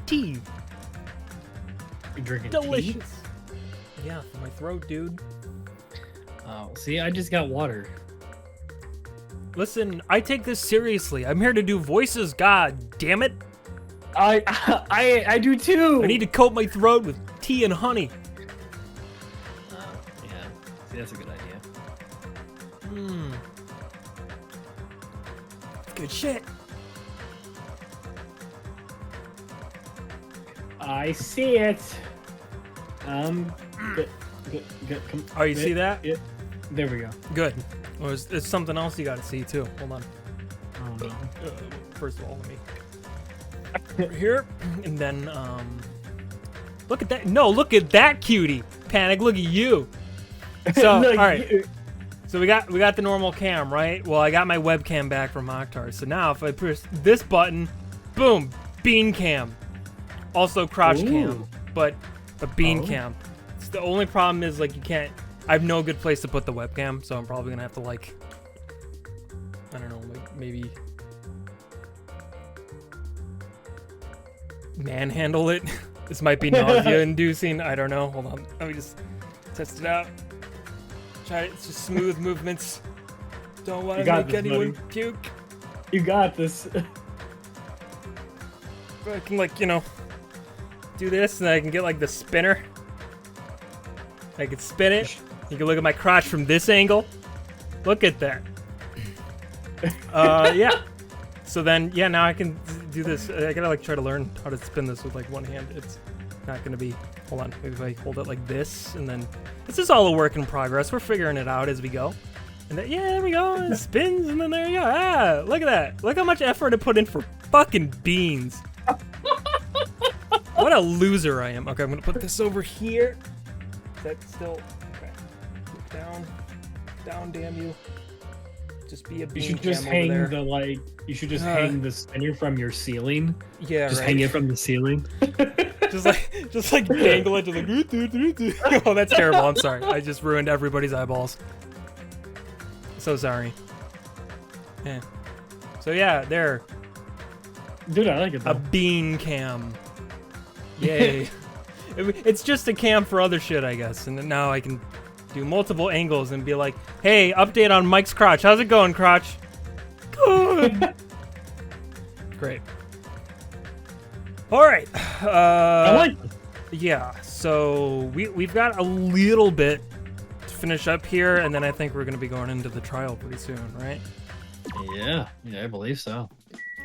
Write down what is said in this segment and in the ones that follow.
tea. You're drinking Delicious. tea? Yeah, for my throat, dude. Oh, see, I just got water. Listen, I take this seriously. I'm here to do voices. God damn it! I do too. I need to coat my throat with tea and honey. Yeah, see, that's a good idea. Good shit. I see it. Good. Come, Oh, you see that? Yeah. There we go. Good. Well, there's something else you got to see too. Hold on. Oh no. First of all, let me over here, and then look at that. No, look at that cutie. Panic. Look at you. So Look, all right. So we got the normal cam, right? Well, I got my webcam back from Mokhtar. So now if I press this button, boom, bean cam. Also crotch cam, but a bean cam. It's the only problem is like you can't. I have no good place to put the webcam, so I'm probably gonna have to like, I don't know, like maybe manhandle it. This might be nausea-inducing. I don't know. Hold on. Let me just test it out. Try it. It's just smooth movements. Don't want to make this, anyone buddy. puke. You got this. I can like, you know, do this and I can get like the spinner. I can spin it. You can look at my crotch from this angle. Look at that. Yeah. So then, yeah, now I can do this. I gotta like try to learn how to spin this with like one hand. It's not gonna be, hold on, maybe if I hold it like this and then, this is all a work in progress. We're figuring it out as we go. And then, yeah, there we go. It spins and then there you go. Ah, look at that. Look how much effort I put in for fucking beans. What a loser I am. Okay, I'm gonna put this over here. Is that still, okay. Down, down, damn you. Just be a bean You should just cam hang over there. the like. You should just hang the spinner from your ceiling. Yeah, Just right. hang it from the ceiling. just like dangle it, just like oh, that's terrible. I'm sorry. I just ruined everybody's eyeballs. So sorry. Yeah. So yeah, there. Dude, I like it though. A bean cam. Yay. It's just a cam for other shit, I guess. And now I can do multiple angles and be like, hey, update on Mike's crotch. How's it going, crotch? Good. Great. All right. I like this. Yeah, so we've got a little bit to finish up here, and then I think we're going to be going into the trial pretty soon, right? Yeah, I believe so.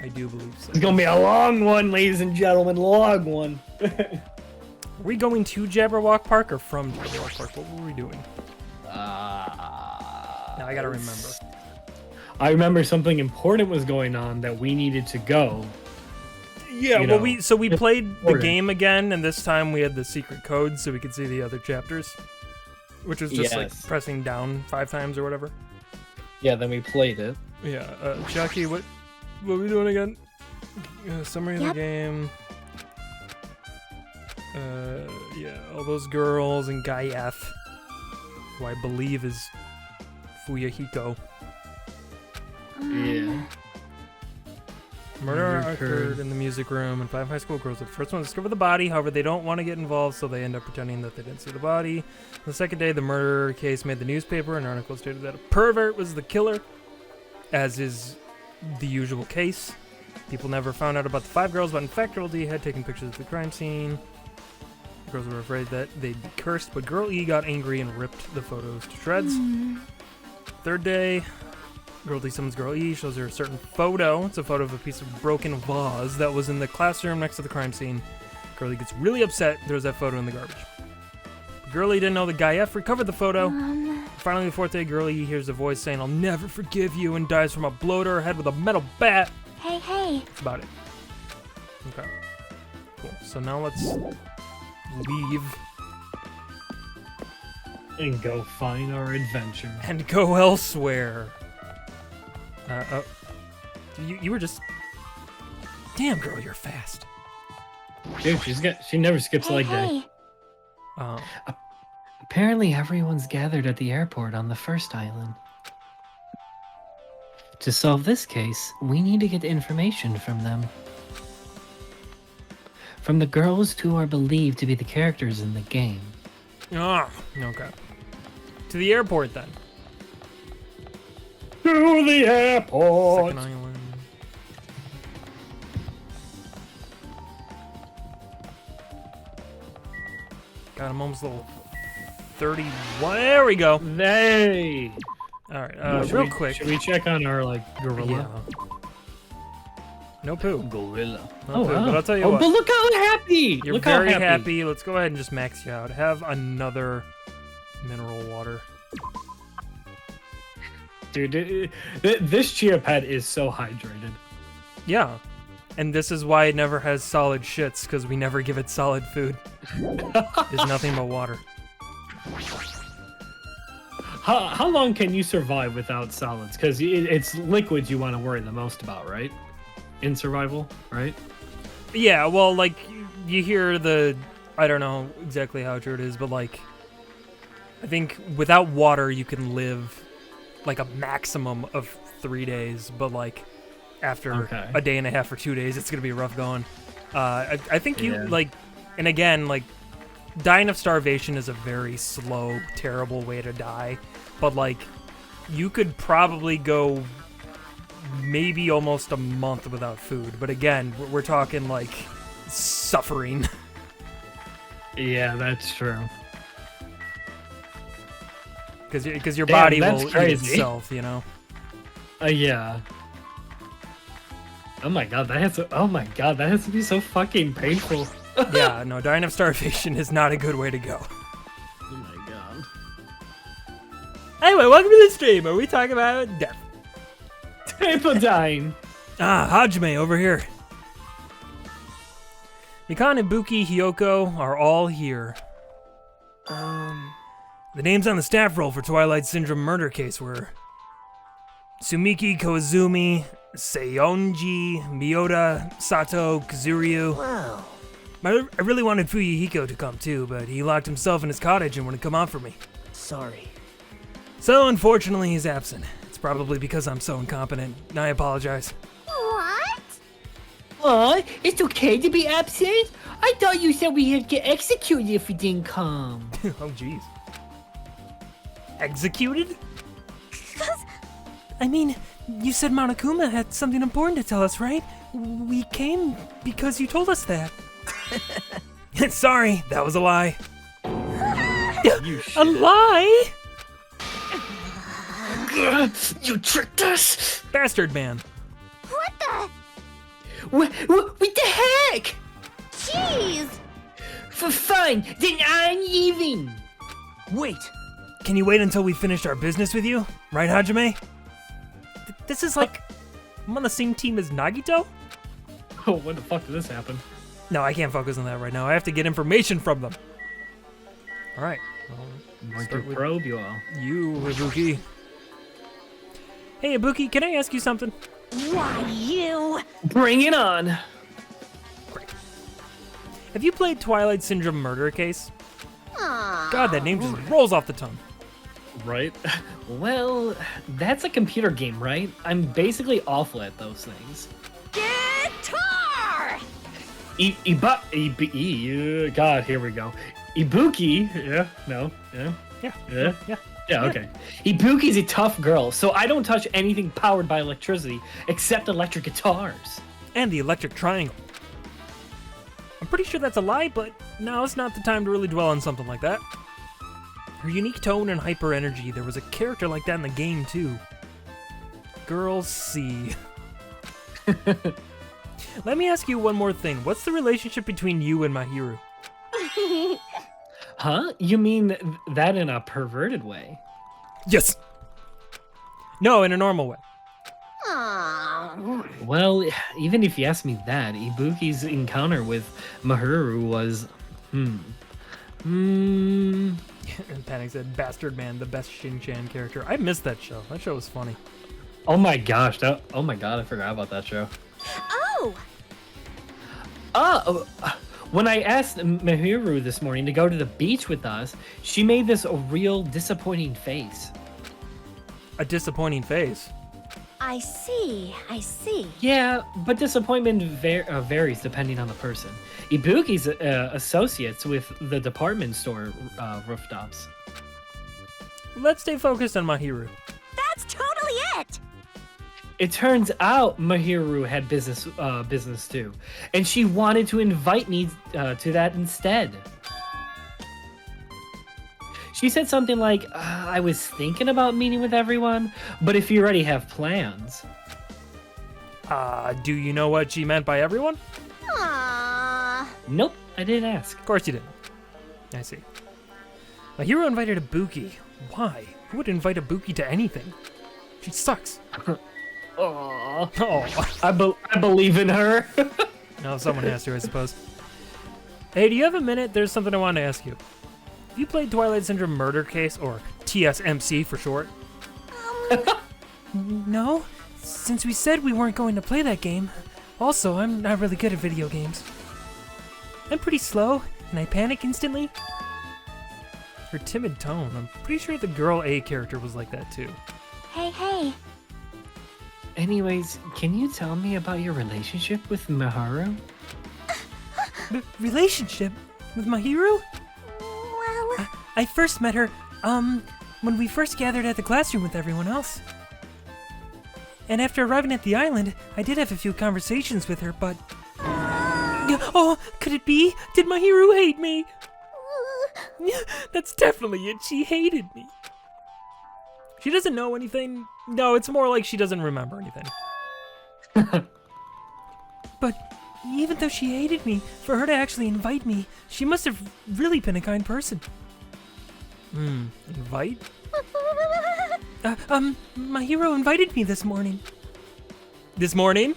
I do believe so. It's gonna be a long one, ladies and gentlemen, long one. Are we going to Jabberwock Park or from Jabberwock Park? What were we doing? Now I gotta remember. I remember something important was going on that we needed to go. Yeah, You well, know, we played the important. game again, and this time we had the secret code so we could see the other chapters, which was just like Yes. pressing down 5 times or whatever. Yeah, then we played it. Yeah, Jackie, what are we doing again? Summary of the game. Yeah, all those girls and Guy F, who I believe is Fuyahiko. Yeah. Murder occurred in the music room, and 5 high school girls are the first one to discover the body. However, they don't want to get involved, so they end up pretending that they didn't see the body. The second day, the murder case made the newspaper. An article stated that a pervert was the killer, as is the usual case. People never found out about the 5 girls, but in fact, Girl D had taken pictures of the crime scene. The girls were afraid that they'd be cursed, but Girl E got angry and ripped the photos to shreds. Third day, Girl D summons Girl E, shows her a certain photo. It's a photo of a piece of broken vase that was in the classroom next to the crime scene. Girl E gets really upset, throws that photo in the garbage. But Girl E didn't know that Guy F recovered the photo. Finally, the 4th day, Girl E hears a voice saying, "I'll never forgive you," and dies from a blow to her head with a metal bat. Hey. That's about it. Okay. Cool. So now let's leave And go find our adventure. and go elsewhere. You were just... Damn, girl, you're fast. Dude, she never skips a leg day. Oh. Apparently everyone's gathered at the airport on the first island. To solve this case, we need to get information from them. from the girls who are believed to be the characters in the game. Oh, okay. To the airport then. To the airport. Second island. God, I'm almost level 31. There we go. Hey. All right, real quick. Should we check on our gorilla? Yeah. No poo. Gorilla. No poo, but I'll tell you what. But look how happy. You're look very how happy. Let's go ahead and just max you out. Have another mineral water. Dude, this chia pet is so hydrated. Yeah. And this is why it never has solid shits, because we never give it solid food. There's nothing but water. How long can you survive without solids? Because it's liquids you want to worry the most about, right? In survival, right? Yeah, well, like, you hear the... I don't know exactly how true it is, but, like... I think without water, you can live, like, a maximum of 3 days, but, like, after a day and a half or 2 days, it's going to be rough going. I think you, like... And again, like, dying of starvation is a very slow, terrible way to die. But, like, you could probably go maybe almost a month without food. But again, we're talking, like, suffering. Yeah, that's true. Because your body will eat crazy. itself, you know? Yeah. Oh my god, that has to be so fucking painful. Yeah, no, dying of starvation is not a good way to go. Oh my god. Anyway, welcome to the stream where we talk about death. People dying. Hajime over here. Mikan, Ibuki, Hiyoko are all here. The names on the staff roll for Twilight Syndrome murder case were Sumiki Koizumi, Seionji, Miyoda, Sato, Kazuryu. Wow. I really wanted Fuyuhiko to come too, but he locked himself in his cottage and wouldn't come out for me. Sorry. So, unfortunately, he's absent. It's probably because I'm so incompetent. I apologize. What? Aw, it's okay to be absent? I thought you said we'd get executed if we didn't come. Oh, jeez. Executed? I mean, you said Monokuma had something important to tell us, right? We came because you told us that. Sorry, that was a lie. A lie? You tricked us! Bastard man. What the? What the heck? Jeez! Fine, then I'm leaving. Wait. Can you wait until we finished our business with you? Right, Hajime? This is like... I'm on the same team as Nagito? Oh, when the fuck did this happen? No, I can't focus on that right now. I have to get information from them. Alright. I'm going to probe you all. You, Ibuki. Hey, Ibuki, can I ask you something? Why, you? Bring it on. Great. Have you played Twilight Syndrome Murder Case? Aww. God, that name just rolls off the tongue. Right? Well, that's a computer game, right? I'm basically awful at those things. Guitar! God, here we go. Ibuki. Yeah, no. Yeah. Yeah. Yeah. Yeah. Yeah, okay. Ibuki's a tough girl, so I don't touch anything powered by electricity except electric guitars. And the electric triangle. I'm pretty sure that's a lie, but now it's not the time to really dwell on something like that. Her unique tone and hyper energy, there was a character like that in the game too. Girl C. Let me ask you one more thing. What's the relationship between you and Mahiru? Huh? You mean that in a perverted way? Yes. No, in a normal way. Aww. Well, even if you ask me that, Ibuki's encounter with Mahiru was... And Panic said, Bastard Man, the best Shin-Chan character. I missed that show. That show was funny. Oh my gosh. Oh my god, I forgot about that show. Oh! When I asked Mahiru this morning to go to the beach with us, she made this a real disappointing face. A disappointing face. I see. Yeah, but disappointment varies depending on the person. Ibuki's associates with the department store rooftops. Let's stay focused on Mahiru. That's totally it. It turns out Mahiru had business too, and she wanted to invite me to that instead. She said something like, I was thinking about meeting with everyone, but if you already have plans. Do you know what she meant by everyone? Aww. Nope, I didn't ask. Of course you didn't. I see. Mahiru invited Ibuki. Why? Who would invite Ibuki to anything? She sucks. Aww. Oh. I believe in her. No, someone has to, I suppose. Hey, do you have a minute? There's something I want to ask you. Have you played Twilight Syndrome Murder Case, or TSMC for short? No, since we said we weren't going to play that game. Also, I'm not really good at video games. I'm pretty slow, and I panic instantly. Her timid tone, I'm pretty sure the girl A character was like that too. Hey. Anyways, can you tell me about your relationship with Mahiru? Relationship? With Mahiru? Well, I first met her, when we first gathered at the classroom with everyone else. And after arriving at the island, I did have a few conversations with her, but... Oh, could it be? Did Mahiru hate me? That's definitely it. She hated me. She doesn't know anything. No, it's more like she doesn't remember anything. But even though she hated me, for her to actually invite me, she must have really been a kind person. Invite? Mahiru invited me this morning. This morning?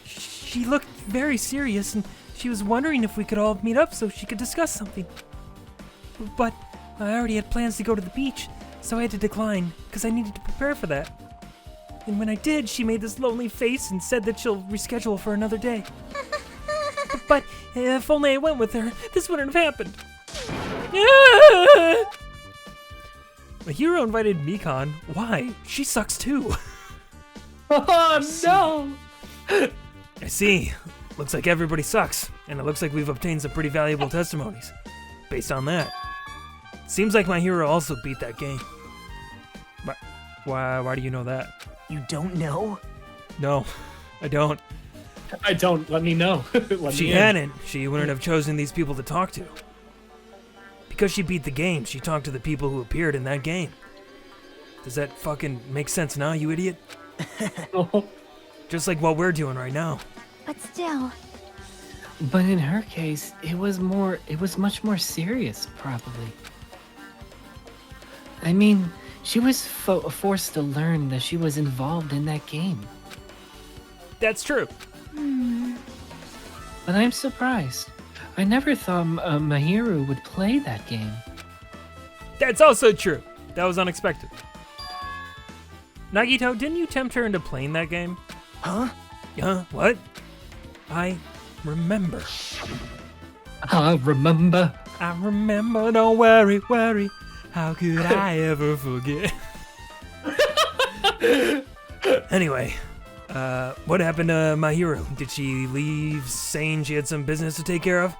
She looked very serious, and she was wondering if we could all meet up so she could discuss something. But I already had plans to go to the beach, so I had to decline, because I needed to prepare for that. And when I did, she made this lonely face and said that she'll reschedule for another day. But if only I went with her, this wouldn't have happened. Mahiru invited Mikan. Why? She sucks too. Oh no! I see. Looks like everybody sucks, and it looks like we've obtained some pretty valuable testimonies. Based on that. Seems like Mahiru also beat that game. But why do you know that? You don't know? No, I don't. I don't. Let me know. If she hadn't, she wouldn't have chosen these people to talk to. Because she beat the game, she talked to the people who appeared in that game. Does that fucking make sense now, you idiot? Just like what we're doing right now. but still. But in her case, it was much more serious, probably. I mean, she was forced to learn that she was involved in that game. That's true. But I'm surprised. I never thought Mahiru would play that game. That's also true. That was unexpected. Nagito, didn't you tempt her into playing that game? Huh? What? I remember. I remember. I remember, don't worry. How could I ever forget? Anyway, what happened to Mahiru? Did she leave saying she had some business to take care of?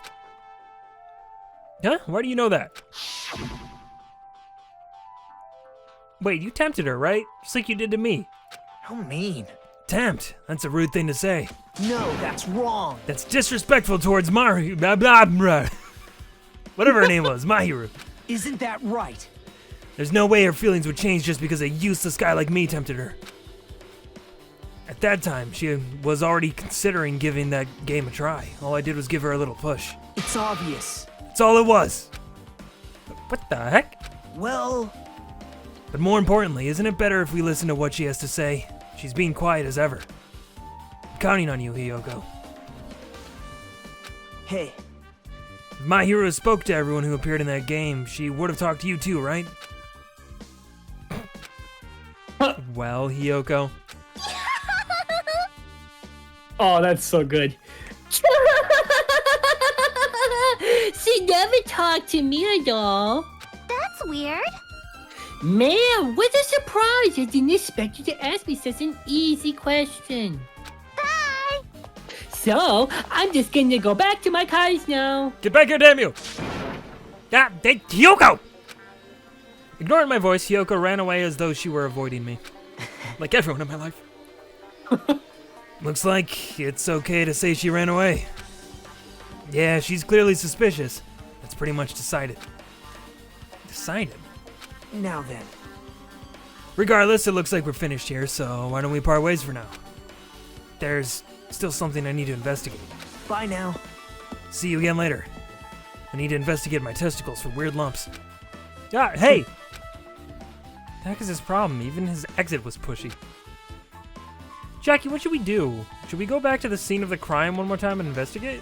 Huh? Why do you know that? Wait, you tempted her, right? Just like you did to me. How mean. Tempt? That's a rude thing to say. No, that's wrong. That's disrespectful towards Maru. Blah, blah, blah. Whatever her name was, Mahiru. Isn't that right? There's no way her feelings would change just because a useless guy like me tempted her. At that time, she was already considering giving that game a try. All I did was give her a little push. It's obvious. That's all it was. What the heck? Well, But more importantly, isn't it better if we listen to what she has to say? She's being quiet as ever. I'm counting on you, Hiyoko. hey, If Mahiru spoke to everyone who appeared in that game, she would have talked to you too, right? Well, Hiyoko. Oh, that's so good. she never talked to me at all. That's weird. Man, what a surprise! I didn't expect you to ask me such an easy question. Bye. So, I'm just gonna go back to my cottage now. Get back here, damn you! Ah, Hyoko! Ignoring my voice, Hyoko ran away as though she were avoiding me. Like everyone in my life. Looks like it's okay to say she ran away. Yeah, she's clearly suspicious. That's pretty much decided. Decided? Now then. Regardless, it looks like we're finished here, so why don't we part ways for now? There's still something I need to investigate. Bye now. See you again later. I need to investigate my testicles for weird lumps. Ah, hey! The heck is his problem? Even his exit was pushy. Jackie, what should we do? Should we go back to the scene of the crime one more time and investigate?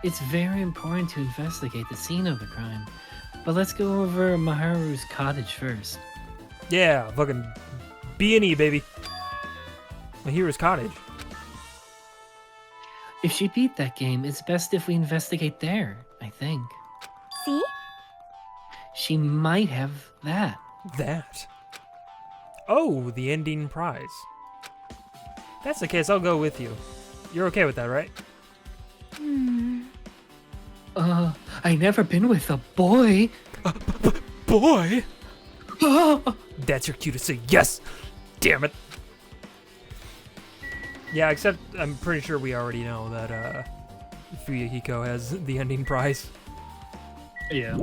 It's very important to investigate the scene of the crime. But let's go over Maharu's cottage first. Yeah, fucking B&E, baby. Mahira's cottage. If she beat that game, it's best if we investigate there, I think. See? She might have that. That. Oh, the ending prize. If that's the case, I'll go with you. You're okay with that, right? I never been with a boy. Boy? That's your cue to say yes! Damn it! Yeah, except I'm pretty sure we already know that Fuyuhiko has the ending prize. Yeah.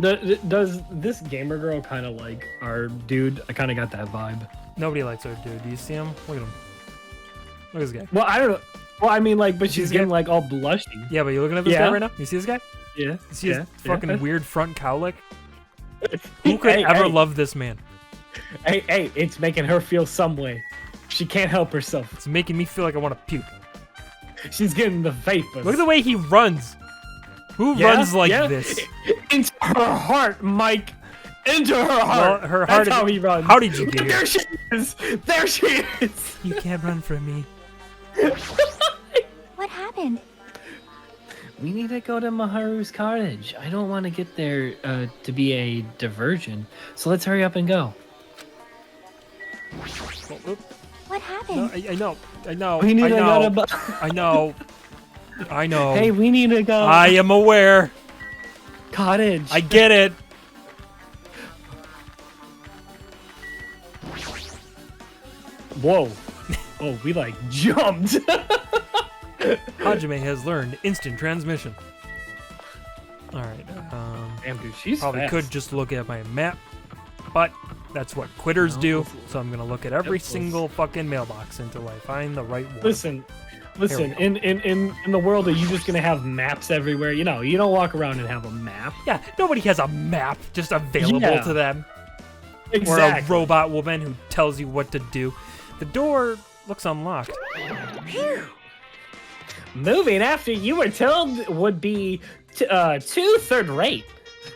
Does this gamer girl kind of like our dude? I kind of got that vibe. Nobody likes our dude. Do you see him? Look at him. Look at this guy. Well, I don't know. Well, I mean, like, but she's This getting guy? like all blushy. Yeah, but you looking at this guy right now? You see this guy? Yeah. You see his fucking yeah. weird front cowlick? Who could Hey, ever hey. love this man? Hey, it's making her feel some way. She can't help herself. It's making me feel like I want to puke. She's getting the vapors. Look at the way he runs. Who Yeah, runs like yeah. this? Into her heart, Mike. Into her heart. Well, her heart That's is- how he runs. How did you get here? There she is. There she is. You can't run from me. What happened? We need to go to Maharu's cottage. I don't want to get there to be a diversion. So let's hurry up and go. Oh, oop. What No, happened? I know. We need I to know. go to. I know. Hey, we need to go. I am aware. Cottage. I get it. Whoa. Oh, we like jumped. Hajime has learned instant transmission. Alright, Damn, dude, she's probably fast. could just look at my map, but that's what quitters No, do, let's- so I'm gonna look at every let's- single fucking mailbox until I find the right one. Listen, we go. in the world, are you just gonna have maps everywhere? You know, you don't walk around and have a map. Yeah, nobody has a map just available Yeah. to them. Or a robot woman who tells you what to do. The door looks unlocked. Moving after you were told would be too third rate,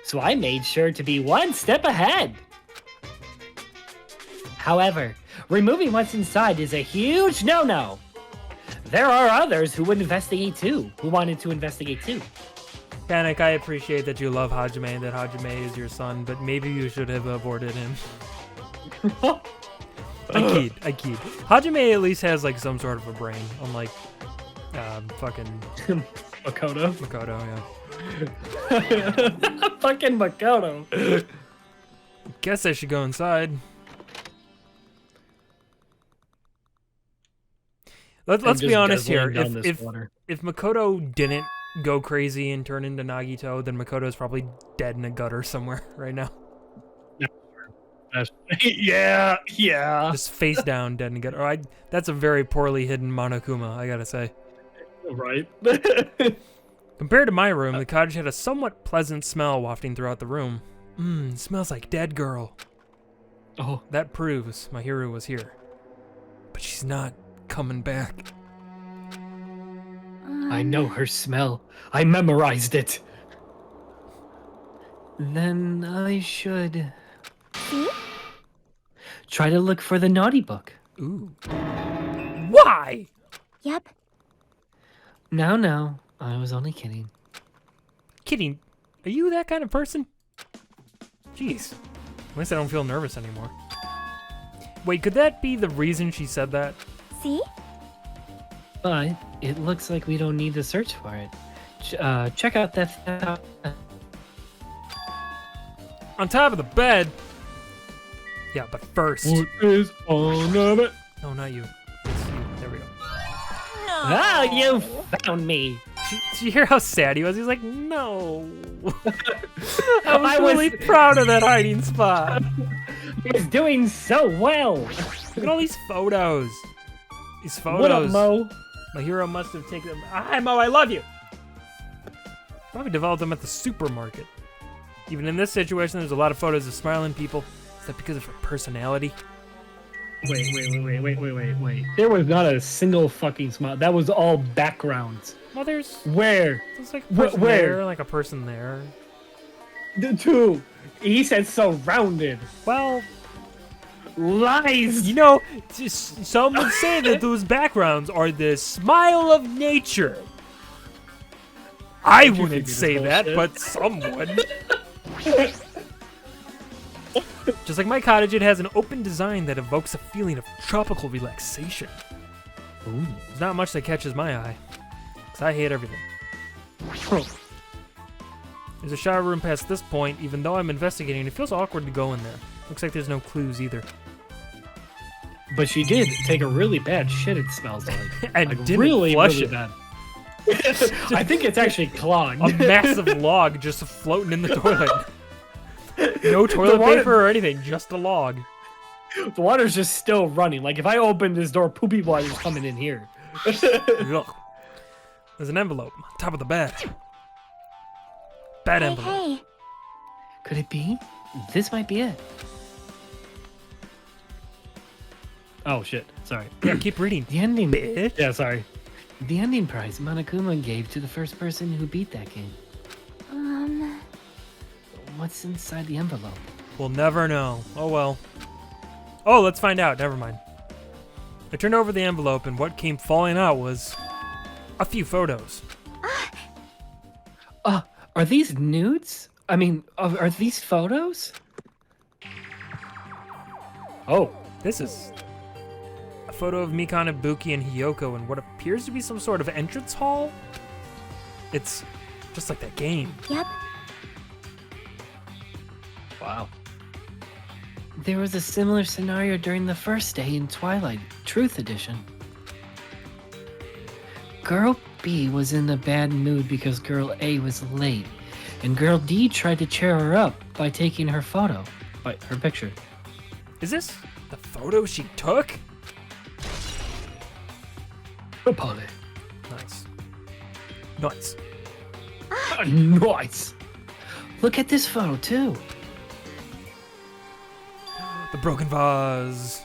so I made sure to be one step ahead. However, removing what's inside is a huge no-no. There are others who would investigate too, who wanted to investigate too. Panic, I appreciate that you love Hajime and that Hajime is your son, but maybe you should have aborted him. I keyed. Hajime at least has like some sort of a brain, unlike fucking Makoto. Makoto, yeah. Fucking Makoto. Guess I should go inside. Let's be honest here. If Makoto didn't go crazy and turn into Nagito, then Makoto's probably dead in a gutter somewhere right now. yeah. Just face down, dead in a gutter. That's a very poorly hidden Monokuma, I gotta say. Right. Compared to my room, the cottage had a somewhat pleasant smell wafting throughout the room. Smells like dead girl. Oh, That proves my hero was here. But she's not coming back. I know her smell. I memorized it. Then I should See? try to look for the naughty book. Ooh. Why? Yep. No, I was only kidding. Kidding. Are you that kind of person? Jeez. At least I don't feel nervous anymore. Wait, could that be the reason she said that? See? But it looks like we don't need to search for it. Check out that. On top of the bed? Yeah, but first. What is on of it? No, not you. It's you. There we go. Ah, you found me. Did you hear how sad he was? He was like, no. I was I really was- proud of that hiding spot. He's doing so well. Look at all these photos. These photos. What up, Mo? My hero must have taken them. Hi, Mo, I love you. Probably developed them at the supermarket. Even in this situation, there's a lot of photos of smiling people. Is that because of her personality? Wait. There was not a single fucking smile. That was all backgrounds. Well, there's Where? like a person Where? there, like a person there. The two. He said surrounded. Well, Lies. you know, some would say that those backgrounds are the smile of nature. I Don't you wouldn't think say this that, bullshit? but some would. Just like my cottage, it has an open design that evokes a feeling of tropical relaxation. Ooh. There's not much that catches my eye, because I hate everything. There's a shower room past this point. Even though I'm investigating, it feels awkward to go in there. Looks like there's no clues either. But she did take a really bad shit, it smells like. And Like didn't really, flush really it. bad. I think it's actually clogged. A massive log just floating in the toilet. No toilet water- paper or anything, just a log. The water's just still running. Like if I open this door, poopy water's coming in here. Ugh. There's an envelope on top of the bed. Bad Hey, envelope. hey. Could it be? This might be it. Oh shit! Sorry. Yeah, keep reading. The ending. Bitch. Yeah, sorry. The ending prize Monokuma gave to the first person who beat that game. What's inside the envelope? We'll never know. Oh well. Oh, let's find out. Never mind. I turned over the envelope, and what came falling out was a few photos. Are these nudes? I mean, are these photos? Oh, This is a photo of Mikan, Ibuki, and Hiyoko in what appears to be some sort of entrance hall. It's just like that game. Yep. wow. There was a similar scenario during the first day in Twilight, Truth Edition. Girl B was in a bad mood because Girl A was late, and Girl D tried to cheer her up by taking her photo. Wait, her picture. Is this the photo she took? Polly. Nice. Nice. Nice. Look at this photo too. The broken vase.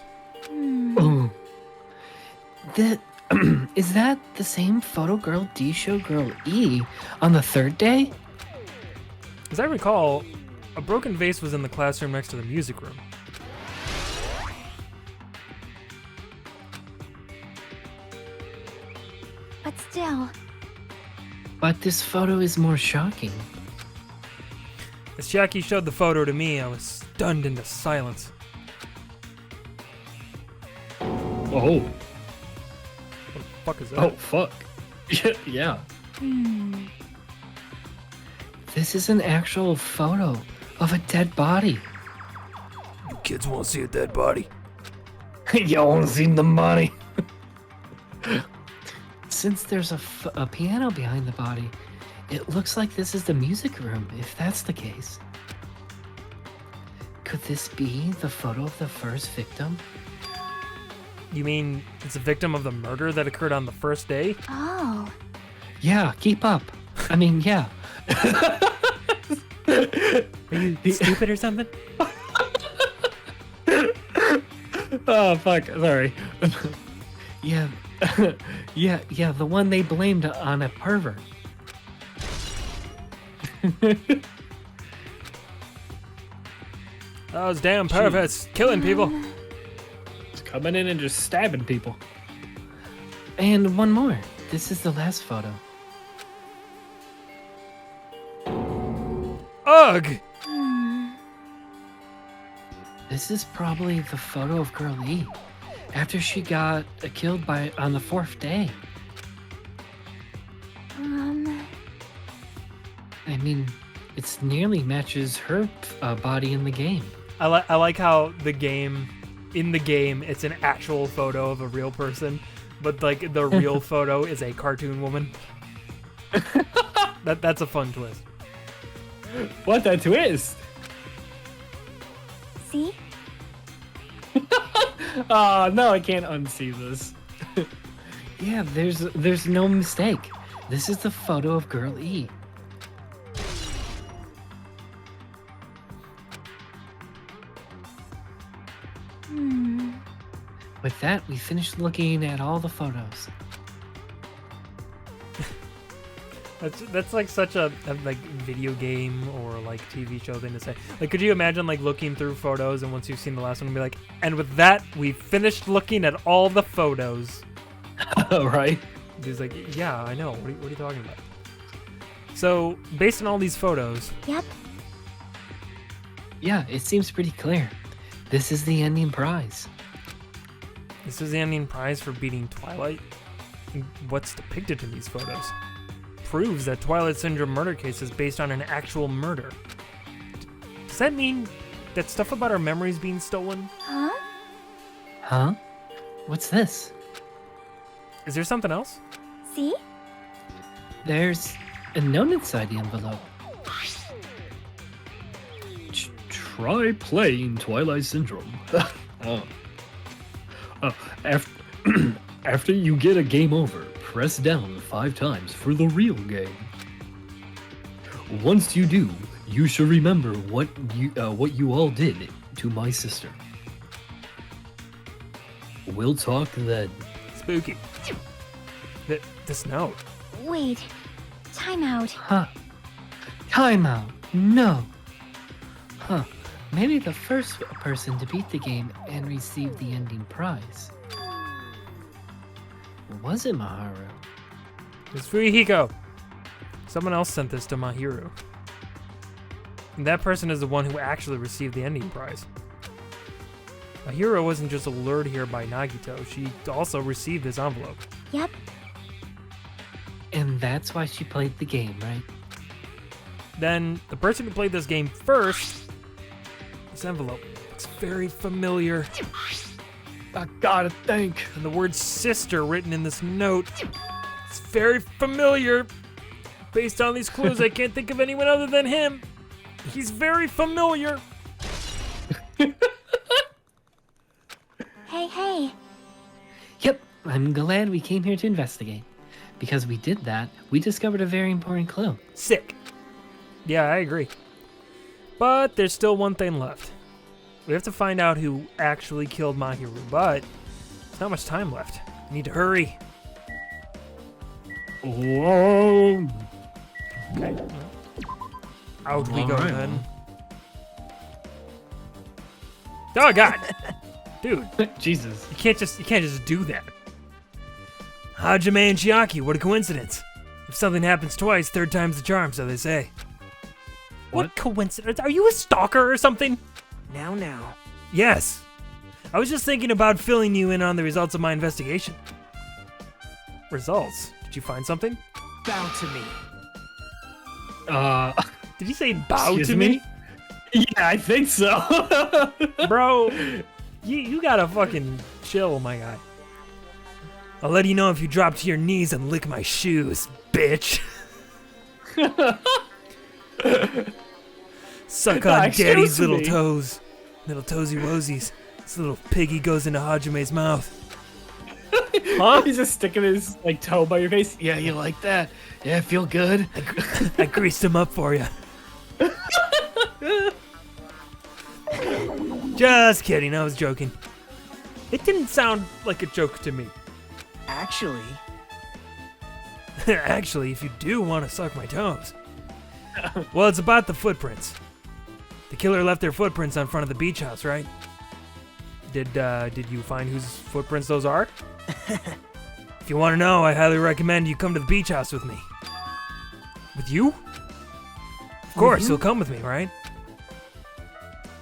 Ooh. Is that the same photo Girl D showed Girl E on the third day? As I recall, a broken vase was in the classroom next to the music room. But still. But this photo is more shocking. As Jackie showed the photo to me, I was stunned into silence. Oh. What the fuck is that? Oh fuck. Yeah. This is an actual photo of a dead body. You kids want to see a dead body? You won't see the money. Since there's a piano behind the body, it looks like this is the music room, if that's the case. Could this be the photo of the first victim? You mean it's a victim of the murder that occurred on the first day? Oh. Yeah, keep up. I mean, yeah. Are you stupid or something? Oh fuck. Sorry. Yeah. yeah, the one they blamed on a pervert. Those damn perverts killing people. Just coming in and just stabbing people. And one more. This is the last photo. Ugh! This is probably the photo of Girl E after she got killed on the 4th day. I mean, it nearly matches her body in the game. I like how in the game, it's an actual photo of a real person, but like the real photo is a cartoon woman. That's a fun twist. What a twist! See? Oh, no, I can't unsee this. Yeah, there's no mistake. This is the photo of Girl E. With that, we finished looking at all the photos. That's like such a like video game or like TV show thing to say. Like, could you imagine like looking through photos and once you've seen the last one, be like, and with that, we finished looking at all the photos. Right? He's like, yeah, I know. What are you talking about? So, based on all these photos, Yep. Yeah, it seems pretty clear. This is the ending prize. this is the ending prize for beating Twilight. And what's depicted in these photos proves that Twilight Syndrome murder case is based on an actual murder. Does that mean that stuff about our memories being stolen? Huh? Huh? What's this? Is there something else? See? There's a note inside the envelope. Try playing Twilight Syndrome. After you get a game over, press down 5 times for the real game. Once you do, you should remember what you all did to my sister. We'll talk then. Spooky. This note. Wait. Time out. Huh. Timeout. No. Huh. Maybe the first person to beat the game and receive the ending prize. Was it Maharu? It's Fuyuhiko. Someone else sent this to Mahiru. And that person is the one who actually received the ending prize. Mahiru wasn't just lured here by Nagito, she also received this envelope. Yep. And that's why she played the game, right? Then, the person who played this game first, this envelope looks very familiar. I gotta think. And the word sister written in this note, it's very familiar. Based on these clues, I can't think of anyone other than him. He's very familiar. Hey. Yep, I'm glad we came here to investigate. Because we did that, we discovered a very important clue. Sick. Yeah, I agree. But there's still one thing left. We have to find out who actually killed Mahiru, but there's not much time left. We need to hurry. Whoa. Okay. Out we go Alright, then. Oh God, dude, Jesus. you can't just do that. Hajime and Chiaki, what a coincidence. If something happens twice, third time's the charm, so they say. What coincidence? Are you a stalker or something? Now. Yes. I was just thinking about filling you in on the results of my investigation. Results? Did you find something? Bow to me. Did he say bow Excuse to me? Yeah, I think so. Bro, you gotta fucking chill, my guy. I'll let you know if you drop to your knees and lick my shoes, bitch. Suck on Excuse daddy's little me. toes. Little toesy woesies. This little piggy goes into Hajime's mouth. Huh? He's just sticking his toe by your face. Yeah, you like that? Yeah, feel good. I greased him up for you. Just kidding, I was joking. It didn't sound like a joke to me. Actually, Actually, if you do want to suck my toes. Well, it's about the footprints. The killer left their footprints on front of the beach house, right? Did you find whose footprints those are? If you want to know, I highly recommend you come to the beach house with me. With you? course, he'll come with me, right?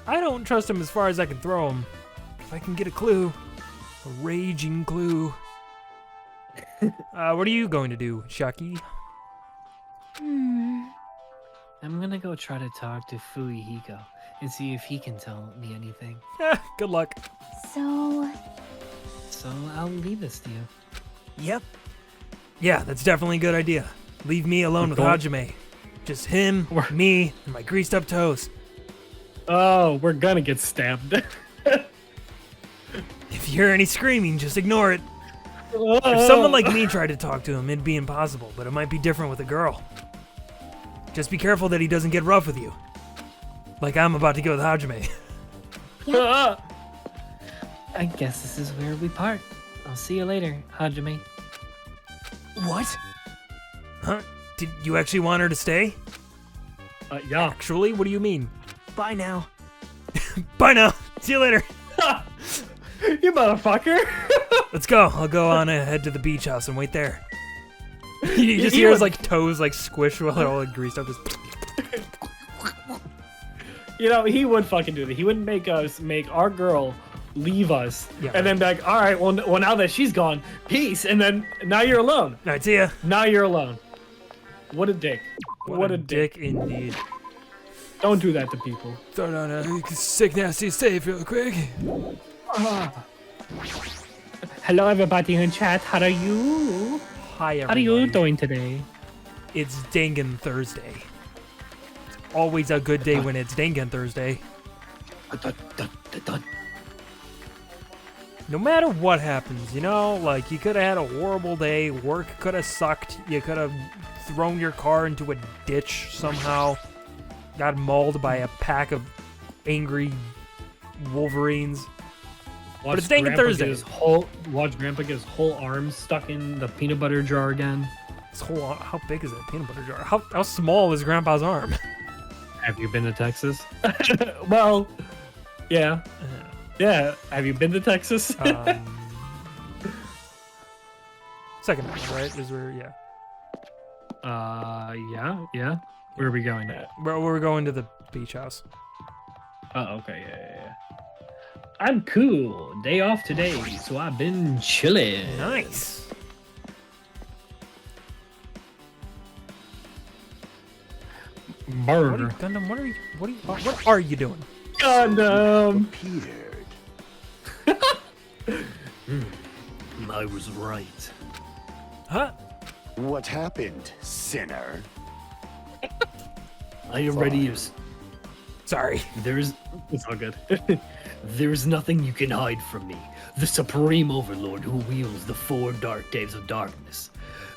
I don't trust him as far as I can throw him. If I can get a clue, a raging clue. What are you going to do, Shaki? I'm gonna go try to talk to Fuihiko and see if he can tell me anything. Good luck. So, So I'll leave this to you. Yep. Yeah, that's definitely a good idea. Leave me alone with Hajime. Just him, me, and my greased up toes. Oh, we're gonna get stabbed. If you hear any screaming, just ignore it. If someone like me tried to talk to him, it'd be impossible, but it might be different with a girl. Just be careful that he doesn't get rough with you. Like I'm about to get with Hajime. I guess this is where we part. I'll see you later, Hajime. What? Huh? Did you actually want her to stay? Yeah. Actually, what do you mean? Bye now. Bye now. See you later. You motherfucker. Let's go. I'll go on ahead to the beach house and wait there. You just He hear his would- like toes like squish while they're all like greased up. Just You know, he would fucking do that. He wouldn't make our girl leave us Yeah. and then be like, all right, well, now that she's gone, peace. And then now you're alone. All right, see ya. Now you're alone. What a dick. What a dick. indeed. Don't do that to people. Throw down a sick, nasty save real quick. Hello, everybody in chat. How are you? Hi, How are everybody. you doing today? It's Dangan Thursday. It's always a good day when it's Dangan Thursday. No matter what happens, you know, like you could have had a horrible day, work could have sucked, you could have thrown your car into a ditch somehow, got mauled by a pack of angry Wolverines. Watch it's Dangan Grandpa get Thursday. Watch Grandpa get his whole arm stuck in the peanut butter jar again. This whole, how big is that peanut butter jar? How small is Grandpa's arm? Have you been to Texas? Well, yeah. Yeah. Have you been to Texas? Second one, right? Is where, yeah. Yeah. Where are we going at? We're going to the beach house. Oh, okay, yeah. I'm cool. Day off today, so I've been chilling. Nice. Burger. Gundam, what are you doing? Gundam. I was right. Huh? What happened, sinner? I am ready as Sorry. It's all good. There's nothing you can hide from me, the supreme overlord who wields the 4 dark days of darkness.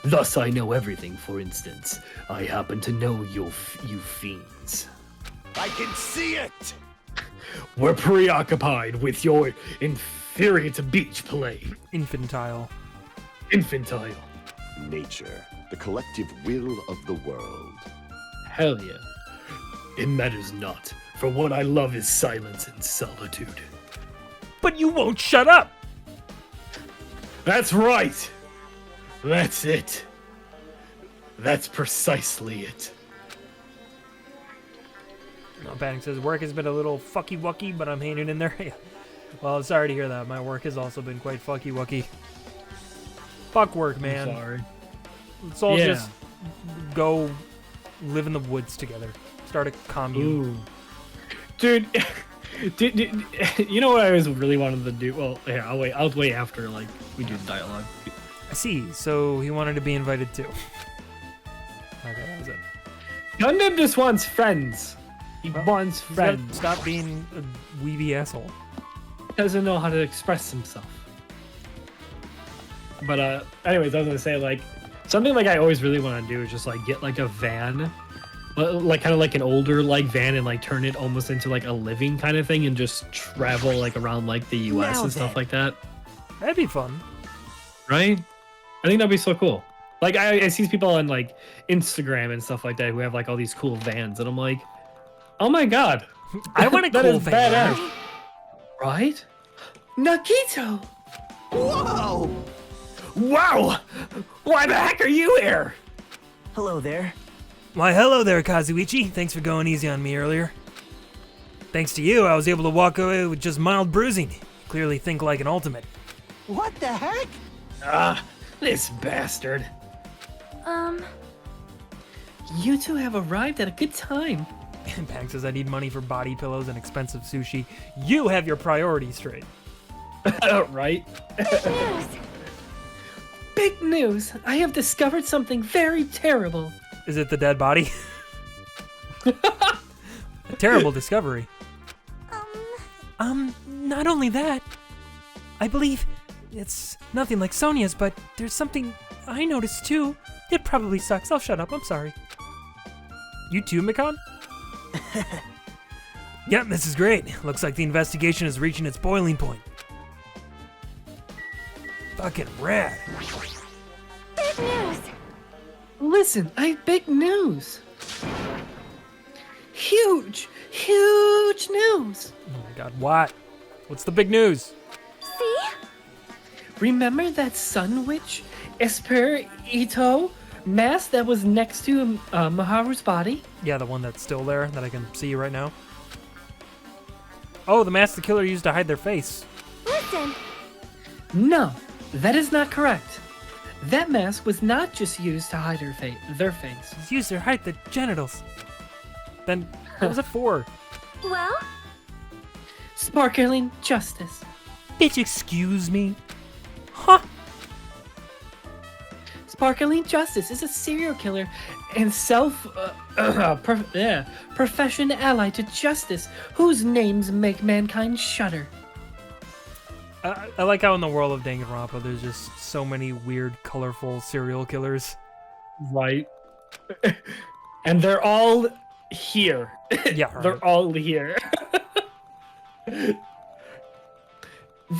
Thus I know everything, for instance. I happen to know you fiends. I can see it! We're preoccupied with your infuriate beach play. Infantile. Infantile. Nature, the collective will of the world. Hell yeah. It matters not, for what I love is silence and solitude. But you won't shut up! That's right! That's it. That's precisely it. Panic says, work has been a little fucky-wucky, but I'm hanging in there. Yeah. Well, I'm sorry to hear that. My work has also been quite fucky-wucky. Fuck work, man. I'm sorry. Let's all Yeah. just go live in the woods together. Start a commune. Ooh. Dude, you know what I was really wanted to do? Well, yeah, I'll wait after, like, we do the dialogue. I see. So he wanted to be invited too. Okay, that was it. Gundam just wants friends. He wants He's gotta friends. stop being a weeby asshole. Doesn't know how to express himself. But anyways, I was gonna say, like, something like I always really want to do is just like get like a van, like kind of like an older like van, and like turn it almost into like a living kind of thing, and just travel like around like the U.S. Now and stuff then. like that. That'd be fun. Right? I think that'd be so cool. Like I see people on like Instagram and stuff like that who have like all these cool vans, and I'm like, oh my god, I want a that cool is van. badass. Right? Nakito! Whoa! Wow! Why the heck are you here? Hello there. Why, hello there, Kazuichi. Thanks for going easy on me earlier. Thanks to you, I was able to walk away with just mild bruising. Clearly think like an ultimate. What the heck? Ah, this bastard. You two have arrived at a good time. Bang says I need money for body pillows and expensive sushi. You have your priorities straight. Right? News. Big news! I have discovered something very terrible. Is it the dead body? A terrible discovery. Not only that, I believe it's nothing like Sonia's, but there's something I noticed too. It probably sucks. I'll shut up. I'm sorry. You too, Mikon? Yep, this is great. Looks like the investigation is reaching its boiling point. Fucking rad. Big news. Listen, I have big news. Huge news. Oh my god, what? What's the big news? See? Remember that Sun Witch Esperito mask that was next to Maharu's body? Yeah, the one that's still there that I can see right now. Oh, the mask the killer used to hide their face. Listen. No, that is not correct. That mask was not just used to hide their face. It's used to hide the genitals. Then what was it for? Well, Sparkling justice. Bitch, excuse me? Huh? Sparkling Justice is a serial killer and profession ally to justice whose names make mankind shudder. I like how in the world of Danganronpa, there's just so many weird, colorful serial killers. Right. And they're all here. Yeah, right. They're all here.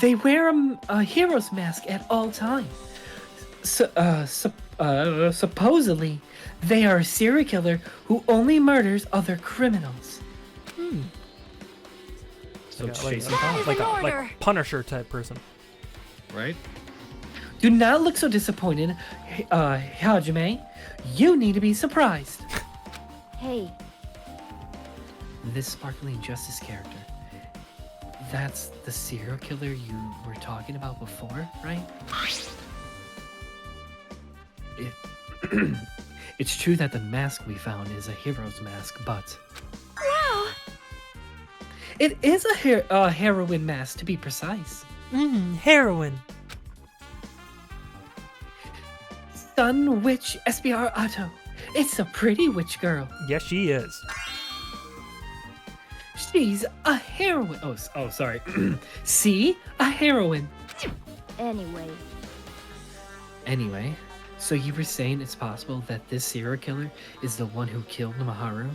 They wear a hero's mask at all times. Supposedly, they are a serial killer who only murders other criminals. So Like a- chasing That is like an a order. like Punisher type person. right? Do not look so disappointed, Hajime. You need to be surprised. hey, This Sparkling Justice character, that's the serial killer you were talking about before, right? It's true that the mask we found is a hero's mask, but wow. it is a heroine mask to be precise. Heroin. Sun Witch SBR Otto. It's a pretty witch girl. Yes, she is. She's a heroine. Oh, sorry. See? A heroine. Anyway, so you were saying it's possible that this serial killer is the one who killed Maharu?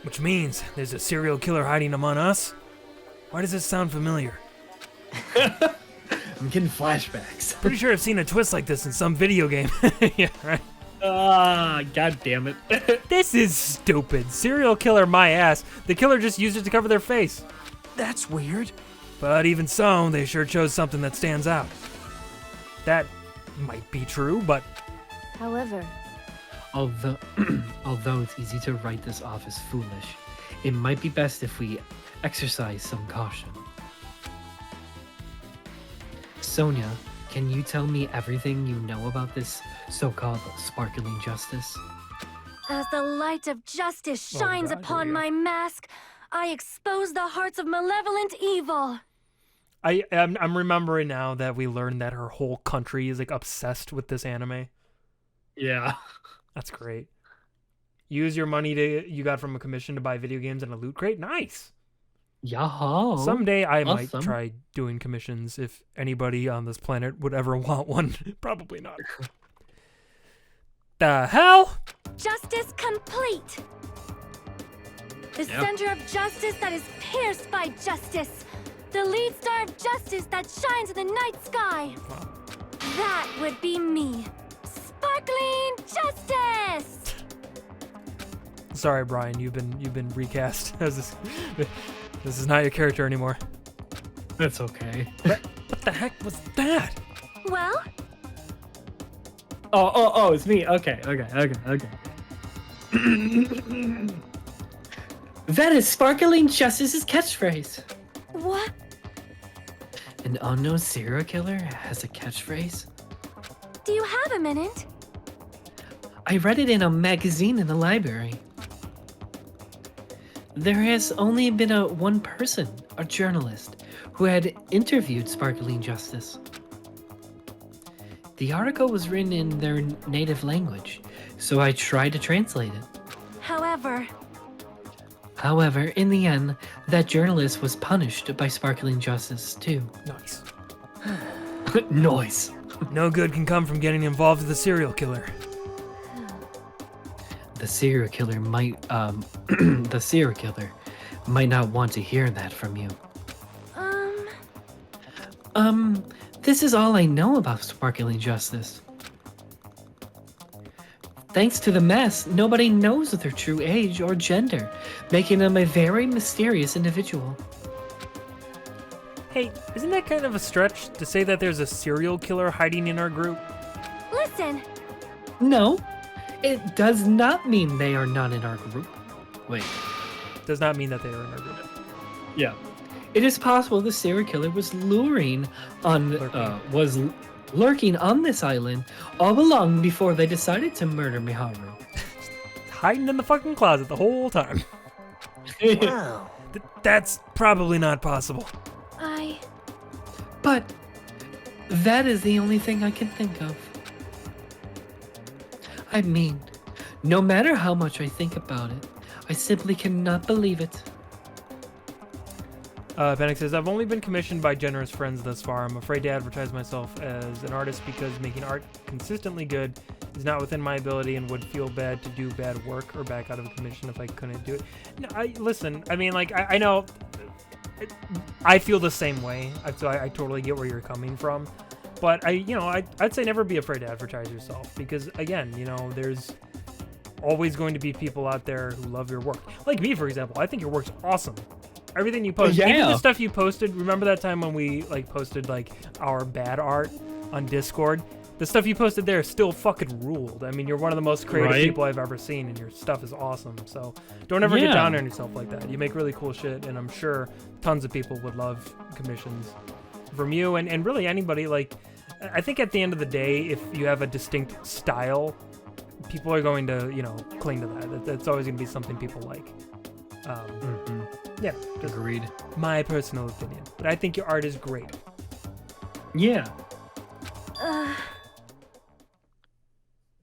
Which means there's a serial killer hiding among us? Why does this sound familiar? I'm getting flashbacks. Pretty sure I've seen a twist like this in some video game. Yeah, right. Ah, god damn it. This is stupid. Serial killer my ass. The killer just used it to cover their face. That's weird. But even so, they sure chose something that stands out. That might be true, but However, Although it's easy to write this off as foolish, it might be best if we exercise some caution. Sonia, can you tell me everything you know about this so-called sparkling justice? as the light of justice shines God, upon here we my mask, I expose the hearts of malevolent evil. I'm remembering now that we learned that her whole country is like obsessed with this anime. Yeah. That's great. Use your money you got from a commission to buy video games and a loot crate. Nice. Yahoo! Someday I might awesome. try doing commissions if anybody on this planet would ever want one. Probably not. The hell? Justice complete. The Yeah. center of justice that is pierced by justice. The lead star of justice that shines in the night sky. That would be me. Sparkling justice. Sorry, Brian. You've been recast as this. This is not your character anymore. That's okay. What the heck was that? Well, Oh, it's me. Okay. That is Sparkling Justice's catchphrase. What? An unknown serial killer has a catchphrase? Do you have a minute? I read it in a magazine in the library. There has only been one person, a journalist, who had interviewed Sparkling Justice. The article was written in their native language, so I tried to translate it. However, in the end, that journalist was punished by Sparkling Justice too. Nice. Noise. No good can come from getting involved with a serial killer. The serial killer might, the serial killer might not want to hear that from you. This is all I know about Sparkling Justice. Thanks to the mess, nobody knows their true age or gender, making them a very mysterious individual. Hey, isn't that kind of a stretch to say that there's a serial killer hiding in our group? Listen. No, it does not mean they are not in our group. Wait. Does not mean that they are in our group. Yeah. It is possible the serial killer was lurking on this island all along before they decided to murder Miharu. Hiding in the fucking closet the whole time. Wow. That's probably not possible. But that is the only thing I can think of. I mean, no matter how much I think about it, I simply cannot believe it. Panic says, I've only been commissioned by generous friends thus far. I'm afraid to advertise myself as an artist because making art consistently good is not within my ability and would feel bad to do bad work or back out of a commission if I couldn't do it. No, listen, I mean, like, I know, I feel the same way, so I totally get where you're coming from. But, I'd say never be afraid to advertise yourself because, again, there's always going to be people out there who love your work. Like me, for example, I think your work's awesome. Everything you post, even the stuff you posted. Remember that time when we posted our bad art on Discord? The stuff you posted there still fucking ruled. I mean, you're one of the most creative people I've ever seen, and your stuff is awesome. So don't ever get down on yourself like that. You make really cool shit, and I'm sure tons of people would love commissions from you and really anybody. I think at the end of the day, if you have a distinct style, people are going to cling to that. That's always going to be something people like. Yeah, just Agreed. my personal opinion. But I think your art is great. Yeah.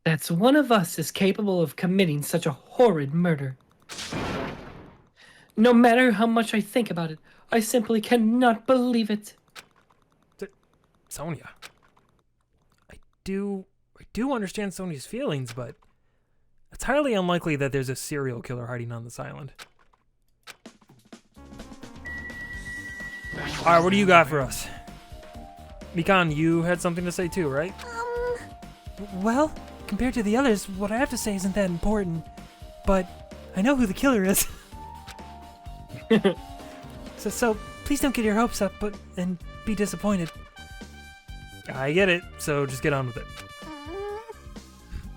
That's one of us is capable of committing such a horrid murder. No matter how much I think about it, I simply cannot believe it. Sonia, I do understand Sonia's feelings, but it's highly unlikely that there's a serial killer hiding on this island. All right, what do you got for us? Mikan, you had something to say too, right? Well, compared to the others, what I have to say isn't that important. But I know who the killer is. so please don't get your hopes up and be disappointed. I get it, so just get on with it.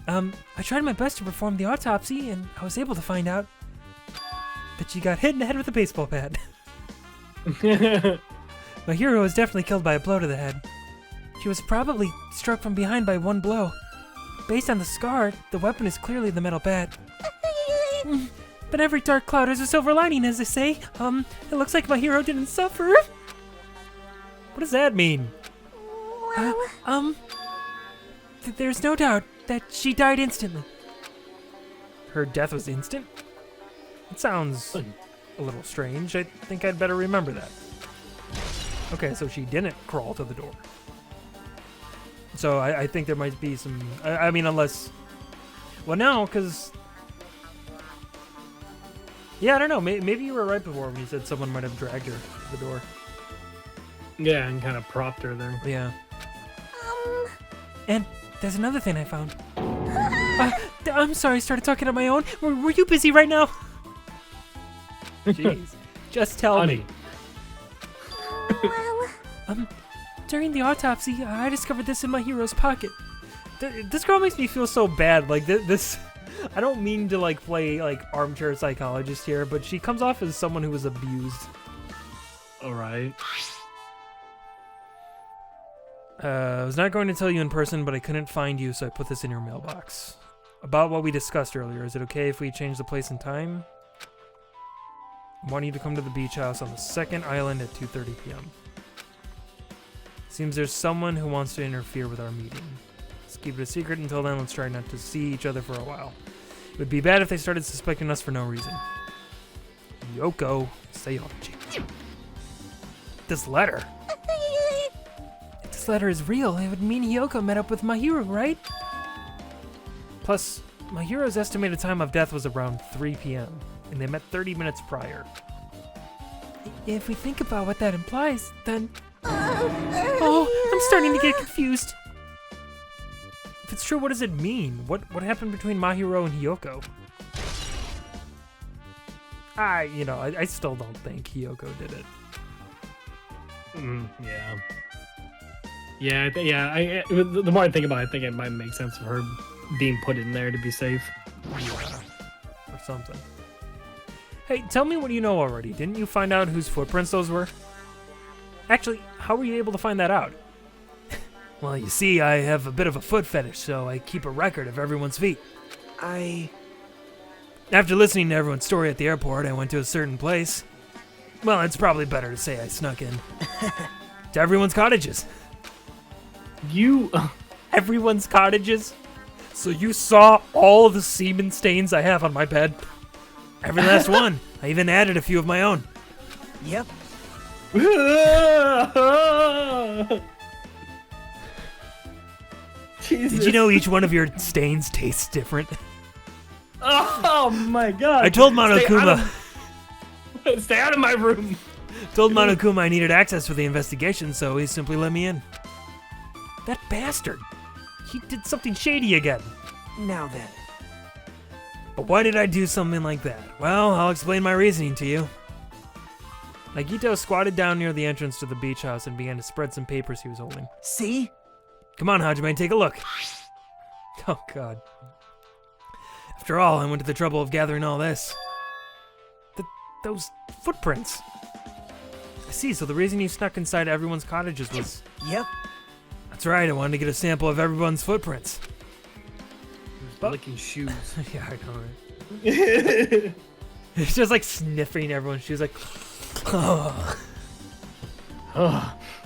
I tried my best to perform the autopsy, and I was able to find out that she got hit in the head with a baseball bat. My hero was definitely killed by a blow to the head. She was probably struck from behind by one blow. Based on the scar, the weapon is clearly the metal bat. But every dark cloud has a silver lining, as they say. It looks like my hero didn't suffer. What does that mean? There's no doubt that she died instantly. Her death was instant? It sounds a little strange. I think I'd better remember that. Okay, so she didn't crawl to the door. So I think there might be some... I mean, unless... Well, no, because... Yeah, I don't know. Maybe you were right before when you said someone might have dragged her to the door. Yeah, and kind of propped her there. Yeah. And there's another thing I found. I'm sorry, I started talking on my own. Were you busy right now? Jeez. Just tell me. During the autopsy, I discovered this in my hero's pocket. This girl makes me feel so bad. Like this, I don't mean to like play like armchair psychologist here, but she comes off as someone who was abused. All right. I was not going to tell you in person, but I couldn't find you, so I put this in your mailbox. About what we discussed earlier, is it okay if we change the place and time? I want you to come to the beach house on the second island at 2:30 p.m. Seems there's someone who wants to interfere with our meeting. Let's keep it a secret until then. Let's try not to see each other for a while. It would be bad if they started suspecting us for no reason. Yoko Seonji. This letter. If this letter is real, it would mean Hiyoko met up with Mahiro, right? Plus, Mahiro's estimated time of death was around 3 p.m., and they met 30 minutes prior. If we think about what that implies, then... Oh, I'm starting to get confused. If it's true, what does it mean? What happened between Mahiro and Hiyoko? I still don't think Hiyoko did it. Yeah. Yeah, the more I think about it, I think it might make sense for her being put in there to be safe. Yeah. Or something. Hey, tell me what you know already. Didn't you find out whose footprints those were? Actually, how were you able to find that out? Well, you see, I have a bit of a foot fetish, so I keep a record of everyone's feet. After listening to everyone's story at the airport, I went to a certain place. Well, it's probably better to say I snuck in. To everyone's cottages. Everyone's cottages? So you saw all the semen stains I have on my bed? Every last one. I even added a few of my own. Yep. Jesus. Did you know each one of your stains tastes different? Oh my god. I told Monokuma. Stay out of my room. Told Monokuma I needed access for the investigation, so he simply let me in. That bastard. He did something shady again. Now then. But why did I do something like that? Well, I'll explain my reasoning to you. Nagito squatted down near the entrance to the beach house and began to spread some papers he was holding. See? Come on, Hajime, take a look. Oh, God. After all, I went to the trouble of gathering all this. Those footprints. I see, so the reason you snuck inside everyone's cottages was... Yep. That's right, I wanted to get a sample of everyone's footprints. Licking shoes. Yeah, I know, right? It's just like sniffing everyone's shoes, like... Oh,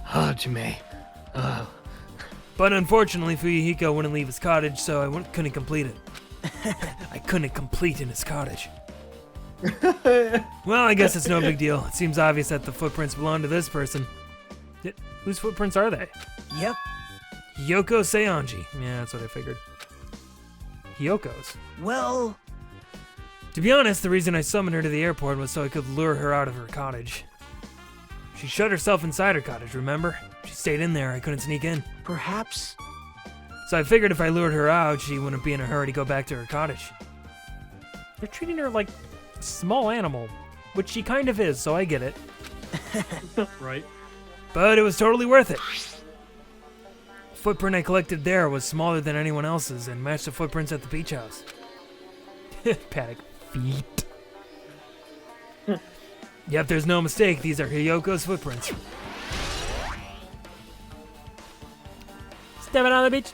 Hajime. Oh. But unfortunately, Fuyuhiko wouldn't leave his cottage, so I couldn't complete it. I couldn't complete in his cottage. Well, I guess it's no big deal. It seems obvious that the footprints belong to this person. Whose footprints are they? Yep. Hiyoko Seonji. Yeah, that's what I figured. Hiyoko's. Well... To be honest, the reason I summoned her to the airport was so I could lure her out of her cottage. She shut herself inside her cottage, remember? She stayed in there, I couldn't sneak in. Perhaps... So I figured if I lured her out, she wouldn't be in a hurry to go back to her cottage. They're treating her like a small animal, which she kind of is, so I get it. Right. But it was totally worth it. The footprint I collected there was smaller than anyone else's and matched the footprints at the beach house. Paddock feet. Yep, there's no mistake. These are Hiyoko's footprints. Stepping on the beach.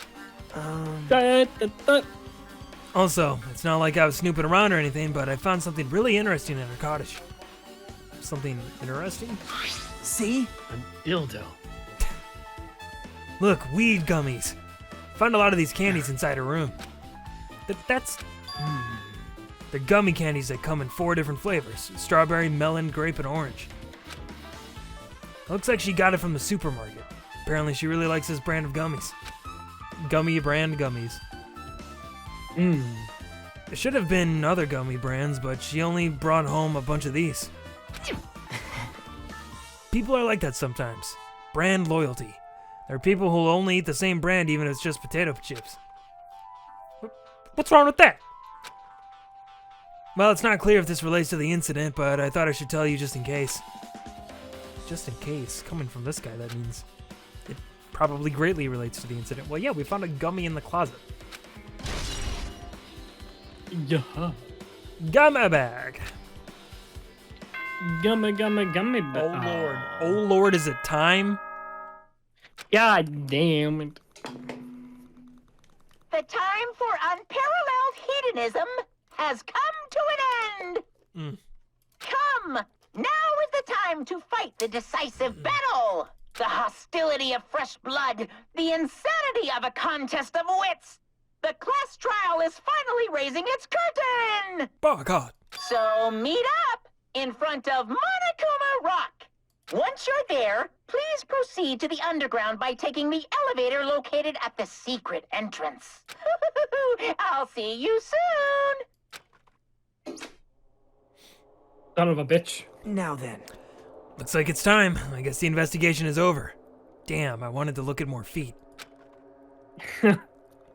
Also, it's not like I was snooping around or anything, but I found something really interesting in her cottage. Something interesting? See? An dildo. Look, weed gummies. Found a lot of these candies inside her room. They're gummy candies that come in 4 different flavors: strawberry, melon, grape, and orange. Looks like she got it from the supermarket. Apparently she really likes this brand of gummies. Gummy brand gummies. There should have been other gummy brands, but she only brought home a bunch of these. People are like that sometimes. Brand loyalty. There are people who'll only eat the same brand even if it's just potato chips. What's wrong with that? Well, it's not clear if this relates to the incident, but I thought I should tell you just in case. Just in case. Coming from this guy, that means it probably greatly relates to the incident. Well, yeah, we found a gummy in the closet. Yeah. Gummy bag. Gummy. Oh, Lord. Oh, Lord, is it time? God damn it. The time for unparalleled hedonism has come to an end. Come, now is the time to fight the decisive battle. The hostility of fresh blood, the insanity of a contest of wits. The class trial is finally raising its curtain. Oh, God. So meet up in front of Monokuma Rock. Once you're there, please proceed to the underground by taking the elevator located at the secret entrance. I'll see you soon. Son of a bitch. Now then. Looks like it's time. I guess the investigation is over. Damn, I wanted to look at more feet.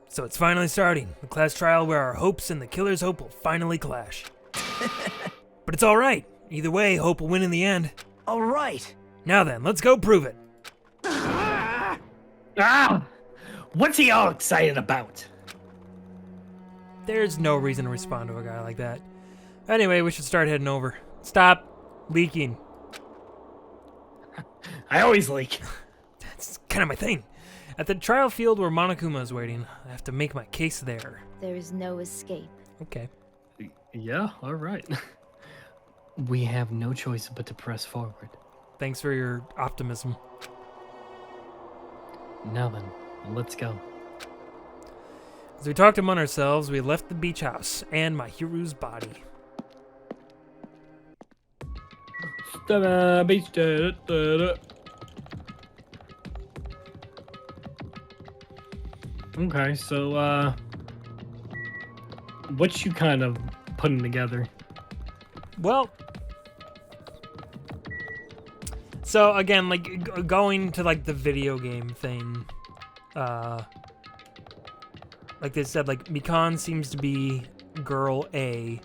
So it's finally starting. The class trial where our hopes and the killer's hope will finally clash. But it's all right. Either way, hope will win in the end. All right. Now then, let's go prove it. Ah! What's he all excited about? There's no reason to respond to a guy like that. Anyway, we should start heading over. Stop leaking. I always leak. That's kind of my thing. At the trial field where Monokuma is waiting, I have to make my case there. There is no escape. Okay. Yeah, all right. We have no choice but to press forward. Thanks for your optimism. Now then, let's go. As we talked among ourselves, we left the beach house and my hero's body. Okay, so, what you kind of putting together? Well, so again, like going to like the video game thing, like they said, like Mikan seems to be girl A.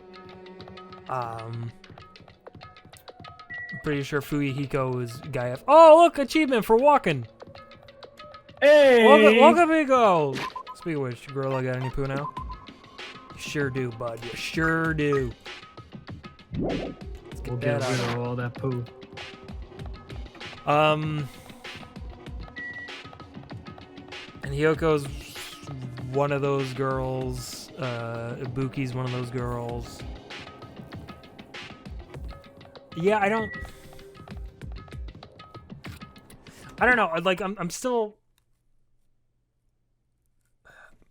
I'm pretty sure Fuyuhiko is guy F. Oh, look, achievement for walking. Hey! Welcome, Hiko. Speaking of which, girl, I got any poo now? You sure do, bud. You sure do. We'll get rid of all that poo. And Hyoko's one of those girls. Ibuki's one of those girls. Yeah, I don't know. Like, I'm still.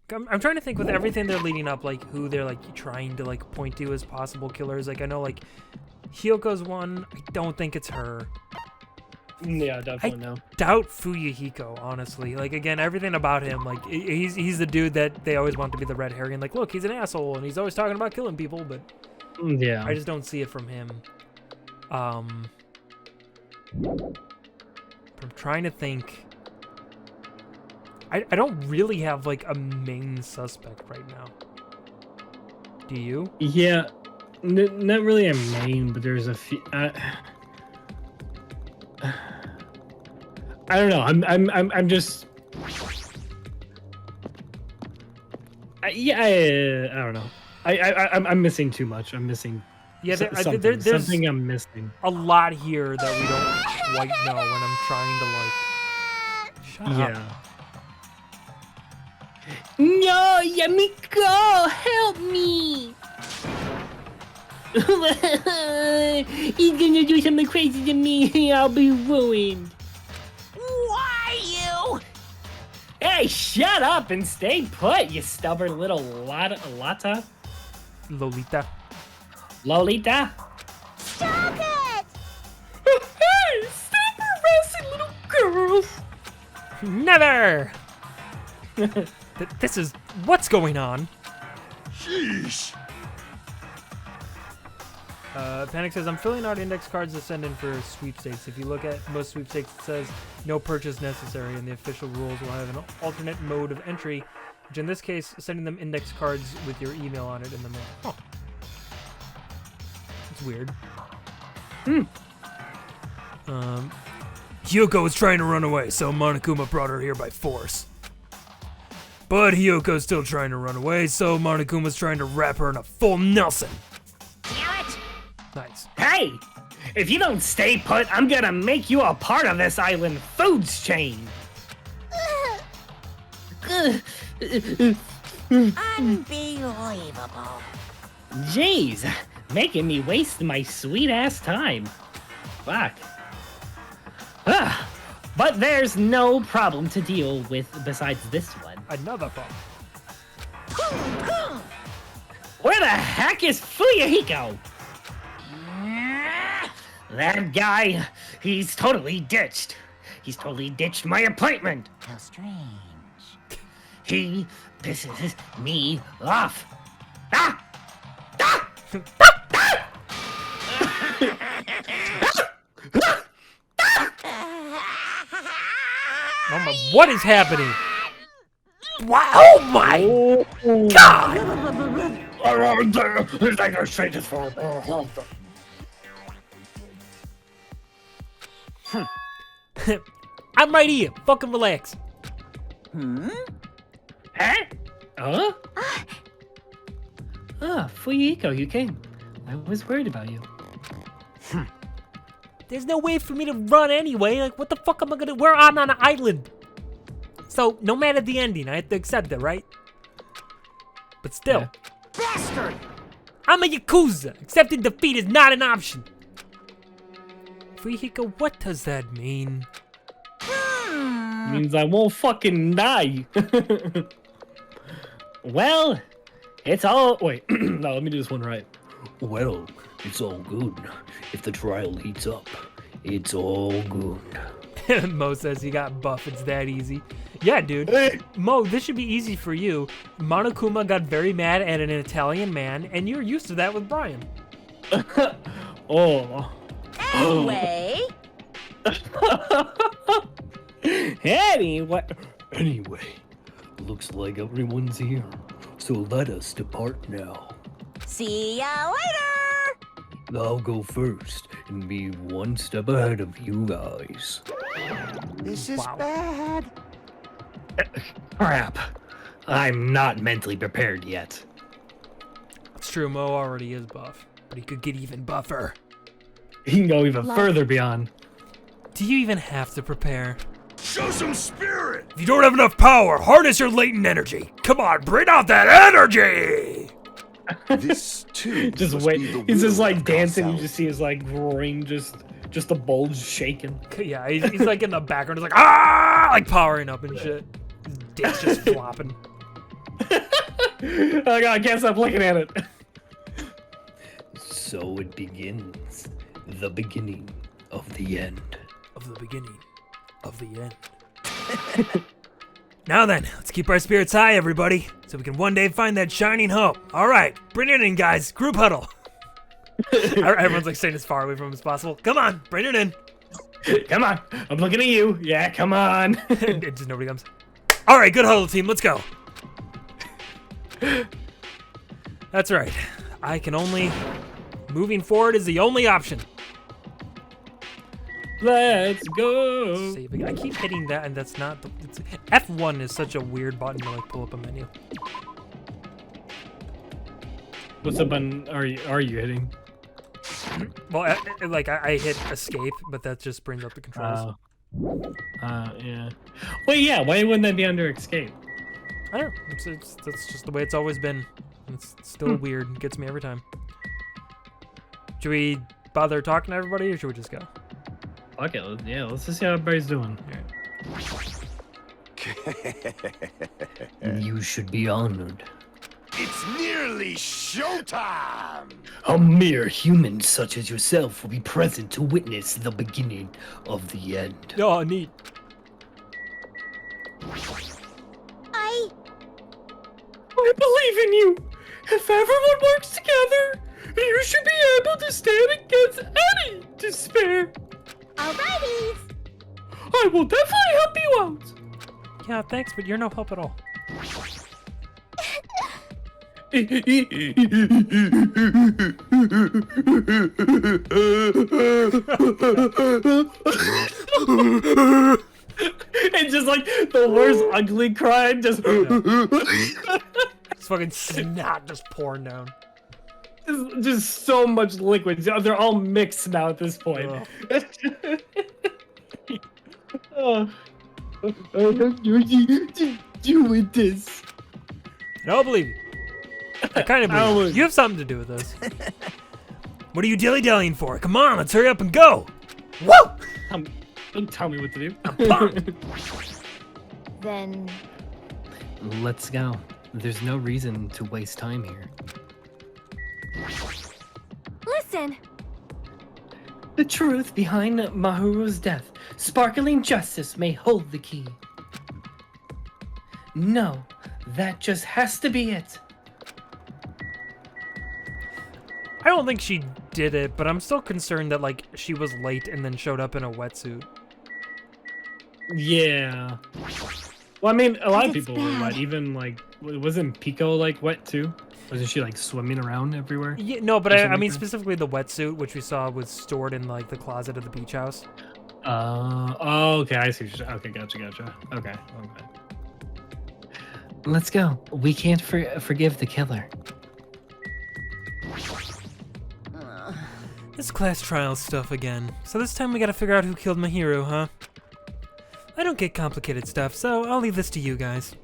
I'm trying to think with everything they're leading up, like who they're like trying to like point to as possible killers. Like I know like Hyoko's one. I don't think it's her. Yeah, definitely no. Doubt Fuyuhiko, honestly. Like again, everything about him, like he's the dude that they always want to be the red herring. Like, look, he's an asshole and he's always talking about killing people, but yeah, I just don't see it from him. I'm trying to think. I don't really have like a main suspect right now. Do you? Yeah, not really a main, but there's a few. I don't know. I'm just. I don't know. I'm missing too much. I'm missing. Yeah, something. There's Something I'm missing. a lot here that we don't quite know when I'm trying to like. Shut up. Yeah. No, Yamiko, help me! He's gonna do something crazy to me. I'll be ruined. Why you? Hey, shut up and stay put, you stubborn little Lolita. Lolita. Stop it! Hey, stop harassing little girls. Never! This is... What's going on? Sheesh. Panic says, I'm filling out index cards to send in for sweepstakes. If you look at most sweepstakes, it says no purchase necessary, and the official rules will have an alternate mode of entry, which in this case, sending them index cards with your email on it in the mail. Huh. It's weird. Hyuko was trying to run away, so Monokuma brought her here by force. But Hyoko's still trying to run away, so Monokuma's trying to wrap her in a full Nelson. Damn it! Nice. Hey! If you don't stay put, I'm gonna make you a part of this island foods chain. Unbelievable. Jeez, making me waste my sweet ass time. Fuck. But there's no problem to deal with besides this one. Another problem. Where the heck is Fuyahiko? That guy, he's totally ditched. He's totally ditched my appointment. How strange. He pisses me off. Ah! Ah! Mama, what is happening? Wow! Oh my God! I'm right here. Fucking relax. Huh? Huh? Fuyiko, you came. I was worried about you. There's no way for me to run anyway. Like, what the fuck am I gonna? We're on an island. So, no matter the ending, I have to accept it, right? But still. Yeah. Bastard! I'm a Yakuza. Accepting defeat is not an option. Fuyiko, what does that mean? Means I won't fucking die. Well, it's all... Wait, no, let me do this one right. Well, it's all good. If the trial heats up, it's all good. Mo says he got buff. It's that easy. Yeah, dude. Mo, this should be easy for you. Monokuma got very mad at an Italian man, and you're used to that with Brian. Oh. Anyway, Anyway, looks like everyone's here. So let us depart now. see ya later! I'll go first and be one step ahead of you guys. This is Wow. bad. Crap. I'm not mentally prepared yet. It's true, Mo already is buff, but he could get even buffer. He can go even further beyond. Do you even have to prepare? Show some spirit! If you don't have enough power, harness your latent energy. Come on, bring out that energy! This too. Just must wait. be the He's just will like of dancing. You Gonzalo. just see his like groin, just the bulge shaking. Yeah, he's like in the background, he's like, ah! Like powering up and shit. His dick's just flopping. Oh god, I can't stop looking at it. So it begins. The beginning of the end. Of the beginning. Of the end. Now then, let's keep our spirits high, everybody, so we can one day find that shining hope. All right, bring it in, guys. Group huddle. Everyone's like staying as far away from him as possible. Come on, bring it in. Come on, I'm looking at you. Yeah, come on. And just nobody comes. All right, good huddle, team. Let's go. That's right. I can only... Moving forward is the only option. Let's go. Save again. I keep hitting that, and that's not the... F1 is such a weird button to like pull up a menu. What's the button are you hitting? Well, I hit escape, but that just brings up the controls. Yeah. Well, yeah. Why wouldn't that be under escape? I don't know. That's just the way it's always been. It's still weird. It gets me every time. Should we bother talking to everybody, or should we just go? Okay, yeah. Let's just see how everybody's doing. You should be honored. It's nearly showtime! A mere human such as yourself will be present to witness the beginning of the end. Oh, neat. I believe in you. If everyone works together, you should be able to stand against any despair. Alrighty. I will definitely help you out. Yeah, thanks, but you're no help at all. It's just like the worst ugly crying, just It's fucking snot just pouring down. just so much liquid. They're all mixed now at this point. Oh. Do with this. I don't believe you. I kind of believe you. You have something to do with this. What are you dilly-dallying for? Come on, let's hurry up and go. Woo! Don't tell me what to do. Then Let's go. There's no reason to waste time here. listen. The truth behind Mahiru's death. Sparkling justice may hold the key. No, that just has to be it. I don't think she did it, but I'm still concerned that like she was late and then showed up in a wetsuit. Yeah. Well, I mean, a lot of That's people were bad. wet. Even like, wasn't Pico like wet too? Wasn't she like swimming around everywhere? Yeah, no, but Or I something mean like that? specifically the wetsuit, which we saw was stored in like the closet of the beach house. Oh, okay. I see. Okay, gotcha. Okay. Let's go. We can't forgive the killer. This class trial stuff again. So this time we gotta figure out who killed Mahiru, huh? I don't get complicated stuff, so I'll leave this to you guys.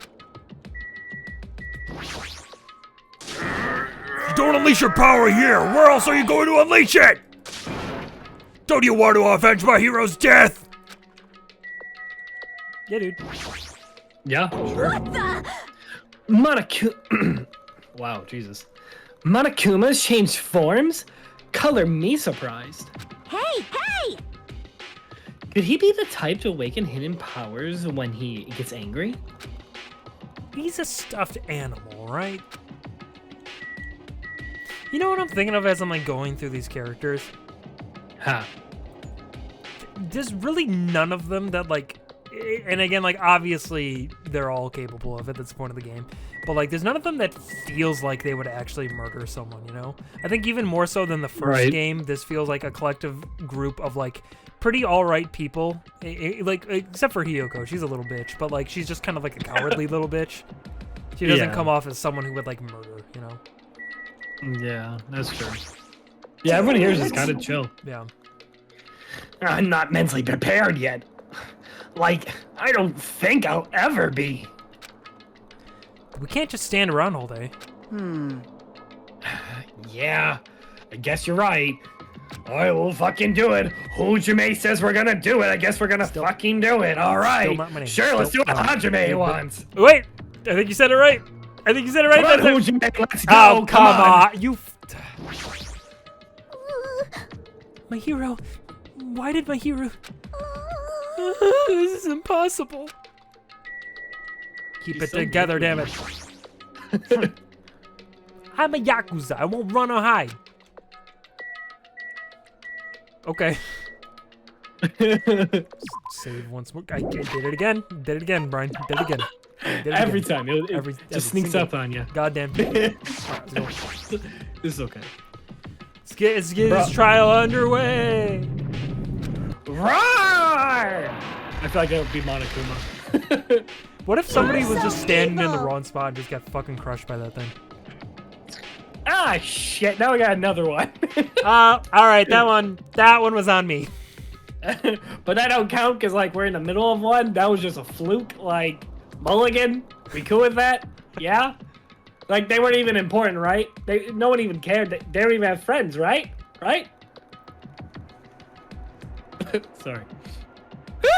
Don't unleash your power here! Where else are you going to unleash it? Don't you want to avenge my hero's death? Yeah, dude. Yeah, sure. What the? Wow, Jesus. Monokuma's changed forms? Color me surprised. Hey, hey! Could he be the type to awaken hidden powers when he gets angry? He's a stuffed animal, right? You know what I'm thinking of as I'm like going through these characters? Ha. There's really none of them that like, and again, like obviously they're all capable of it. That's the point of the game. But like, there's none of them that feels like they would actually murder someone. You know, I think even more so than the first Right. game, this feels like a collective group of like pretty all right people. Like except for Hiyoko, she's a little bitch, but like she's just kind of like a cowardly little bitch. She doesn't Yeah. come off as someone who would like murder. You know? Yeah, that's true. Yeah, everyone here is just kind of chill. Yeah. I'm not mentally prepared yet. Like, I don't think I'll ever be. We can't just stand around all day. Yeah, I guess you're right. I will fucking do it. Hojime says we're gonna do it. I guess we're gonna fucking do it. All right. not my name. Sure, let's do Still- what Hojime wants. Wait, I think you said it right. I think you said it right. Come on, That's it. Hojime, let's go. Oh, come on. You. My hero. Why did my hero? This is impossible. Keep He's it so together, damn it. I'm a Yakuza. I won't run or hide. Okay. Save once more. I did it again. Did it again, Brian. Did it again. Did it Every again. time. It Every just sneaks single- up on you. Goddamn. Alright, let's go. This is okay. Let's get this trial underway. Roar! I feel like that would be Monokuma. What if somebody was just standing in the wrong spot and just got fucking crushed by that thing? Ah, shit. Now we got another one. All right, that one was on me. But that don't count because, like, we're in the middle of one. That was just a fluke. Like, mulligan. We cool with that? Yeah? Like, they weren't even important, right? No one even cared. They don't even have friends, right? Right? Sorry.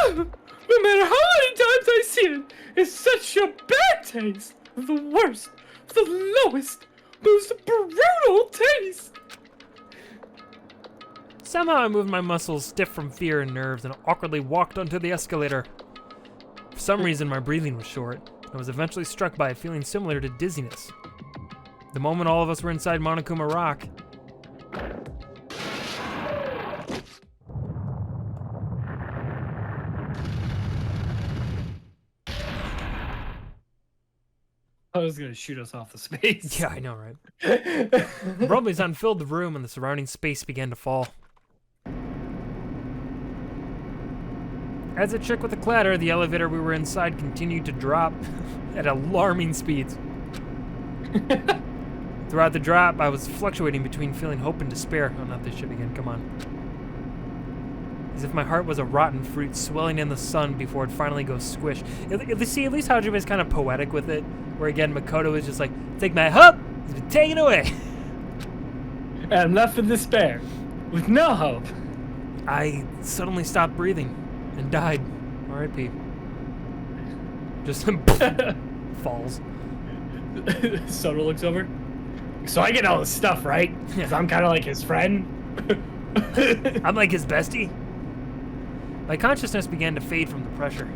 No matter how many times I see it, it's such a bad taste. The worst, the lowest, most brutal taste. Somehow I moved my muscles stiff from fear and nerves and awkwardly walked onto the escalator. For some reason, my breathing was short. I was eventually struck by a feeling similar to dizziness. The moment all of us were inside Monokuma Rock, I was gonna shoot us off the space. yeah, I know, right? Rumbling sound filled the room and the surrounding space began to fall. As it shook with a clatter, the elevator we were inside continued to drop at alarming speeds. Throughout the drop, I was fluctuating between feeling hope and despair. Oh, not this shit again, come on. As if my heart was a rotten fruit swelling in the sun before it finally goes squish. See, at least Hajime's kind of poetic with it, where again, Makoto is just like, take my hope, it's been taken away. I'm left in despair, with no hope. I suddenly stopped breathing and died. R.I.P. Just falls. Soda looks over. So I get all this stuff, right? Because I'm kind of like his friend. I'm like his bestie. My consciousness began to fade from the pressure.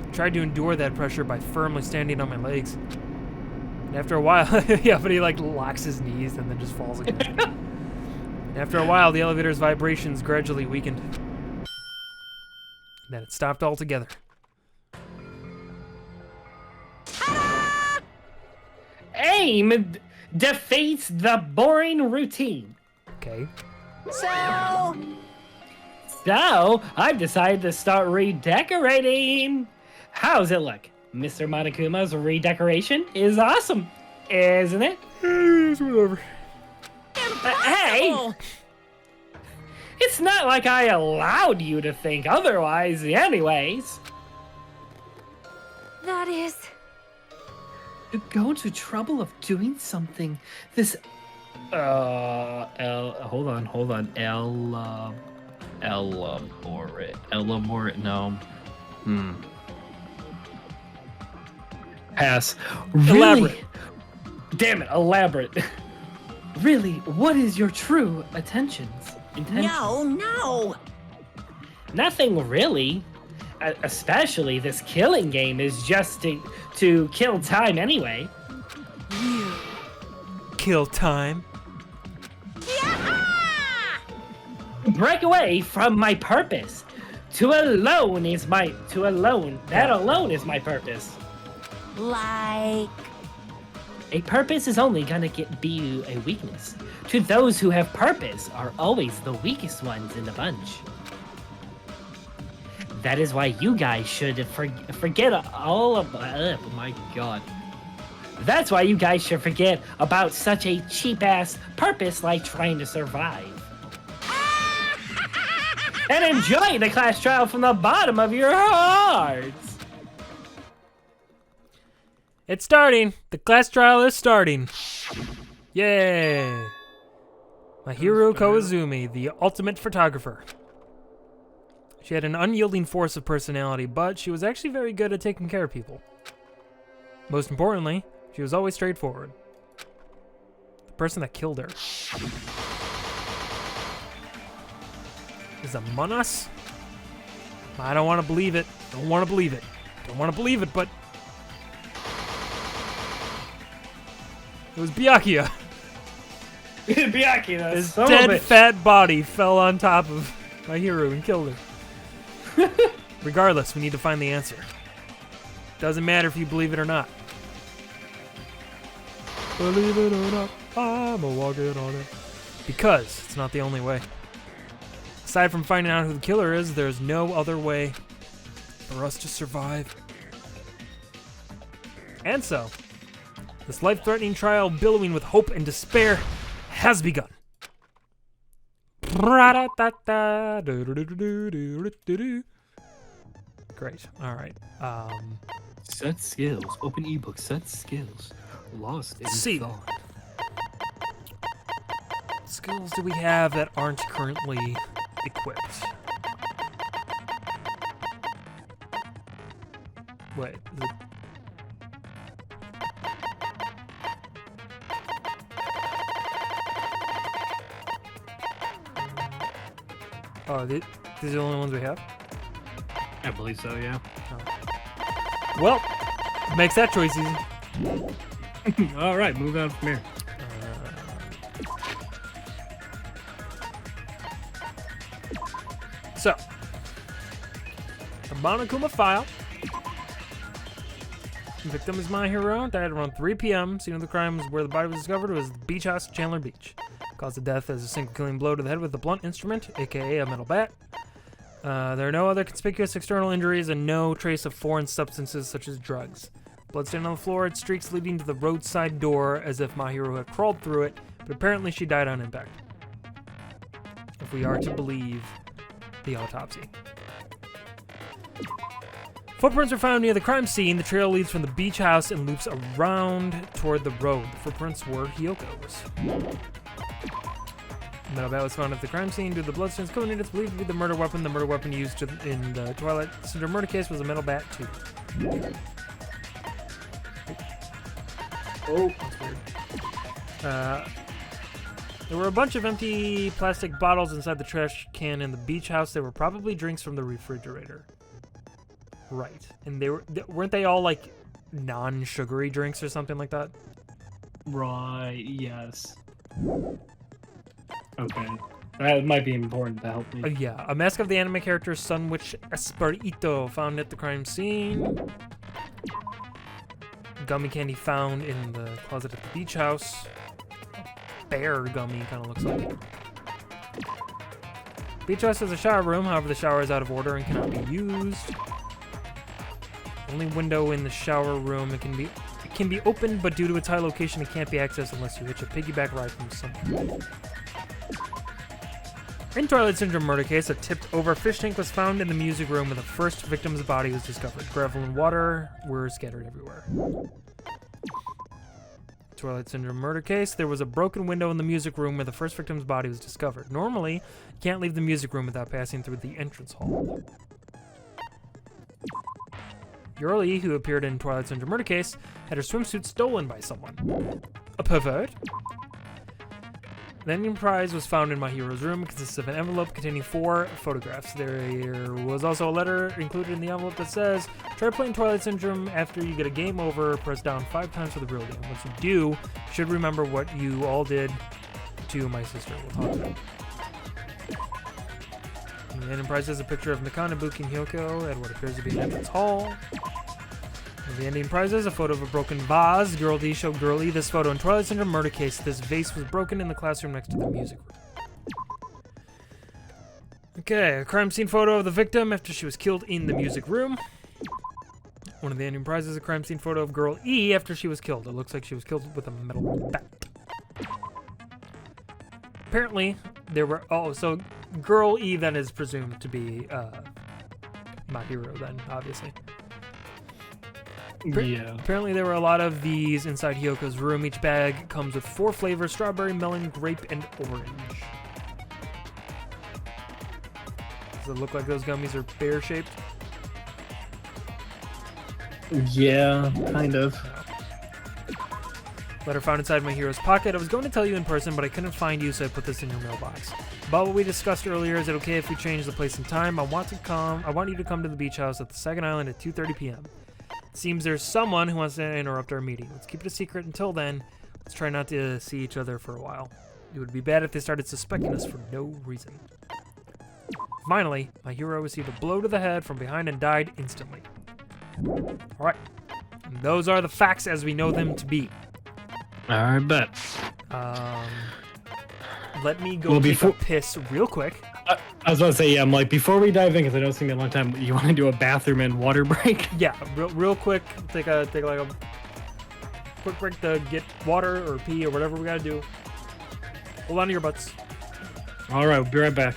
I tried to endure that pressure by firmly standing on my legs. And after a while, yeah, but he like locks his knees and then just falls again. And after a while, the elevator's vibrations gradually weakened. And then it stopped altogether. Aim defeats the boring routine. Okay. So, I've decided to start redecorating. How's it look? Mr. Monokuma's redecoration is awesome, isn't it? Whatever. Hey! It's not like I allowed you to think otherwise anyways. That is... Go to trouble of doing something. This... Hold on. Elaborate, no. Pass. Elaborate. Really? Damn it, elaborate. Really, what is your true intentions? No. Nothing really. Especially this killing game is just to kill time anyway. Kill time. Break away from my purpose. That alone is my purpose. Like... A purpose is only gonna be you a weakness. To those who have purpose are always the weakest ones in the bunch. That is why you guys should forget all about... Oh my god. That's why you guys should forget about such a cheap-ass purpose like trying to survive. And enjoy the class trial from the bottom of your hearts! It's starting. The class trial is starting. Yay. Mahiru Koizumi, the ultimate photographer. She had an unyielding force of personality, but she was actually very good at taking care of people. Most importantly, she was always straightforward. The person that killed her is among us? I don't want to believe it. Don't want to believe it, but... It was Byakuya. Byakuya, His dead fat body fell on top of my hero and killed her. Regardless, we need to find the answer. Doesn't matter if you believe it or not. Believe it or not, I'm a walking on it. Because it's not the only way. Aside from finding out who the killer is, there's no other way for us to survive. And so, this life-threatening trial billowing with hope and despair has begun. Great. All right. Set skills. Open ebook. Set skills. Lost in See. thought. Skills do we have that aren't currently equipped? Wait. Is it... Oh, these are the only ones we have? I believe so, yeah. Oh. Well, makes that choice easy. All right, move on from here. So, the Monokuma file. Victim is my hero. Died around 3 p.m. Scene of the crime was where the body was discovered. It was the beach house, Chandler Beach. Caused of death as a single killing blow to the head with a blunt instrument, aka a metal bat. There are no other conspicuous external injuries and no trace of foreign substances such as drugs. Bloodstain on the floor had streaks leading to the roadside door as if Mahiro had crawled through it, but apparently she died on impact. If we are to believe the autopsy. Footprints were found near the crime scene. The trail leads from the beach house and loops around toward the road. The footprints were Hyoko's. The metal bat was found at the crime scene due to the bloodstains covered in it. It's believed to be the murder weapon. The murder weapon used in the Twilight Syndrome murder case was a metal bat too. Oh, that's weird. There were a bunch of empty plastic bottles inside the trash can in the beach house. They were probably drinks from the refrigerator. Right. And weren't they all like non-sugary drinks or something like that? Right, yes. Okay. That might be important to help me. Yeah. A mask of the anime character Sunwitch Esperito found at the crime scene. Gummy candy found in the closet at the beach house. Bear gummy kind of looks like. Beach house has a shower room, however the shower is out of order and cannot be used. Only window in the shower room. It can be opened, but due to its high location, it can't be accessed unless you hitch a piggyback ride from somewhere. In Twilight Syndrome murder case, a tipped-over fish tank was found in the music room where the first victim's body was discovered. Gravel and water were scattered everywhere. Twilight Syndrome murder case, there was a broken window in the music room where the first victim's body was discovered. Normally, you can't leave the music room without passing through the entrance hall. Yurli, who appeared in Twilight Syndrome murder case, had her swimsuit stolen by someone. A pervert? The ending prize was found in Mahiro's room. It consists of an envelope containing 4 photographs. There was also a letter included in the envelope that says, try playing Twilight Syndrome after you get a game over, press down 5 times for the real game. Once you do, you should remember what you all did to my sister. We'll talk about it. And the ending prize is a picture of Mikan, Ibuki, and Hyoko at what appears to be an entrance hall. And the ending prize is a photo of a broken vase. Girl D showed Girlie this photo in Twilight Syndrome murder case. This vase was broken in the classroom next to the music room. Okay, a crime scene photo of the victim after she was killed in the music room. One of the ending prizes is a crime scene photo of Girl E after she was killed. It looks like she was killed with a metal bat. Apparently, there were... Oh, so Girl E then is presumed to be Mahiro then, obviously. Yeah. Apparently there were a lot of these inside Hyoko's room. Each bag comes with 4 flavors: strawberry, melon, grape, and orange. Does it look like those gummies are bear-shaped? Yeah, kind of. Letter found inside my hero's pocket. I was going to tell you in person, but I couldn't find you, so I put this in your mailbox. About what we discussed earlier, is it okay if we change the place and time? I want you to come to the beach house at the second island at 2:30 p.m. It seems there's someone who wants to interrupt our meeting. Let's keep it a secret until then. Let's try not to see each other for a while. It would be bad if they started suspecting us for no reason. Finally, my hero received a blow to the head from behind and died instantly. Alright. And those are the facts as we know them to be. I bet. Let me go take a piss real quick. I was about to say, yeah, I'm like, before we dive in, because I know it's going to be a long time, you want to do a bathroom and water break? Yeah, real quick. Take like a quick break to get water or pee or whatever we got to do. Hold on to your butts. All right, we'll be right back.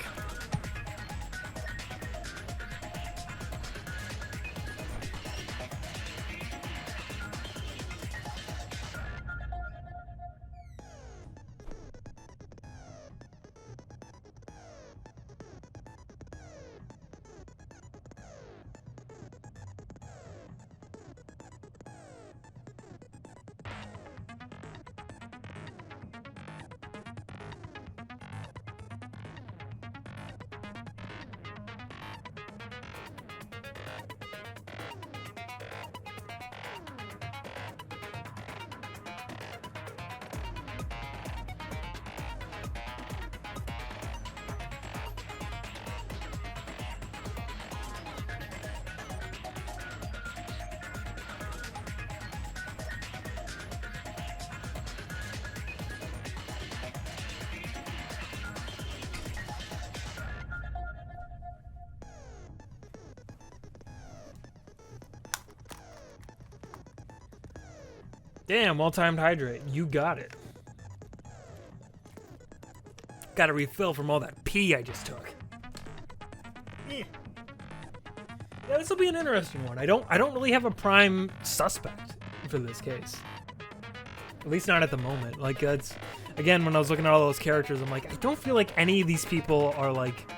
Damn, well-timed hydrate. You got it. Got to refill from all that pee I just took. Yeah, this will be an interesting one. I don't really have a prime suspect for this case. At least not at the moment. Like, that's again, when I was looking at all those characters, I'm like, I don't feel like any of these people are like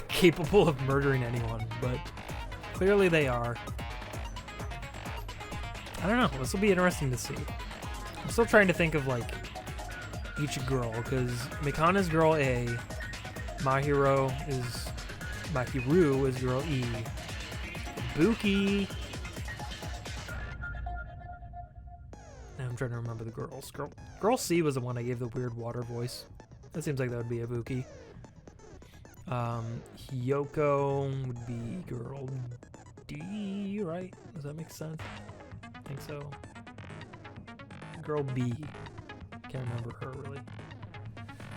capable of murdering anyone, but clearly they are. I don't know. This will be interesting to see. I'm still trying to think of like each girl, because Mikan is girl A, Mahiru is girl E, Buki. Now I'm trying to remember the girls. Girl C was the one I gave the weird water voice. That seems like that would be a Buki. Hyoko would be girl D, right? Does that make sense? I think so. Girl B. Can't remember her really.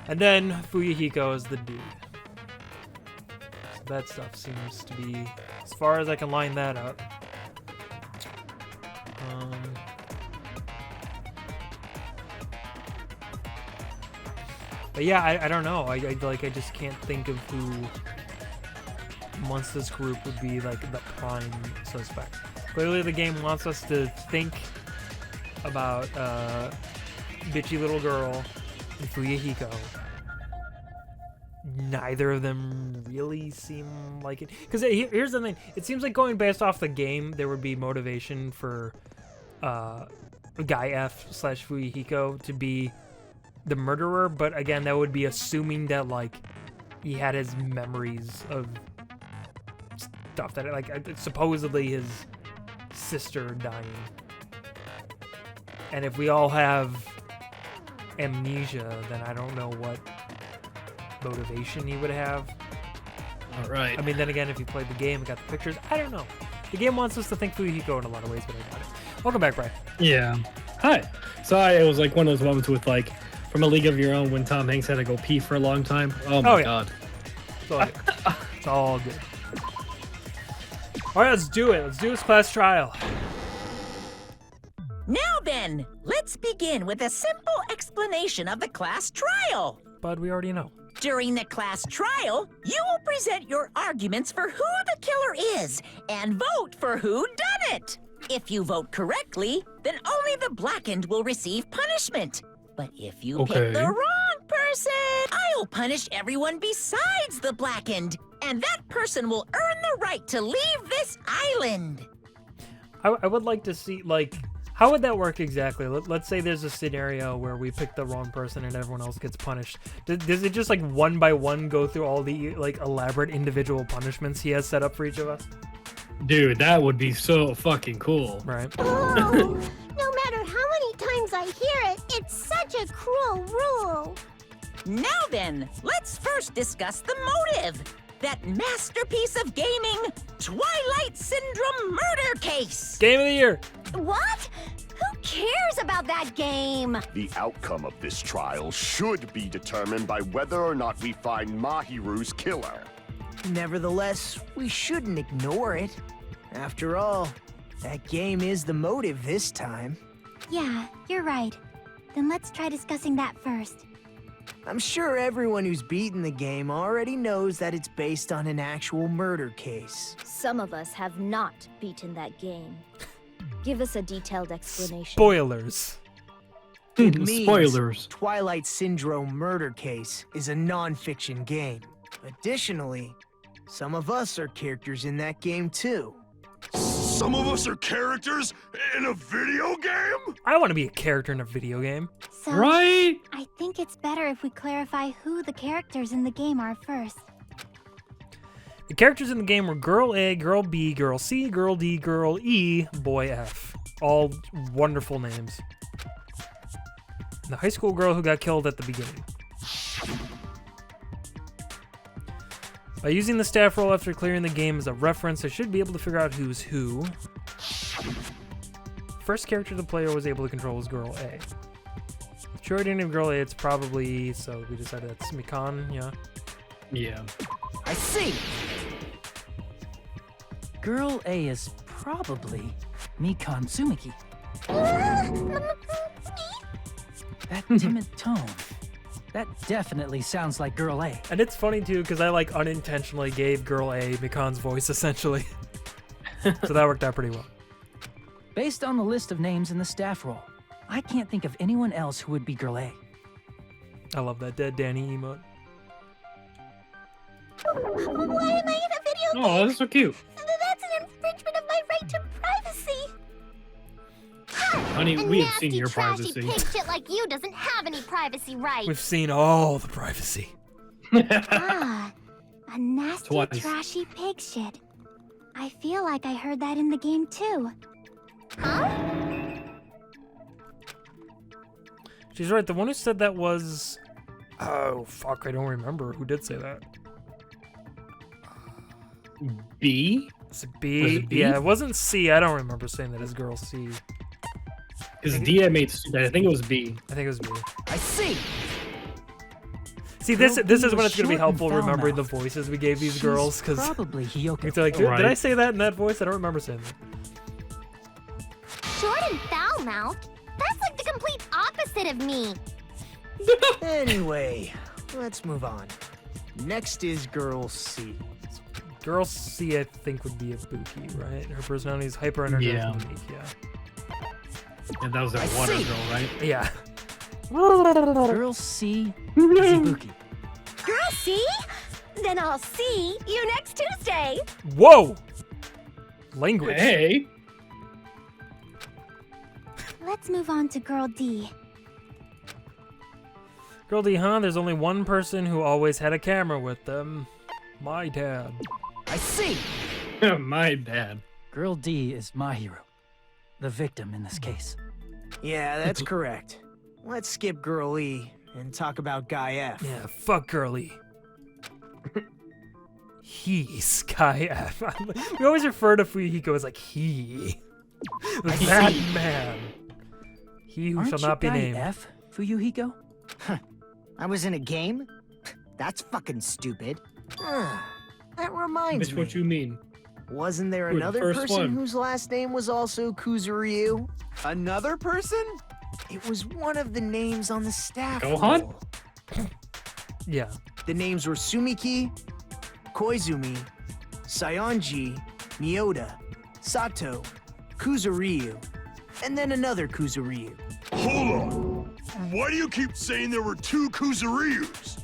And then Fuyuhiko is the dude. So that stuff seems to be, as far as I can line that up. But yeah, I don't know. I just can't think of who amongst this group would be like the prime suspect. Clearly the game wants us to think about bitchy little girl and Fuyuhiko. Neither of them really seem like it. Because here's the thing. It seems like going based off the game, there would be motivation for Guy F / Fuyuhiko to be the murderer. But again, that would be assuming that like he had his memories of stuff that like supposedly his sister dying. And if we all have amnesia, then I don't know what motivation he would have. All right. I mean, then again, if you played the game and got the pictures, I don't know. The game wants us to think Fuyuhiko in a lot of ways, but I doubt it. Welcome back, Brian. Yeah. Hi. So it was like one of those moments with like from A League of Your Own when Tom Hanks had to go pee for a long time. Oh my god. It's all good. It's all good. All right, let's do it. Let's do this class trial. Now then, let's begin with a simple explanation of the class trial. But we already know. During the class trial, you will present your arguments for who the killer is and vote for who done it. If you vote correctly, then only the blackened will receive punishment. But if you pick the wrong person, I'll punish everyone besides the blackened, and that person will earn the right to leave this island. I would like to see, like, how would that work exactly? Let's say there's a scenario where we pick the wrong person and everyone else gets punished. Does it just like one by one go through all the like elaborate individual punishments he has set up for each of us? Dude, that would be so fucking cool. Right. Oh, no matter how many times I hear it, it's such a cruel rule. Now then, let's first discuss the motive. That masterpiece of gaming, Twilight Syndrome murder case. Game of the year. What? Who cares about that game? The outcome of this trial should be determined by whether or not we find Mahiru's killer. Nevertheless, we shouldn't ignore it. After all, that game is the motive this time. Yeah, you're right. Then let's try discussing that first. I'm sure everyone who's beaten the game already knows that it's based on an actual murder case. Some of us have not beaten that game. Give us a detailed explanation. Spoilers. It means Spoilers. Twilight Syndrome murder case is a non-fiction game. Additionally, some of us are characters in that game too. Some of us are characters in a video game? I want to be a character in a video game. So, Right? I think it's better if we clarify who the characters in the game are first. The characters in the game were Girl A, Girl B, Girl C, Girl D, Girl E, Boy F. All wonderful names. And the high school girl who got killed at the beginning. By using the staff roll after clearing the game as a reference, I should be able to figure out who's who. First character the player was able to control was Girl A. True identity of Girl A, it's probably, so we decided that's Mikan, yeah. Yeah. I see! Girl A is probably Mikan Tsumiki. That timid tone. That definitely sounds like Girl A. And it's funny too, because I like unintentionally gave Girl A Mikan's voice essentially. So that worked out pretty well. Based on the list of names in the staff roll, I can't think of anyone else who would be Girl A. I love that dead Danny emote. Why am I in a video game? Oh, that's so cute. That's an infringement of my right to privacy. Honey, A we have seen nasty, your trashy privacy. pig shit like you doesn't have any privacy rights. We've seen all the privacy. Ah, a nasty, Twice. trashy pig shit. I feel like I heard that in the game too. Huh? She's right. The one who said that was... Oh, fuck. I don't remember who did say that. B? Is it B? Was it B? Yeah, it wasn't C. I don't remember saying that as girl C. Because D I made stupid. I think it was B. I think it was B. I see. See, this Girl is B when was it's going to be short and helpful remembering the foul-mouthed. voices we gave these She's girls, because probably Hiyoko. it's like, did Right. I say that in that voice? I don't remember saying that. Short and foul-mouthed? That's like the complete opposite of me. Anyway, let's move on. Next is Girl C. Girl C, I think, would be a Buki, right? Her personality is hyper energetic Yeah. and unique, yeah. And that was that I water see. girl, right? Yeah. Girl C, Izubuki. Girl, see? Then I'll see you next Tuesday. Whoa! Language. Hey. Let's move on to Girl D. Girl D, huh? There's only one person who always had a camera with them. My dad. I see. My bad. Girl D is my hero. The victim in this case. Yeah, that's correct. Let's skip Girl E and talk about Guy F. Yeah, fuck Girly. He's Guy F. We always refer to Fuyuhiko as like he. That man. He who Aren't shall you not be Guy named. F, Fuyuhiko? I was in a game? That's fucking stupid. That reminds Bitch, me. what you mean? Wasn't there Who, the another first person one? whose last name was also Kuzuryu? Another person? It was one of the names on the staff Gohan? roll. Yeah. The names were Sumiki, Koizumi, Sayonji, Mioda, Sato, Kuzuryu, and then another Kuzuryu. Hold on. Why do you keep saying there were two Kuzuryus?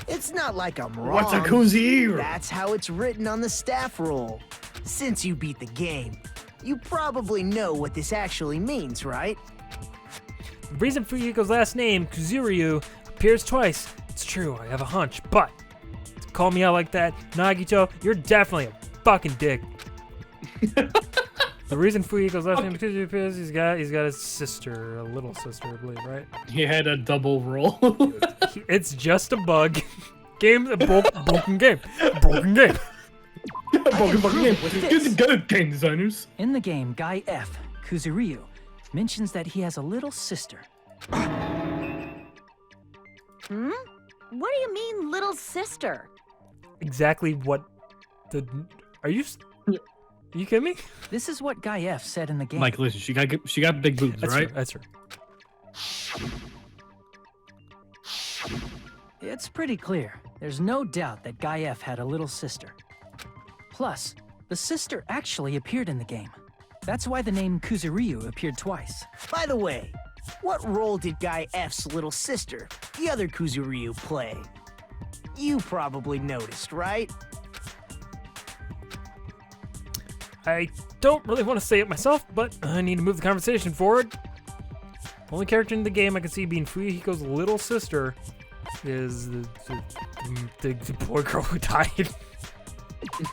It's not like I'm wrong. What's a Kuzuyu? That's how it's written on the staff roll. Since you beat the game, you probably know what this actually means, right? The reason Fuyuhiko's last name, Kuzuryu, appears twice. It's true, I have a hunch, but to call me out like that, Nagito, you're definitely a fucking dick. The reason Fuyuhiko's last name Kuzuryu appears, he's got his sister, a little sister, I believe, right? He had a double roll. It's just a bug. Broken game. Broken game. Game designers. In the game, Guy F, Kuzuryu, mentions that he has a little sister. What do you mean, little sister? Exactly what the... Are you kidding me? This is what Guy F said in the game. Mike, listen, she got big boobs, That's right? true, that's true. It's pretty clear. There's no doubt that Guy F had a little sister. Plus, the sister actually appeared in the game. That's why the name Kuzuryu appeared twice. By the way, what role did Guy F's little sister, the other Kuzuryu, play? You probably noticed, right? I don't really want to say it myself, but I need to move the conversation forward. The only character in the game I can see being Fuyuhiko's little sister is the boy girl who died.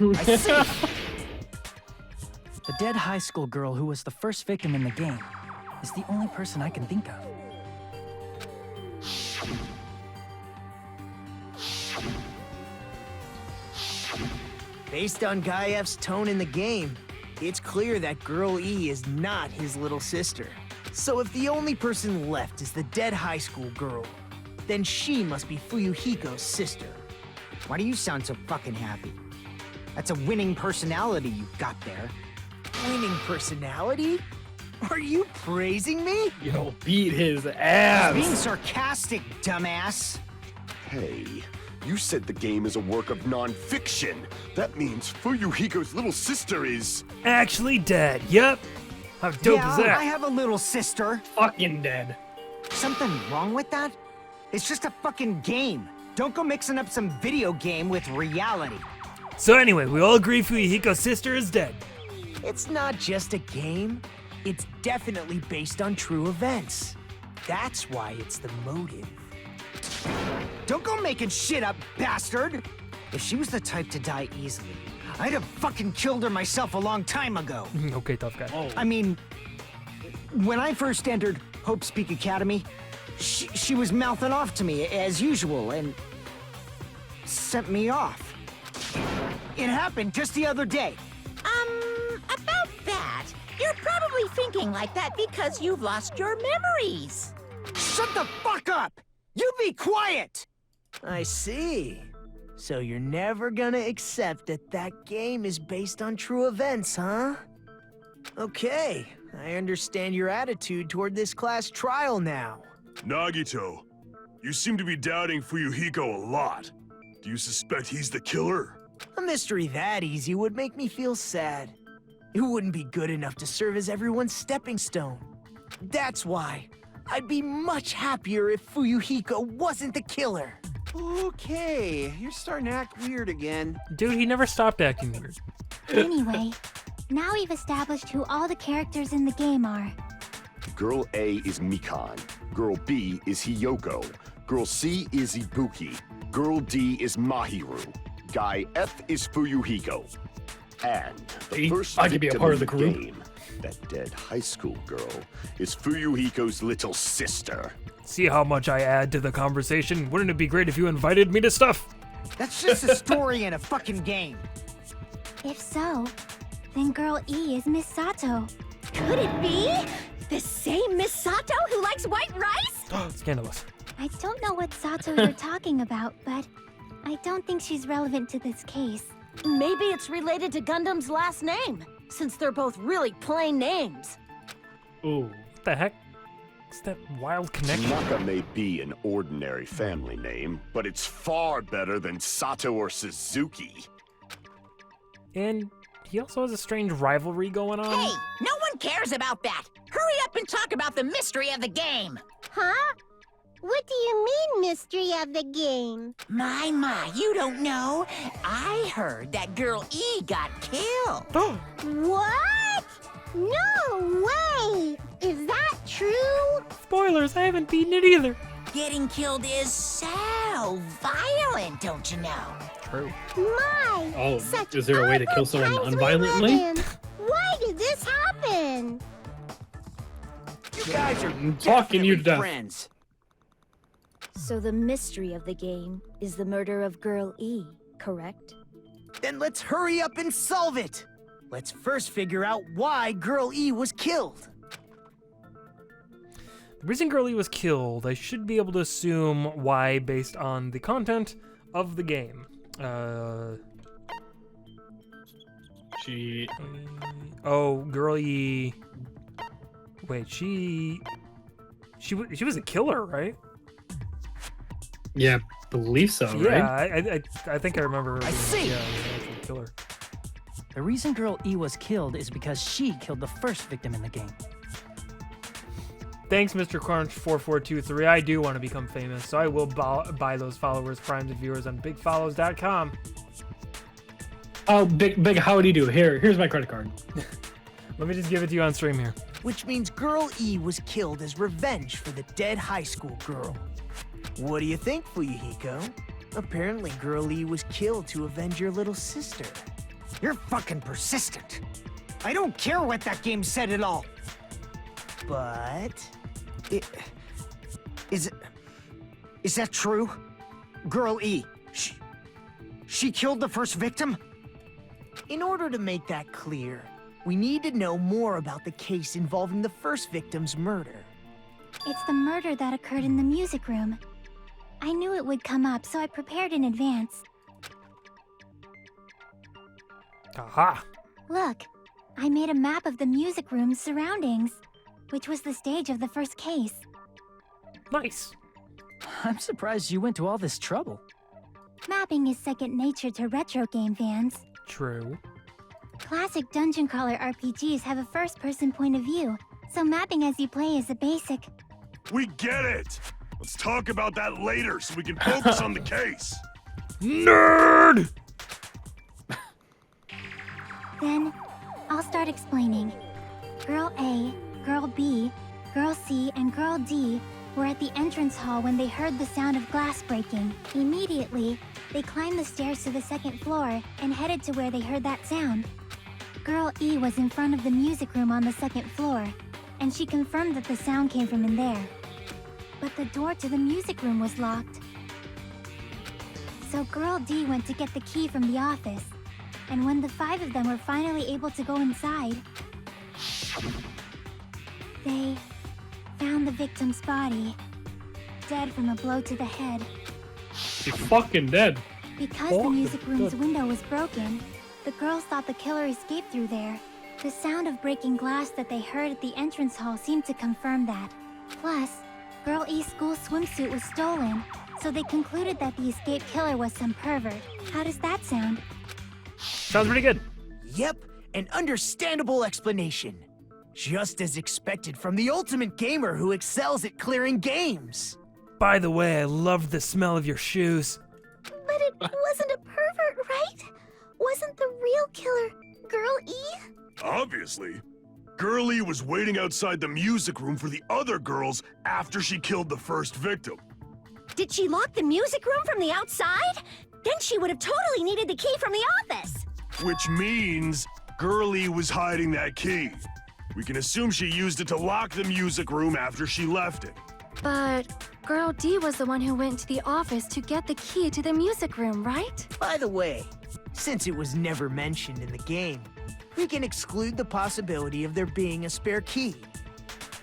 I see. The dead high school girl who was the first victim in the game is the only person I can think of. Based on Guy F's tone in the game, it's clear that Girl E is not his little sister. So if the only person left is the dead high school girl, then she must be Fuyuhiko's sister. Why do you sound so fucking happy? That's a winning personality you've got there. Winning personality? Are you praising me? Yo, beat his ass. Being sarcastic, dumbass. Hey, you said the game is a work of non-fiction. That means Fuyuhiko's little sister is... Actually dead. Yep. How dope yeah, is that? I have a little sister. Fucking dead. Something wrong with that? It's just a fucking game. Don't go mixing up some video game with reality. So anyway, we all agree Fuyuhiko's sister is dead. It's not just a game. It's definitely based on true events. That's why it's the motive. Don't go making shit up, bastard! If she was the type to die easily, I'd have fucking killed her myself a long time ago. Okay, tough guy. Oh. I mean, when I first entered Hope Speak Academy, she was mouthing off to me as usual and sent me off. It happened just the other day. About that, you're probably thinking like that because you've lost your memories. Shut the fuck up! You be quiet! I see. So you're never gonna accept that that game is based on true events, huh? Okay, I understand your attitude toward this class trial now. Nagito, you seem to be doubting Fuyuhiko a lot. Do you suspect he's the killer? A mystery that easy would make me feel sad. It wouldn't be good enough to serve as everyone's stepping stone. That's why I'd be much happier if Fuyuhiko wasn't the killer. Okay, you're starting to act weird again. Dude, he never stopped acting weird. Anyway, now we've established who all the characters in the game are. Girl A is Mikan. Girl B is Hiyoko. Girl C is Ibuki. Girl D is Mahiru. Guy F is Fuyuhiko. And the first I could be a victim part of of the group. game, that dead high school girl, is Fuyuhiko's little sister. See how much I add to the conversation? Wouldn't it be great if you invited me to stuff? That's just a story in a fucking game. If so, then Girl E is Miss Sato. Could it be? The same Miss Sato who likes white rice? Scandalous. I don't know what Sato you're talking about, but I don't think she's relevant to this case. Maybe it's related to Gundam's last name, since they're both really plain names. Ooh. What the heck? What's that wild connection? Naka may be an ordinary family name, but it's far better than Sato or Suzuki. And he also has a strange rivalry going on. Hey, no one cares about that. Hurry up and talk about the mystery of the game. Huh? What do you mean, mystery of the game? My, you don't know. I heard that Girl E got killed. What? No way! Is that true? Spoilers, I haven't beaten it either. Getting killed is so violent, don't you know? True. My! Oh, such is there a way to kill someone times we unviolently? live in. Why did this happen? You guys are talking you to definitely death. friends. So the mystery of the game is the murder of Girl E, correct? Then let's hurry up and solve it. Let's first figure out why Girl E was killed. The reason Girl E was killed, I should be able to assume why based on the content of the game. Oh, Girl E. Wait, she was a killer, right? Yeah, believe so, Yeah, right? I think I remember her. I see. Yeah, an actual killer. The reason Girl E was killed is because she killed the first victim in the game. Thanks, Mr. Crunch4423. I do want to become famous, so I will buy those followers, primes, and viewers on bigfollows.com. Oh, big howdy do. Here's my credit card. Let me just give it to you on stream here. Which means Girl E was killed as revenge for the dead high school girl. What do you think, Fuyuhiko? Apparently Girl E was killed to avenge your little sister. You're fucking persistent. I don't care what that game said at all. But... Is that true? Girl E, she killed the first victim? In order to make that clear, we need to know more about the case involving the first victim's murder. It's the murder that occurred in the music room. I knew it would come up, so I prepared in advance. Aha! Look, I made a map of the music room's surroundings. which was the stage of the first case. Nice. I'm surprised you went to all this trouble. Mapping is second nature to retro game fans. True. Classic dungeon crawler RPGs have a first-person point of view, so mapping as you play is a basic. We get it! Let's talk about that later so we can focus on the case. Nerd! Then, I'll start explaining. Girl A, Girl B, Girl C, and Girl D were at the entrance hall when they heard the sound of glass breaking. Immediately, they climbed the stairs to the second floor and headed to where they heard that sound. Girl E was in front of the music room on the second floor, and she confirmed that the sound came from in there. But the door to the music room was locked. So Girl D went to get the key from the office, and when the 5 of them were finally able to go inside, they found the victim's body, dead from a blow to the head. She's fucking dead. Because the music room's window was broken, the girls thought the killer escaped through there. The sound of breaking glass that they heard at the entrance hall seemed to confirm that. Plus, Girl E's school swimsuit was stolen, so they concluded that the escaped killer was some pervert. How does that sound? Sounds pretty good. Yep, an understandable explanation. Just as expected from the ultimate gamer who excels at clearing games. By the way, I loved the smell of your shoes. But it wasn't a pervert, right? Wasn't the real killer Girl E? Obviously. Girlie was waiting outside the music room for the other girls after she killed the first victim. Did she lock the music room from the outside? Then she would have totally needed the key from the office. Which means Girlie was hiding that key. We can assume she used it to lock the music room after she left it. But Girl D was the one who went to the office to get the key to the music room, right? By the way, since it was never mentioned in the game, we can exclude the possibility of there being a spare key.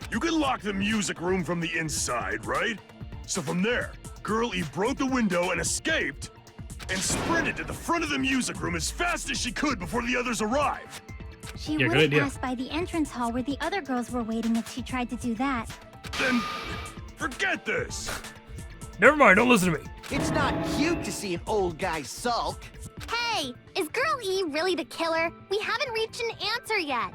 You can lock the music room from the inside, right? So from there, Girl E broke the window and escaped, and sprinted to the front of the music room as fast as she could before the others arrived. She would have passed by the entrance hall where the other girls were waiting if she tried to do that. Then, forget this! Never mind, don't listen to me. It's not cute to see an old guy sulk. Hey, is Girl E really the killer? We haven't reached an answer yet.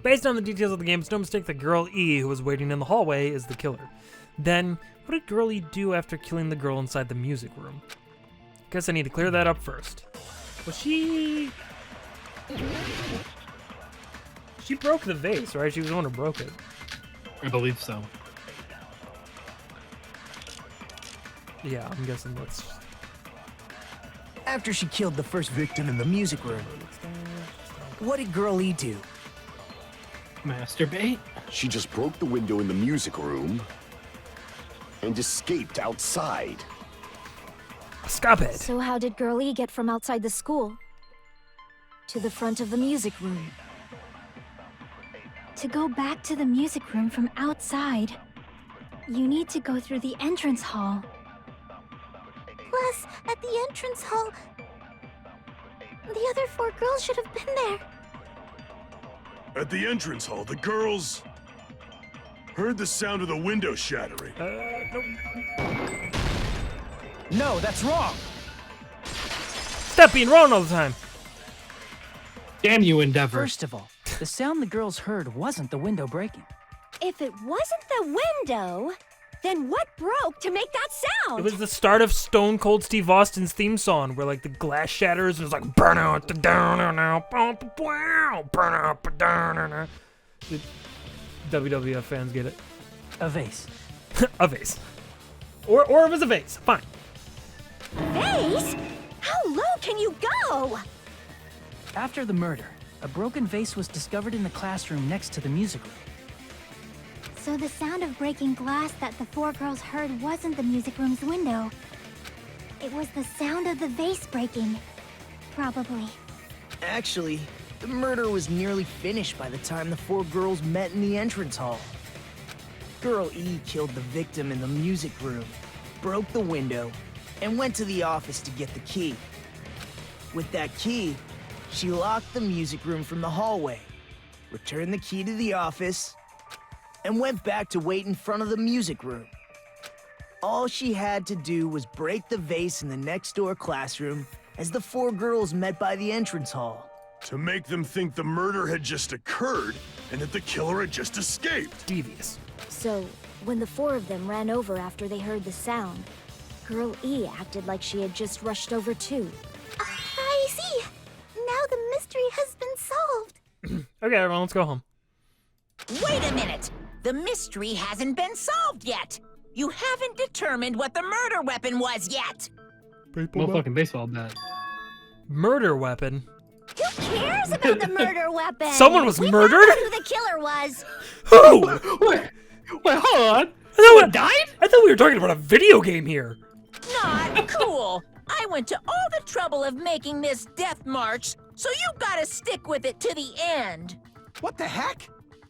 Based on the details of the game, it's no mistake that Girl E, who was waiting in the hallway, is the killer. Then, what did Girl E do after killing the girl inside the music room? Guess I need to clear that up first. Was she broke the vase, right? She was the one who broke it. I believe so. Yeah, I'm guessing that's... After she killed the first victim in the music room, what did Girl E do? Masturbate? She just broke the window in the music room and escaped outside. Stop it! So how did Girl E get from outside the school to the front of the music room? To go back to the music room from outside, you need to go through the entrance hall. Plus, at the entrance hall, the other 4 girls should have been there. At the entrance hall, the girls heard the sound of the window shattering. Nope. No, that's wrong. Stop being wrong all the time. Damn you, Endeavor. First of all, the sound the girls heard wasn't the window breaking. If it wasn't the window, then what broke to make that sound? It was the start of Stone Cold Steve Austin's theme song, where like the glass shatters and it's like burn out the down now, burn out the down now. WWF fans get it. A vase. A vase. Or it was a vase. Fine. Vase? How low can you go? After the murder, a broken vase was discovered in the classroom next to the music room. So the sound of breaking glass that the 4 girls heard wasn't the music room's window. It was the sound of the vase breaking. Probably. Actually, the murder was nearly finished by the time the 4 girls met in the entrance hall. Girl E killed the victim in the music room, broke the window, and went to the office to get the key. With that key, she locked the music room from the hallway. returned the key to the office, and went back to wait in front of the music room. All she had to do was break the vase in the next door classroom as the 4 girls met by the entrance hall. To make them think the murder had just occurred and that the killer had just escaped. Devious. So, when the 4 of them ran over after they heard the sound, Girl E acted like she had just rushed over too. I see. Now the mystery has been solved. Okay, everyone, let's go home. Wait a minute! The mystery hasn't been solved yet! You haven't determined what the murder weapon was yet! Motherfucking baseball bat. Murder weapon? Who cares about the murder weapon? Someone was We murdered? found out who the killer was. Who? Wait, hold on. Someone died? I thought we were talking about a video game here. Not cool! I went to all the trouble of making this death march, so you gotta stick with it to the end. What the heck?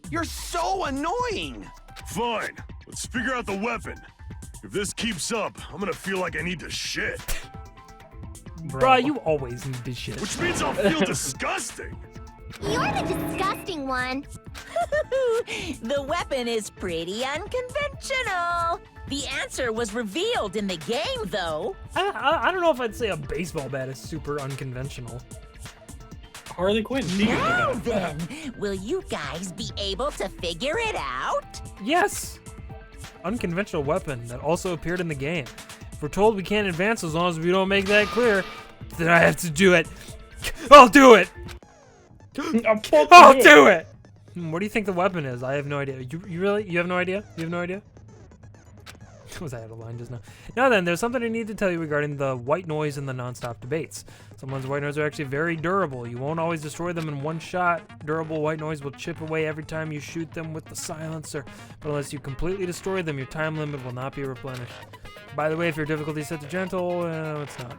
You're so annoying! Fine, let's figure out the weapon. If this keeps up, I'm gonna feel like I need to shit. Bruh, you always need to shit. Which means I'll feel disgusting. You're the disgusting one. The weapon is pretty unconventional. The answer was revealed in the game, though. I don't know if I'd say a baseball bat is super unconventional. Harley Quinn. Now then, will you guys be able to figure it out? Yes! Unconventional weapon that also appeared in the game. If we're told we can't advance as long as we don't make that clear, then I have to do it. I'll do it! I'll do it! What do you think the weapon is? I have no idea. You have no idea? You have no idea? Was I out of line just now? Now then, there's something I need to tell you regarding the white noise and the non-stop debates. Someone's white noise are actually very durable. You won't always destroy them in one shot. Durable white noise will chip away every time you shoot them with the silencer. But unless you completely destroy them, your time limit will not be replenished. By the way, if your difficulty is set to gentle, it's not.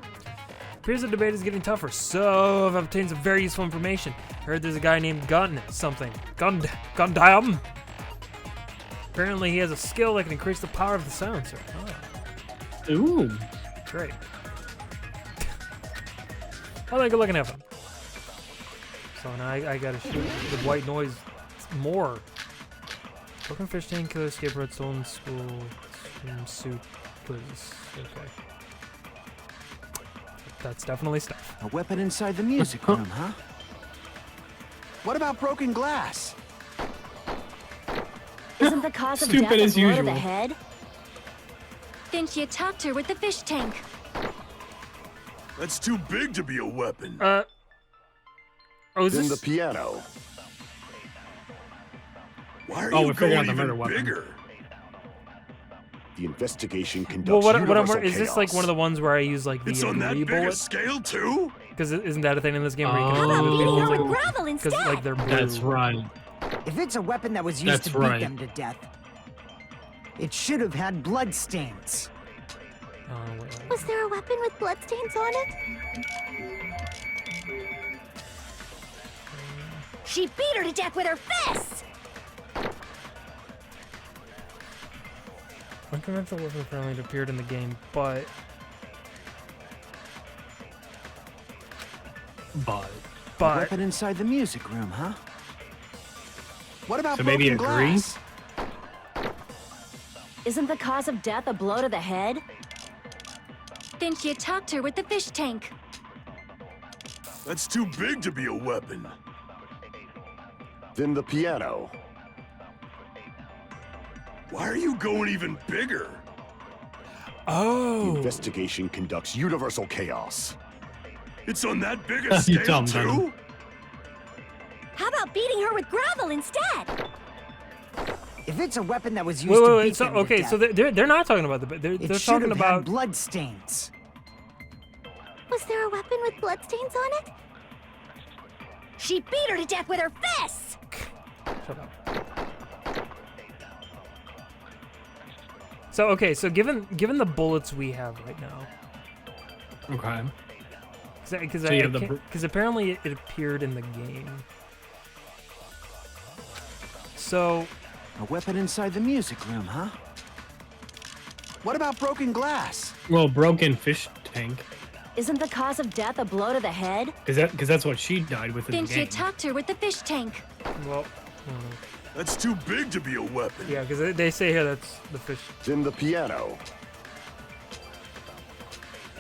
Appears the debate is getting tougher, so I've obtained some very useful information. I heard there's a guy named Gundam. Apparently he has a skill that can increase the power of the silencer. Oh. Ooh. Great. Well, then, good luck and have fun. So now I gotta shoot the white noise more. Broken fish tank, killer, skateboard, stolen school, swimsuit, please. Okay. That's definitely stuff. A weapon inside the music room, huh? What about broken glass? Isn't the cause of Stupid death a as blow to the usual. head? Then she attacked her with the fish tank. That's too big to be a weapon. Oh, is Then this? the piano. Why are Oh, you we're figuring out going the murder even weapon. bigger? The investigation conducts Well, what universal is this like chaos. one of the ones where I use like the It's on that agree big a bullet? scale too? Because isn't that a thing in this game where you can How agree about with beating people? her with gravel Because instead? like they're blue. That's right. If it's a weapon that was used That's to beat right. them to death, it should have had bloodstains. Oh, wait. Was there a weapon with bloodstains on it? She beat her to death with her fists! Unconventional weapon apparently appeared in the game, but A weapon inside the music room, huh? What about So maybe broken agree? glass? Isn't the cause of death a blow to the head? Then she attacked her with the fish tank. That's too big to be a weapon. Then the piano. Why are you going even bigger? The oh, investigation conducts universal chaos. It's on that big a You scale dumb too? dumb. How about beating her with gravel instead? If it's a weapon that was used wait, to wait, beat wait. So them to okay, death, so they're not talking about they're it should talking have about had bloodstains. Was there a weapon with bloodstains on it? She beat her to death with her fists! Shut up. So okay, so given the bullets we have right now, Okay. because So you have the apparently it appeared in the game. So A weapon inside the music room, huh? What about broken glass? Well, broken fish tank. Isn't the cause of death a blow to the head? Because that's what she died with in Then the she game. attacked her with the fish tank. Well, That's too big to be a weapon. yeah, because they say here that's the fish. Then the piano.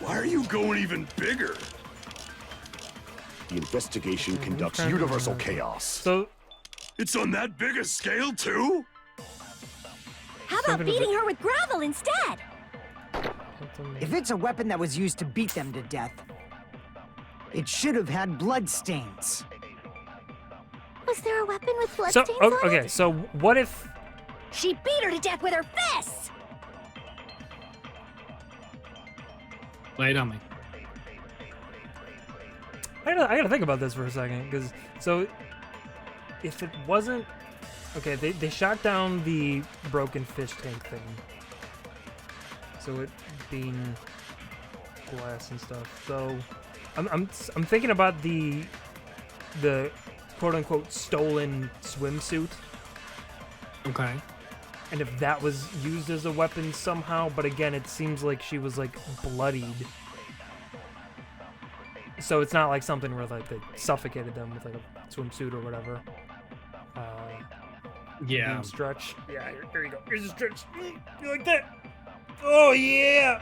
Why are you going even bigger? The investigation conducts trying to universal remember. chaos. So, It's on that big a scale, too? How about Something beating about- her with gravel instead? If it's a weapon that was used to beat them to death, it should have had bloodstains. Was there a weapon with so bloodstains on okay, it? so what if She beat her to death with her fists! Lay it on me. I gotta think about this for a second, because so if it wasn't okay, they shot down the broken fish tank thing, so it being glass and stuff. So I'm thinking about the quote unquote stolen swimsuit, Okay. and if that was used as a weapon somehow. But again, it seems like she was like bloodied. So it's not like something where like they suffocated them with like a swimsuit or whatever. Yeah. Beam stretch. Yeah, here you go. Here's a stretch. You like that? Oh yeah.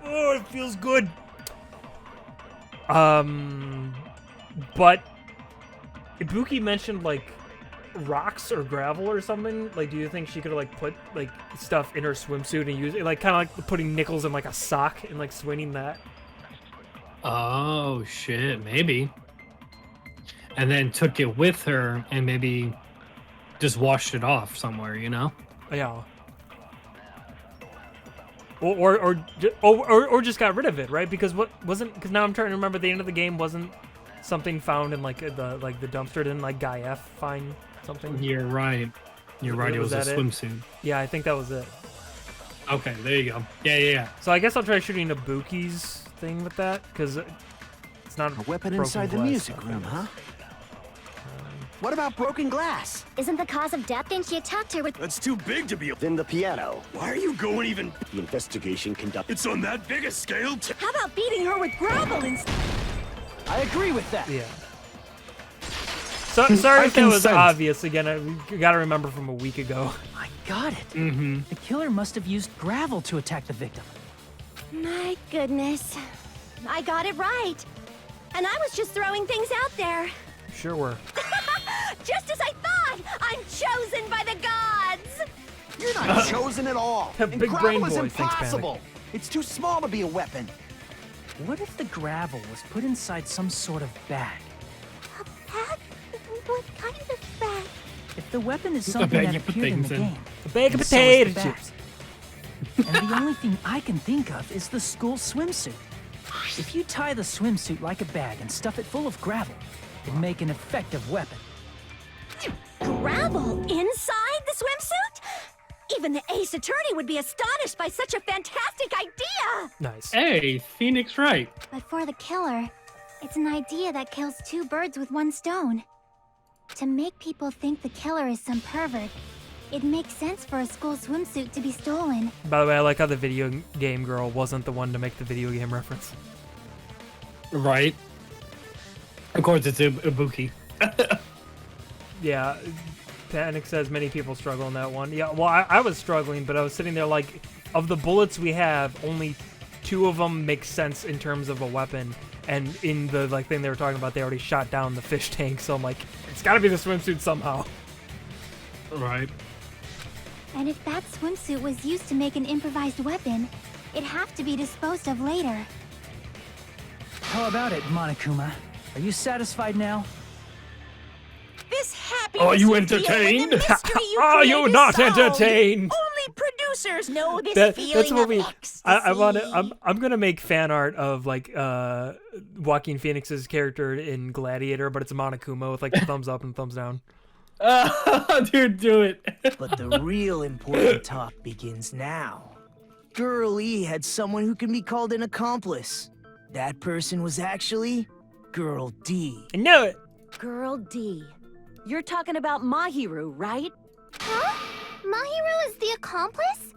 Oh, it feels good. But Ibuki mentioned like rocks or gravel or something. Like, do you think she could have like put like stuff in her swimsuit and use it, like kind of like putting nickels in like a sock and like swinging that? Oh shit, maybe. And then took it with her and maybe just washed it off somewhere, you know? Yeah. Or just got rid of it, right? Because what wasn't? Because now I'm trying to remember. The end of the game wasn't something found in like the dumpster. Didn't like Guy F find something? You're right. You're right. It was a that it? swimsuit. Yeah, I think that was it. Okay, there you go. Yeah. So I guess I'll try shooting Ibuki's thing with that, because it's not A weapon broken inside the glass music stuff, room, I huh? guess. What about broken glass? Isn't the cause of death? Then she attacked her with... That's too big to be a... Then the piano. Why are you going even... The investigation conducts... It's on that big a scale, too? How about beating her with gravel instead? I agree with that. Yeah. So sorry I if that was consent. obvious. Again, we gotta remember from a week ago. I got it. Mm-hmm. The killer must have used gravel to attack the victim. My goodness. I got it right. And I was just throwing things out there. Sure were. Just as I thought! I'm chosen by the gods! You're not chosen at all. Big And brain gravel is boy thinks Panic. impossible. It's too small to be a weapon. What if the gravel was put inside some sort of bag? A bag? What kind of bag? If the weapon is A something bag that you put appeared in things the in. game, A bag of and so is the potato bag. chips. And the only thing I can think of is the school swimsuit. If you tie the swimsuit like a bag and stuff it full of gravel, it'd make an effective weapon. Gravel inside the swimsuit? Even the ace attorney would be astonished by such a fantastic idea! Nice. Hey, Phoenix right. But for the killer, it's an idea that kills two birds with one stone. To make people think the killer is some pervert, it makes sense for a school swimsuit to be stolen. By the way, I like how the video game girl wasn't the one to make the video game reference. Right. Of course, it's Ibuki. Yeah, Panic says many people struggle in that one. Yeah, well, I was struggling, but I was sitting there like, of the bullets we have, only 2 of them make sense in terms of a weapon. And in the like thing they were talking about, they already shot down the fish tank. So I'm like, it's got to be the swimsuit somehow. Right. And if that swimsuit was used to make an improvised weapon, it'd have to be disposed of later. How about it, Monokuma? Are you satisfied now? This happy Are you entertained? Are you not entertained? Only producers know this That's feeling what of we. ecstasy. I want to. I'm gonna make fan art of like Joaquin Phoenix's character in Gladiator, but it's Monokuma with like the thumbs up and thumbs down. Dude, do it. But the real important talk begins now. Girl E had someone who can be called an accomplice. That person was actually Girl D. I know it. Girl D. You're talking about Mahiru, right? Huh? Mahiru is the accomplice?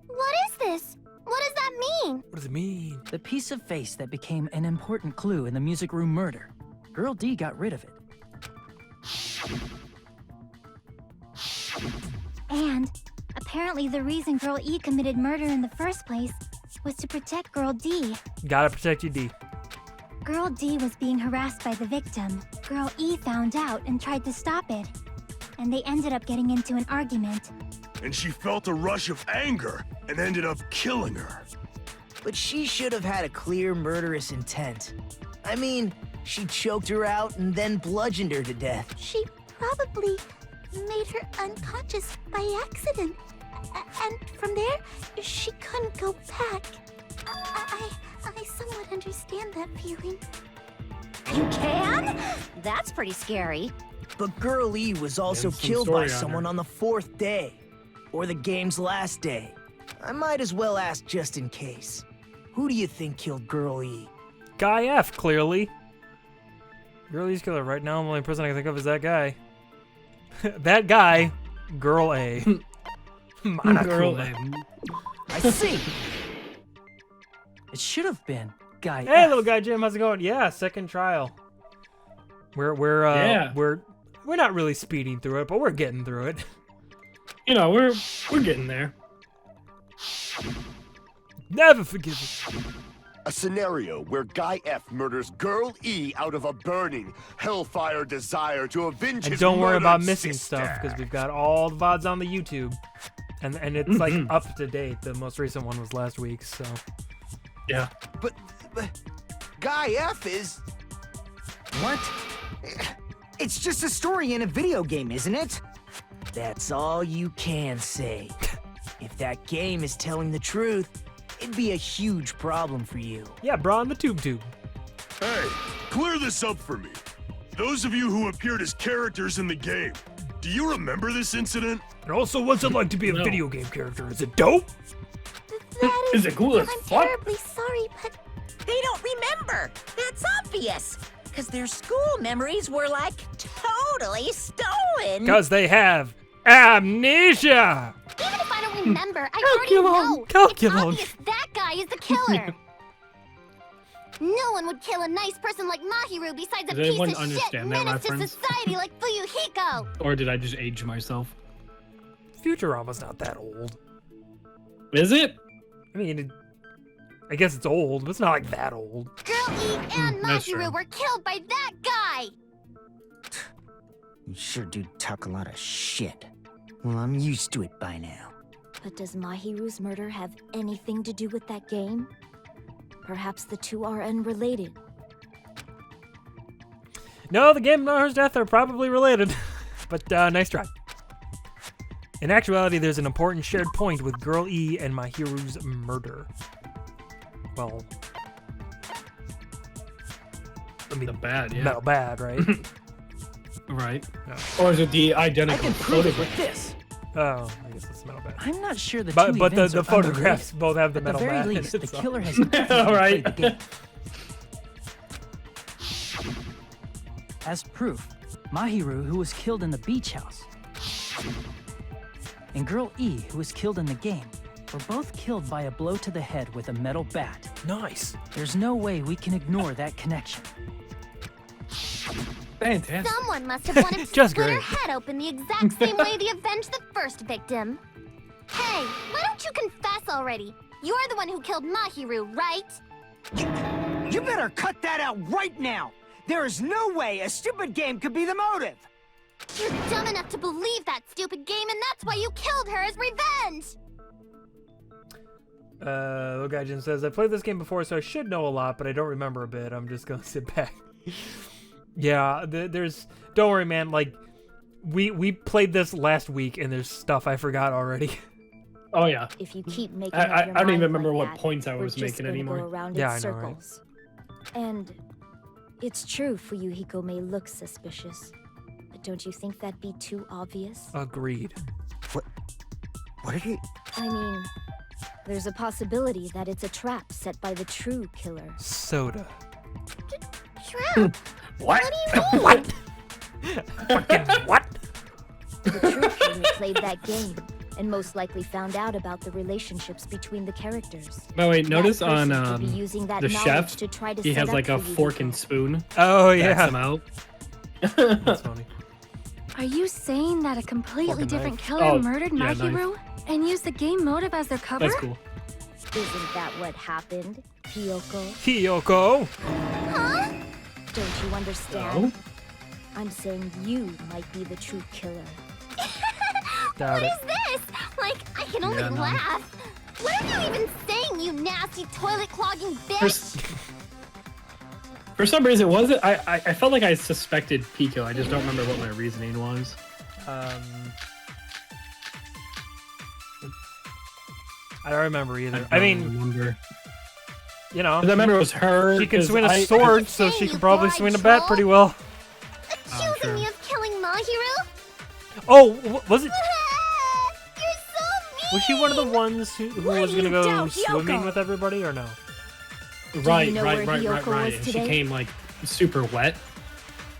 What is this? What does that mean? What does it mean? The piece of face that became an important clue in the music room murder. Girl D got rid of it. And apparently the reason Girl E committed murder in the first place was to protect Girl D. Gotta protect you, D. Girl D was being harassed by the victim. Girl E found out and tried to stop it. And they ended up getting into an argument. And she felt a rush of anger and ended up killing her. But she should have had a clear murderous intent. I mean, she choked her out and then bludgeoned her to death. She probably made her unconscious by accident. And from there, she couldn't go back. I somewhat understand that feeling. You can? That's pretty scary. But Girl E was also There's some killed story by on someone her. on the 4th day. Or the game's last day. I might as well ask just in case. Who do you think killed Girl E? Guy F, clearly. Girl E's killer. Right now, the only person I can think of is that guy. That guy, Girl A. Girl A. I see. It should have been Guy Hey, F. little guy Jim, how's it going? Yeah, second trial. We're not really speeding through it, but we're getting through it. You know, we're getting there. Never forgive it. A scenario where Guy F murders Girl E out of a burning, hellfire desire to avenge And his don't worry about murdered missing sister. stuff, because we've got all the VODs on the YouTube. And it's like up to date. The most recent one was last week, so. Yeah. But Guy F is... What? It's just a story in a video game, isn't it? That's all you can say. If that game is telling the truth, it'd be a huge problem for you. Yeah, bra on the tube. Hey, clear this up for me. Those of you who appeared as characters in the game, do you remember this incident? And also, what's it like to be a video game character? Is it dope? That Is it cool as I'm fuck? terribly sorry, but They don't remember. That's obvious. Because their school memories were like totally stolen. Because they have amnesia! even if I don't remember, I already know. It's Calculon. obvious that guy is the killer. No one would kill a nice person like Mahiru besides a Does anyone piece of shit understand that, my menace to friends? society like Fuyuhiko. Or did I just age myself? Futurama's not that old. Is it? I mean, I guess it's old, but it's not like that old. Girl E and That's true. Mahiru were killed by that guy. You sure do talk a lot of shit. Well, I'm used to it by now. But does Mahiru's murder have anything to do with that game? Perhaps the two are unrelated. No, the game and Naru's death are probably related. But nice try. In actuality, there's an important shared point with Girl E and Mahiru's murder. Well, I mean, The bad, yeah. metal bad, right? Right. Yeah. Or is it the I identical can prove it with photograph? this. Oh, I guess it's metal bad. I'm not sure the But two the events are photographs unrelated. both have the At metal the very bad in least, it, the so. killer has definitely Alright. played the game. As proof, Mahiru, who was killed in the beach house, and Girl E, who was killed in the game, were both killed by a blow to the head with a metal bat. Nice. There's no way we can ignore that connection. Fantastic. Someone must have wanted to Just split her great. head open the exact same way they avenged the first victim. Hey, why don't you confess already? You're the one who killed Mahiru, right? You better cut that out right now! There is no way a stupid game could be the motive! You're dumb enough to believe that stupid game, and that's why you killed her as revenge! Little guy Jim says, I played this game before, so I should know a lot, but I don't remember a bit. I'm just gonna sit back. Yeah, there's... Don't worry, man. Like, we played this last week, and there's stuff I forgot already. Oh, yeah. If you keep making I up your don't even mind remember like what that, points I we're was just making gonna anymore. Go around Yeah, in I know, right? circles. And it's true Fuyuhiko may look suspicious, but don't you think that'd be too obvious? Agreed. What are you... I mean, there's a possibility that it's a trap set by the true killer. Soda. Trap? What? What do you mean? Fucking what? The true killer played that game, and most likely found out about the relationships between the characters. By the way, notice That on person could be using that the knowledge chef, to try to he set has up like a for you. fork and spoon. Oh, Backs yeah. him out. That's funny. Are you saying that a completely Fucking different knife. killer Oh, murdered yeah, Mahiru and used the game motive as their cover? That's cool. Isn't that what happened, Hiyoko? Hiyoko! Huh? Don't you understand? No? I'm saying you might be the true killer. Doubt What it. is this? Like, I can only Yeah, no. laugh. What are you even saying, you nasty toilet clogging bitch? For some reason, was it? I felt like I suspected Pico. I just don't remember what my reasoning was. I don't remember either. I don't mean, remember. you know, 'Cause I remember it was her. she can 'cause swing a I- sword, so she can probably swing a bat pretty well. Accusing sure. me of killing Mahiru? Oh, was it? You're so mean! Was she one of the ones who Why was do gonna you go doubt swimming Hiyoko? with everybody, or no? Right, know right, where right, Hiyoko right. was And she today? came like super wet.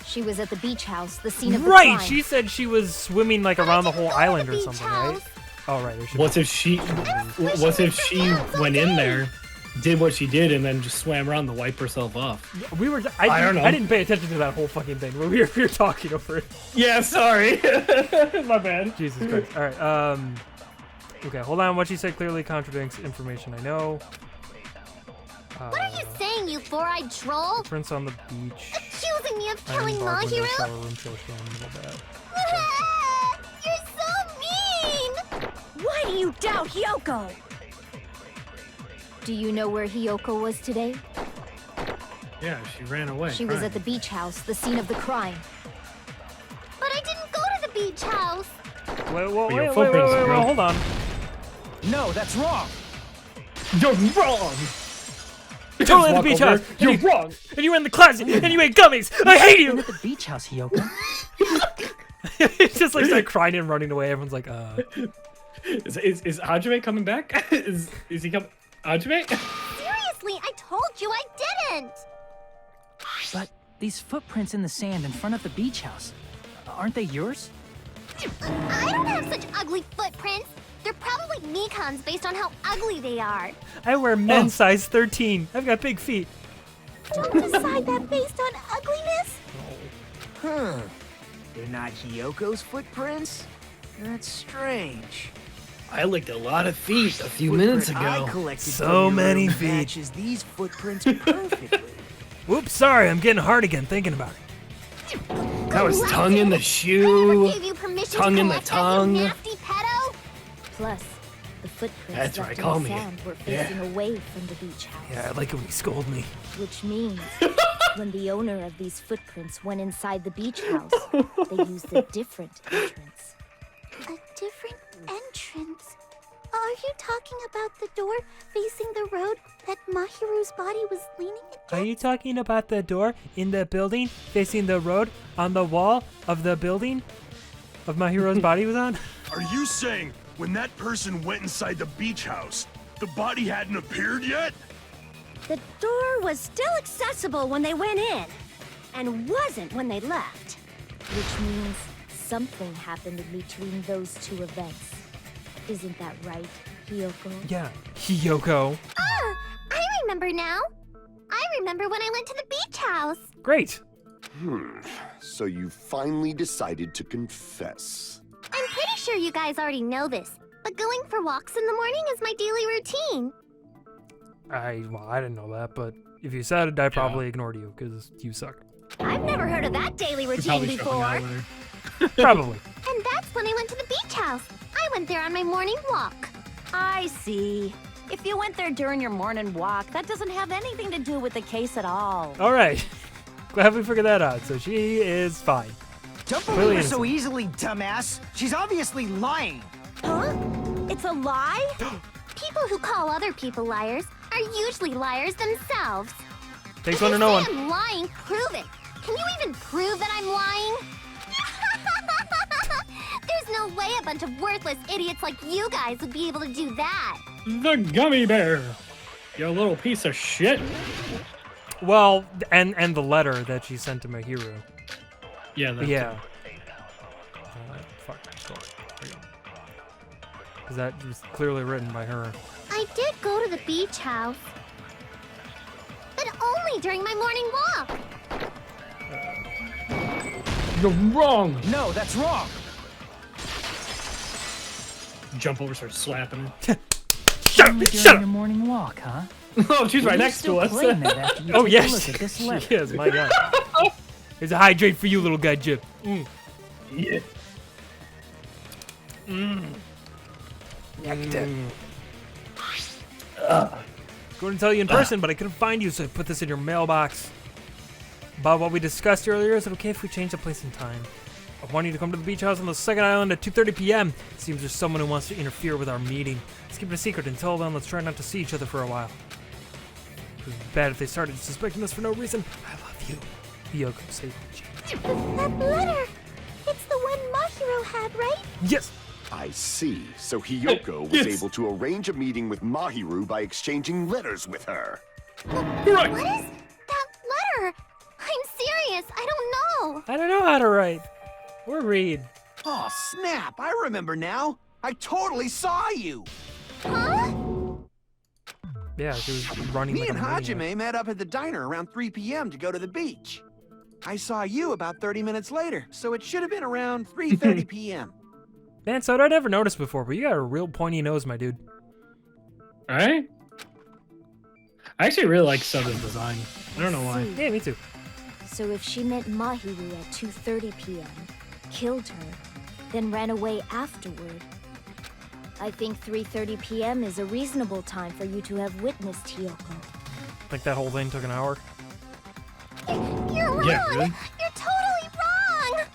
She was at the beach house, the scene of the Right, crime. she said she was swimming like around the whole island or something, right? Oh, right. What if she? What if she went in there, did what she did, and then just swam around to wipe herself off? We were. I don't know. I didn't pay attention to that whole fucking thing. We were talking over it. Yeah, sorry. My bad. Jesus Christ. All right. Okay, hold on. What she said clearly contradicts information I know. What are you saying, you four-eyed troll? Prince on the beach. Accusing me of Iron killing bar, window, Mahiru? shower room, trash can, middle bath. You're so mean! Why do you doubt Hiyoko? Do you know where Hiyoko was today? Yeah, she ran away. She was at the beach house, the scene of the crime. But I didn't go to the beach house! Wait, hold on. No, that's wrong. You're wrong. You're totally at the beach house. You're wrong. And you were in the closet, and you ate gummies. I hate You're you. at the beach house, Hiyoko. It's just like start crying and running away. Everyone's like, Is Hajime coming back? Is he coming? Hajime? Seriously, I told you I didn't! But these footprints in the sand in front of the beach house, aren't they yours? I don't have such ugly footprints! They're probably Mikan's based on how ugly they are. I wear men's size 13. I've got big feet. Don't decide that based on ugliness. Huh. They're not Hiyoko's footprints? That's strange. I licked a lot of feet a few Footprint minutes I ago. collected So from your many room feet. matches these footprints perfectly. Whoops, sorry. I'm getting hard again thinking about it. That was tongue in the Whoever shoe, gave you permission tongue to in the collect that, tongue. you nasty pedo? Plus, the footprints That's left right, in call the me. sand were facing away from the beach house. Yeah, I like it when you scold me. Which means, when the owner of these footprints went inside the beach house, they used a different entrance. A different entrance? Are you talking about the door facing the road that Mahiru's body was leaning against? Are you talking about the door in the building facing the road on the wall of the building of Mahiro's body was on? Are you saying when that person went inside the beach house, the body hadn't appeared yet? The door was still accessible when they went in, and wasn't when they left. Which means something happened in between those two events. Isn't that right, Hiyoko? Yeah, Hiyoko. Ah, I remember now. I remember when I went to the beach house. Great. So you finally decided to confess. I'm pretty sure you guys already know this, but going for walks in the morning is my daily routine. I didn't know that, but if you said it, I probably ignored you because you suck. I've never heard of that daily routine before. Probably. And that's when I went to the beach house. I went there on my morning walk. I see. If you went there during your morning walk, that doesn't have anything to do with the case at all. All right. Glad we figured that out. So she is fine. Don't Clearly believe her so innocent. easily, dumbass. She's obviously lying. Huh? It's a lie? People who call other people liars are usually liars themselves. Takes If one you to know say one. I'm lying, prove it. Can you even prove that I'm lying? There's no way a bunch of worthless idiots like you guys would be able to do that. The gummy bear. You little piece of shit. Well, and the letter that she sent to Mahiru. Yeah. That Yeah. too. Fuck. There we go. because that was clearly written by her. I did go to the beach house, but only during my morning walk. You're wrong. No, that's wrong. Jump over, start slapping her. Only during your morning walk, huh? Oh, she's right You're next to still us. playing that after you Oh, take a yes. look at this She letter. is, my God. There's a hydrate for you, little guy, Jip. Yeah. Going to tell you in person, but I couldn't find you, so I put this in your mailbox. About what we discussed earlier, is it okay if we change the place and time? I want you to come to the beach house on the second island at 2:30 p.m. It seems there's someone who wants to interfere with our meeting. Let's keep it a secret. Until then, let's try not to see each other for a while. It would be bad if they started suspecting us for no reason. I love you. Yoko, say That letter! It's the one Mahiro had, right? yes! I see. So Hiyoko was able to arrange a meeting with Mahiru by exchanging letters with her. Correct. What is that letter? I'm serious, I don't know. I don't know how to write. Or read. Oh, snap! I remember now. I totally saw you. Huh? Yeah, she was running Me like and a maniac. Hajime met up at the diner around 3 p.m. to go to the beach. I saw you about 30 minutes later, so it should have been around 3:30 p.m. Man, so I never noticed before, but you got a real pointy nose, my dude. Alright. I actually really like Soda's design. I don't know why. Yeah, me too. So if she met Mahiru at 2:30 p.m., killed her, then ran away afterward, I think 3:30 p.m. is a reasonable time for you to have witnessed Hiyoko. Like that whole thing took an hour. You're wrong! Yeah, really? You're totally wrong!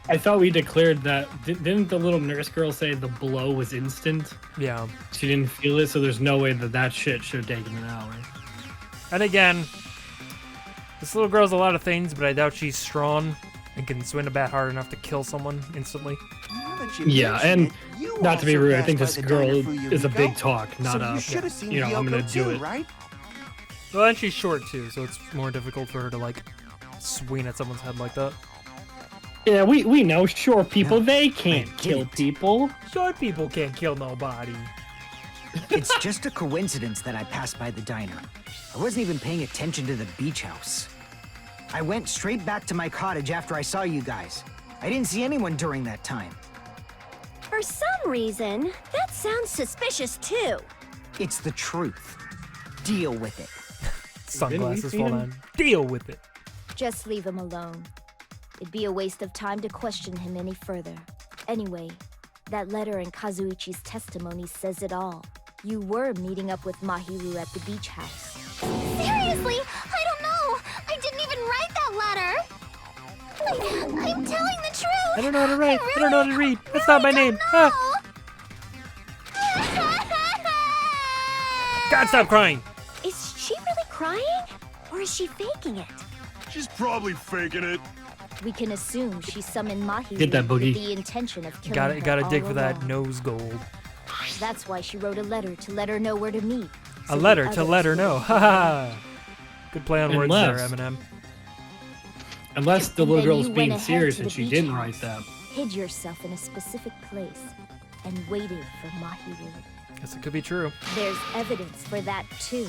I thought we declared that. Didn't the little nurse girl say the blow was instant? Yeah. She didn't feel it, so there's no way that shit should have taken an hour. And again, this little girl's a lot of things, but I doubt she's strong and can swing a bat hard enough to kill someone instantly. Now that you Yeah, mention and it, you not to be also rude, I passed think by this the girl diner for is a Yumiko. big talk, not So a, you should have seen I'm gonna Hiyoko do too, it. right? Well, and she's short too, so it's more difficult for her to like swing at someone's head like that. Yeah, we know short people, they can't I kill didn't. people. Short people can't kill nobody. It's just a coincidence that I passed by the diner. I wasn't even paying attention to the beach house. I went straight back to my cottage after I saw you guys. I didn't see anyone during that time. For some reason, that sounds suspicious too. It's the truth. Deal with it. Sunglasses seen full him? on. Deal with it. Just leave him alone. It'd be a waste of time to question him any further. Anyway, that letter in Kazuichi's testimony says it all. You were meeting up with Mahiru at the beach house. Seriously, I don't know. I didn't even write that letter. I'm telling the truth. I don't know how to write. I don't know how to read. That's really not my name. Ah. God, stop crying. Is she really crying? Or is she faking it? She's probably faking it. We can assume she summoned Mahiru Get that, Boogie. with the intention of killing her Gotta dig all for that along. nose gold. That's why she wrote a letter to let her know where to meet. A so the letter to others let her would know. be Ha ha. Good play on words there, Unless- Eminem. Unless the And little then girl's you being went ahead serious to and the she beach didn't house, write that. hid yourself in a specific place, and waited for Mahiru. Guess it could be true. There's evidence for that too.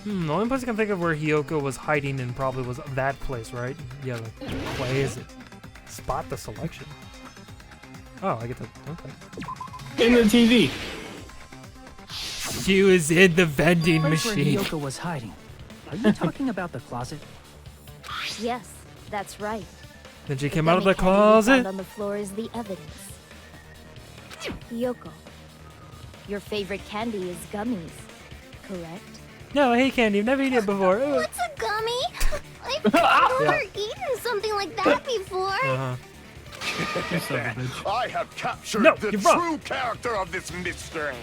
The only place I can think of where Hiyoko was hiding in probably was that place, right? Yeah, the play is it. Spot the selection. Oh, I get that. Okay. In the TV. She was in the vending Place where machine. Hiyoko was hiding. Are you talking about the closet? Yes, that's right. Then she The came out of the gummy candy you closet. found on the floor is the evidence. Hiyoko, your favorite candy is gummies, correct? No, I hate candy. I've never eaten it before. Ugh. What's a gummy? I've never eaten something like that before. Uh-huh. I have captured No, the you're wrong. true character of this mystery.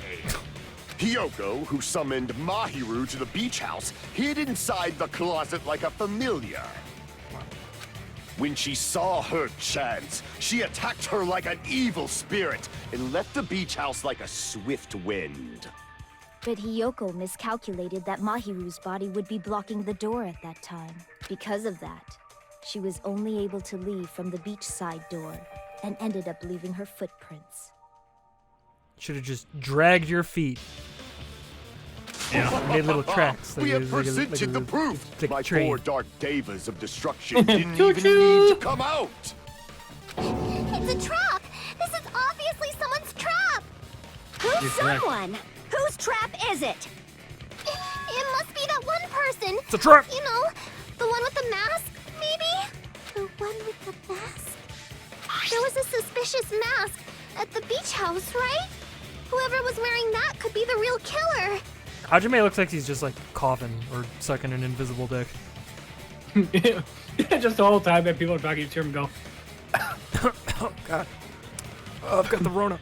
Hiyoko, who summoned Mahiru to the beach house, hid inside the closet like a familiar. When she saw her chance, she attacked her like an evil spirit and left the beach house like a swift wind. But Hiyoko miscalculated that Mahiru's body would be blocking the door at that time. Because of that, she was only able to leave from the beachside door. and ended up leaving her footprints. Should have just dragged your feet. Yeah. Made little tracks. We have like presented the proof. like My train. 4 dark devas of destruction didn't even need to come out. It's a trap! This is obviously someone's trap! Who's You're correct. someone? Whose trap is it? It must be that one person. It's a trap! You know, the one with the mask, maybe? The one with the mask? There was a suspicious mask at the beach house, right? Whoever was wearing that could be the real killer. Hajime looks like he's just like coughing or sucking an invisible dick. Just the whole time that people are talking to him go, Oh god. Oh, I've got the Rona.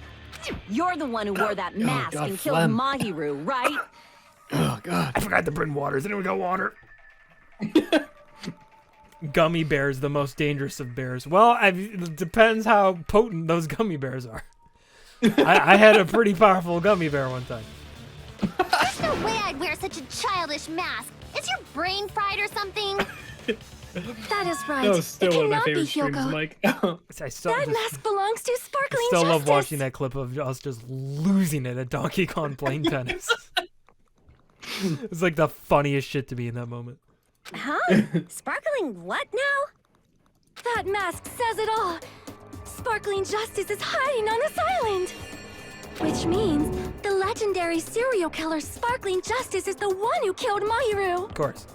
You're the one who wore that mask God, and killed phlegm. Mahiru, right? oh god. I forgot to bring water. Has anyone got water? Gummy bears, the most dangerous of bears. Well, it depends how potent those gummy bears are. I had a pretty powerful gummy bear one time. There's no way I'd wear such a childish mask. Is your brain fried or something? That is right. That was still it one of my cannot be favorite streams, Hyoko. Mike. I still, That just, mask belongs to Sparkling I still love Justice. watching that clip of us just losing it at Donkey Kong playing tennis. It's like the funniest shit to be in that moment. Huh? Sparkling what now? That mask says it all. Sparkling Justice is hiding on this island. Which means the legendary serial killer Sparkling Justice is the one who killed Mahiru. Of course.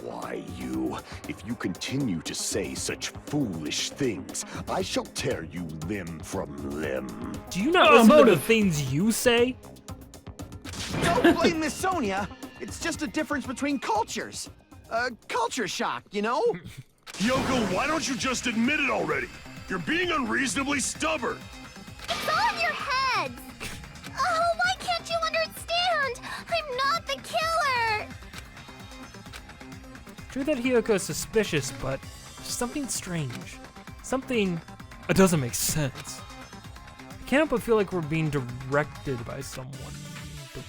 Why you? If you continue to say such foolish things, I shall tear you limb from limb. Do you not listen to the things you say? Don't blame Miss Sonia. It's just a difference between cultures. Culture shock, you know? Hyoko, why don't you just admit it already? You're being unreasonably stubborn. It's all in your heads. Oh, why can't you understand? I'm not the killer. True that Hyoko is suspicious, but something strange. Something that doesn't make sense. I can't help but feel like we're being directed by someone.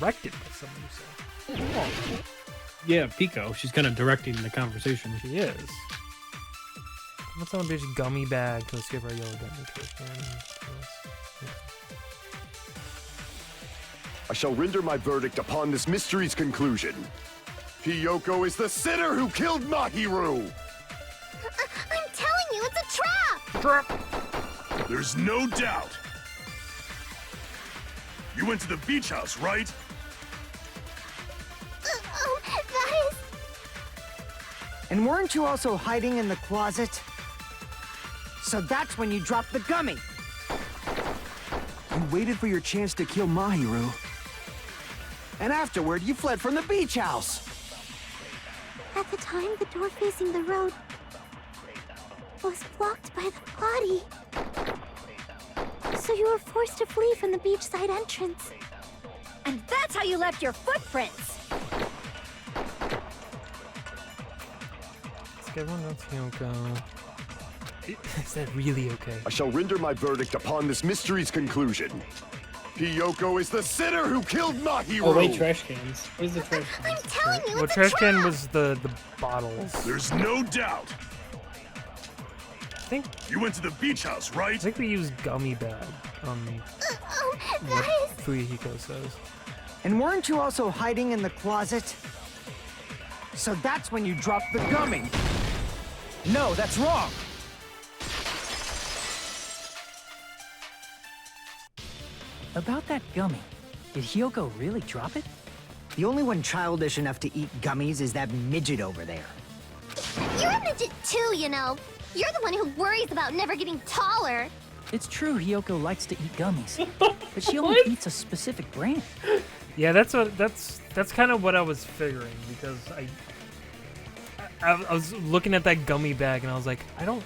Directed by someone, you say. Oh, Yeah, Pico. She's kind of directing the conversation. she is. What's someone bitch gummy bag to escape our yellow gummy case? I shall render my verdict upon this mystery's conclusion. Hyoko is the sinner who killed Mahiru! I'm telling you, it's a trap. There's no doubt. You went to the beach house, right? That is... And weren't you also hiding in the closet? So that's when you dropped the gummy. You waited for your chance to kill Mahiru. And afterward, you fled from the beach house. At the time, the door facing the road was blocked by the body. So you were forced to flee from the beachside entrance. And that's how you left your footprints. Everyone knows Hyoko. Is that really okay? I shall render my verdict upon this mystery's conclusion. Hyoko is the sinner who killed Mahiru! Oh, wait, trash cans. What is the trash can? I'm telling you, Well, it's a trash trap. can was the bottles. There's no doubt. I think You went to the beach house, right? we used gummy bag. What That is... Fuyuhiko says. And weren't you also hiding in the closet? So that's when you dropped the gummy. No, that's wrong. About that gummy, did Hyoko really drop it? The only one childish enough to eat gummies is that midget over there. You're a midget too, you know. You're the one who worries about never getting taller. It's true Hyoko likes to eat gummies, but she only eats a specific brand. Yeah, that's kind of what I was figuring, because I was looking at that gummy bag and I was like, I don't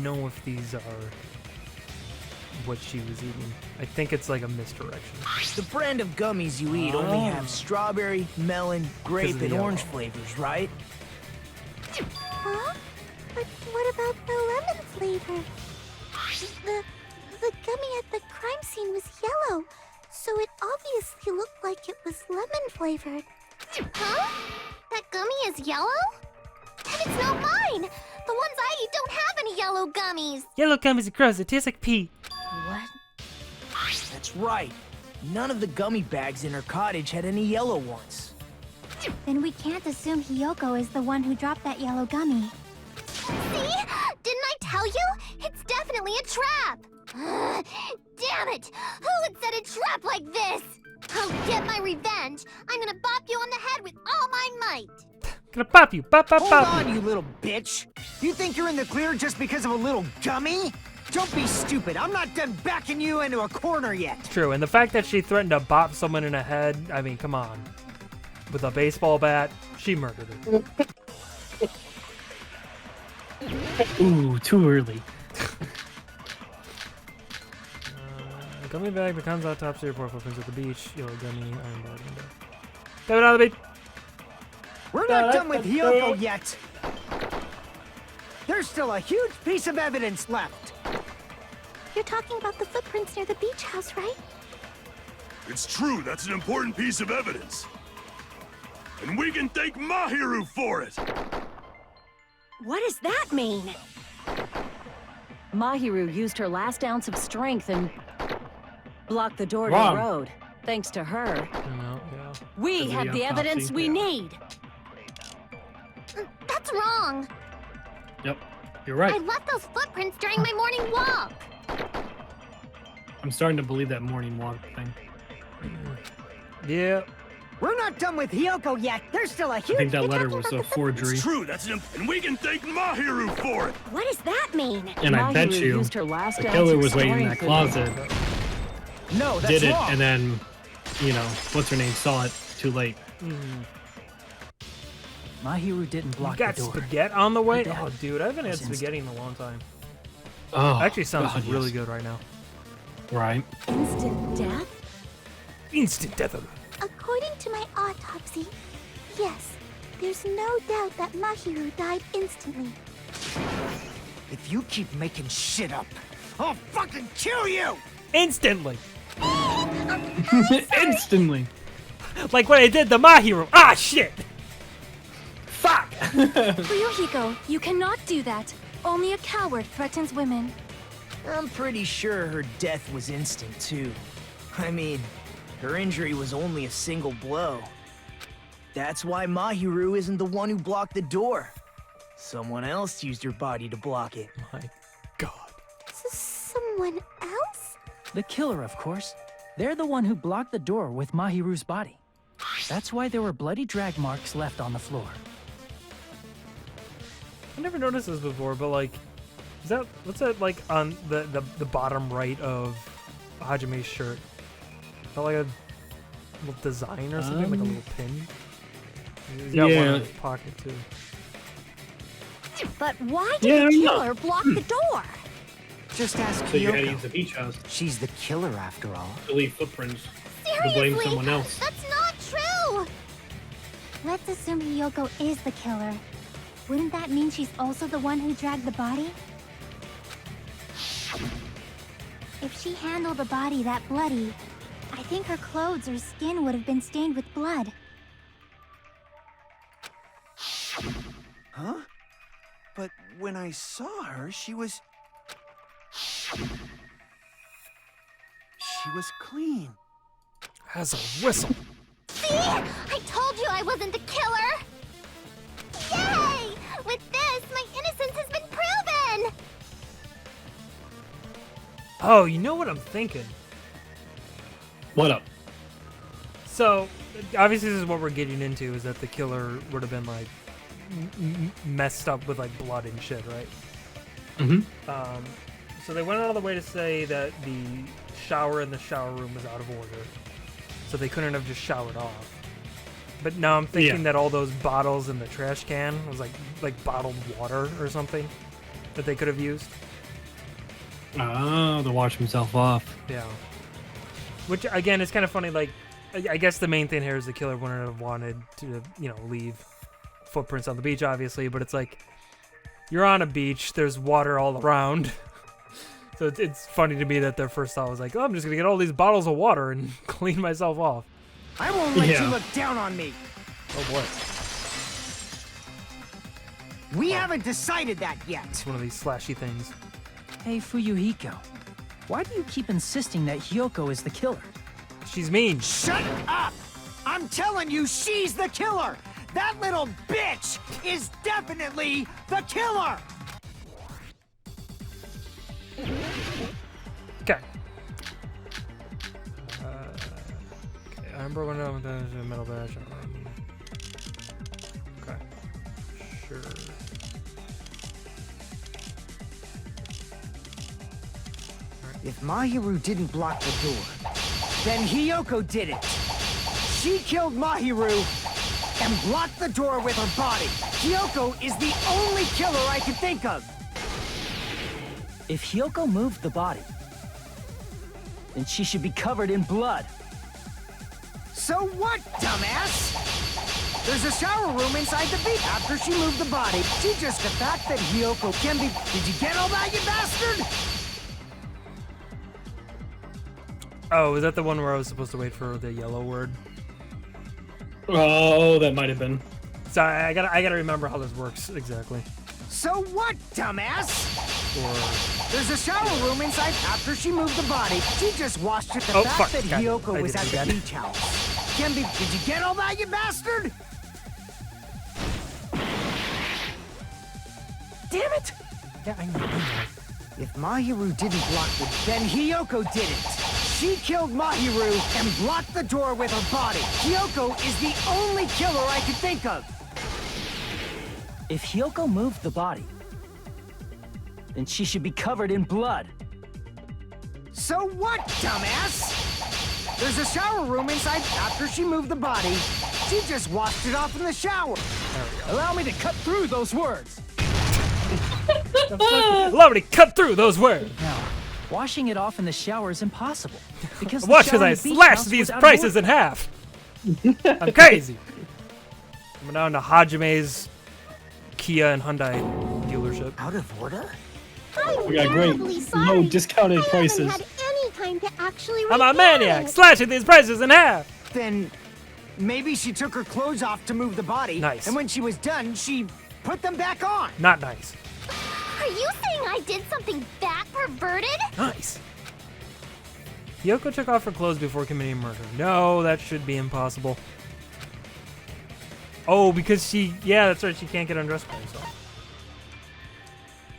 know if these are what she was eating. I think it's like a misdirection. The brand of gummies you eat only have strawberry, melon, grape, the and yellow. orange flavors, right? Huh? But what about the lemon flavor? The gummy at the crime scene was yellow, so it obviously looked like it was lemon flavored. Huh? That gummy is yellow? And it's not mine! The ones I eat don't have any yellow gummies! Yellow gummies are gross. It tastes like pee. That's right. None of the gummy bags in her cottage had any yellow ones. Then we can't assume Hiyoko is the one who dropped that yellow gummy. See? Didn't I tell you? It's definitely a trap! Damn it! Who would set a trap like this? I'll get my revenge. I'm gonna bop you on the head with all my might. Gonna pop you, pop, pop, Hold pop. on, you little bitch. You think you're in the clear just because of a little gummy? Don't be stupid. I'm not done backing you into a corner yet. True, and the fact that she threatened to bop someone in the head, I mean, come on. With a baseball bat, she murdered her. Ooh, too early. Gummy bag becomes autopsy report footprints at the beach. Yellow gummy, iron bar window. Get it on the beach. We're not done with Hiyoko yet. There's still a huge piece of evidence left. You're talking about the footprints near the beach house, right? It's true, that's an important piece of evidence. And we can thank Mahiru for it! What does that mean? Mahiru used her last ounce of strength and blocked the door Wrong. to the road. Thanks to her, No, yeah. we have the evidence we need. That's wrong. Yep, you're I right. left those footprints during my morning walk. I'm starting to believe that morning walk thing. Yeah. We're not done with Hiyoko yet. There's still a I huge... think that letter was a forgery. It's true, and we can thank Mahiru for it! What does that mean? And I bet Mahiru you used her last the ounce killer of was waiting in that strength closet, No, that's did it, wrong. and then, you know, what's her name saw it too late. Mahiru didn't You block got the door. spaghetti on the way? Her dad Oh, dude, I haven't had was instant. spaghetti in a long time. Oh, Actually sounds God, really yes. good right now. Right. Instant death? Instant death alert. According to my autopsy, yes, there's no doubt that Mahiru died instantly. If you keep making shit up, I'll fucking kill you! Instantly. Instantly. Like when I did the Mahiru. Ah, shit. Fuck! Ryuhiko, you cannot do that. Only a coward threatens women. I'm pretty sure her death was instant, too. I mean, her injury was only a single blow. That's why Mahiru isn't the one who blocked the door. Someone else used her body to block it. My God. Someone else? The killer, of course. They're the one who blocked the door with Mahiru's body. That's why there were bloody drag marks left on the floor. I never noticed this before, but like, is that what's that like on the bottom right of Hajime's shirt? Is that like a little design or something, like a little pin? He's got one in his pocket too. But why did the killer block the door? Just ask So you had to use Hiyoko. the beach house She's the killer after all. to leave footprints. To Seriously? blame someone else. That's not true! Let's assume Hiyoko is the killer. Wouldn't that mean she's also the one who dragged the body? If she handled the body that bloody, I think her clothes or skin would have been stained with blood. Huh? But when I saw her, she was clean. Has a whistle. See? I told you I wasn't the killer! Yay! With this, my innocence has been proven! Oh, you know what I'm thinking? What up? So, obviously, this is what we're getting into: is that the killer would have been like messed up with like blood and shit, right? Mm-hmm. So they went out of the way to say that the shower in the shower room was out of order, so they couldn't have just showered off. But now I'm thinking that all those bottles in the trash can was like bottled water or something that they could have used. Oh, to wash himself off. Yeah. Which again is kind of funny. Like, I guess the main thing here is the killer wouldn't have wanted to, you know, leave footprints on the beach, obviously. But it's like you're on a beach. There's water all around. So it's funny to me that their first thought was like, oh, I'm just gonna get all these bottles of water and clean myself off. I won't let you look down on me. Oh boy. We haven't decided that yet. It's one of these slashy things. Hey, Fuyuhiko. Why do you keep insisting that Hyoko is the killer? She's mean. Shut up! I'm telling you, she's the killer! That little bitch is definitely the killer! Okay. Okay, Amber went on with the metal badge. Okay. Sure. If Mahiru didn't block the door, then Hyoko did it. She killed Mahiru and blocked the door with her body. Hyoko is the only killer I can think of. If Hyoko moved the body, then she should be covered in blood. So what, dumbass? There's a shower room inside the beach. After she moved the body, she just the fact that Hyoko can be... Did you get all that, you bastard? Oh, is that the one where I was supposed to wait for the yellow word? Oh, that might have been. Sorry, I gotta remember how this works exactly. So what, dumbass? Or... There's a shower room inside. After she moved the body, she just washed it. The Oh, fact fuck. that God, Hyoko I was didn't at do the that. beach house. Can be... Did you get all that, you bastard? Damn it! Yeah, I know. If Mahiru didn't block the... Then Hyoko did it. She killed Mahiru and blocked the door with her body. Hyoko is the only killer I can think of. If Hyoko moved the body, then she should be covered in blood. So what, dumbass? There's a shower room inside. After she moved the body, she just washed it off in the shower. Allow me to cut through those words. Allow me to cut through those words. Now, washing it off in the shower is impossible. Because Watch as I slash these prices in half. I'm crazy. I'm down to Hajime's Kia and Hyundai dealership. Out of order? We got great low discounted prices. I haven't had any time to actually I'm a repair maniac, it. slashing these prices in half. Then maybe she took her clothes off to move the body. Nice. And when she was done, she put them back on. Not nice. Are you saying I did something that perverted? Nice. Yoko took off her clothes before committing murder. No, that should be impossible. Oh, because yeah, that's right, she can't get undressed by herself.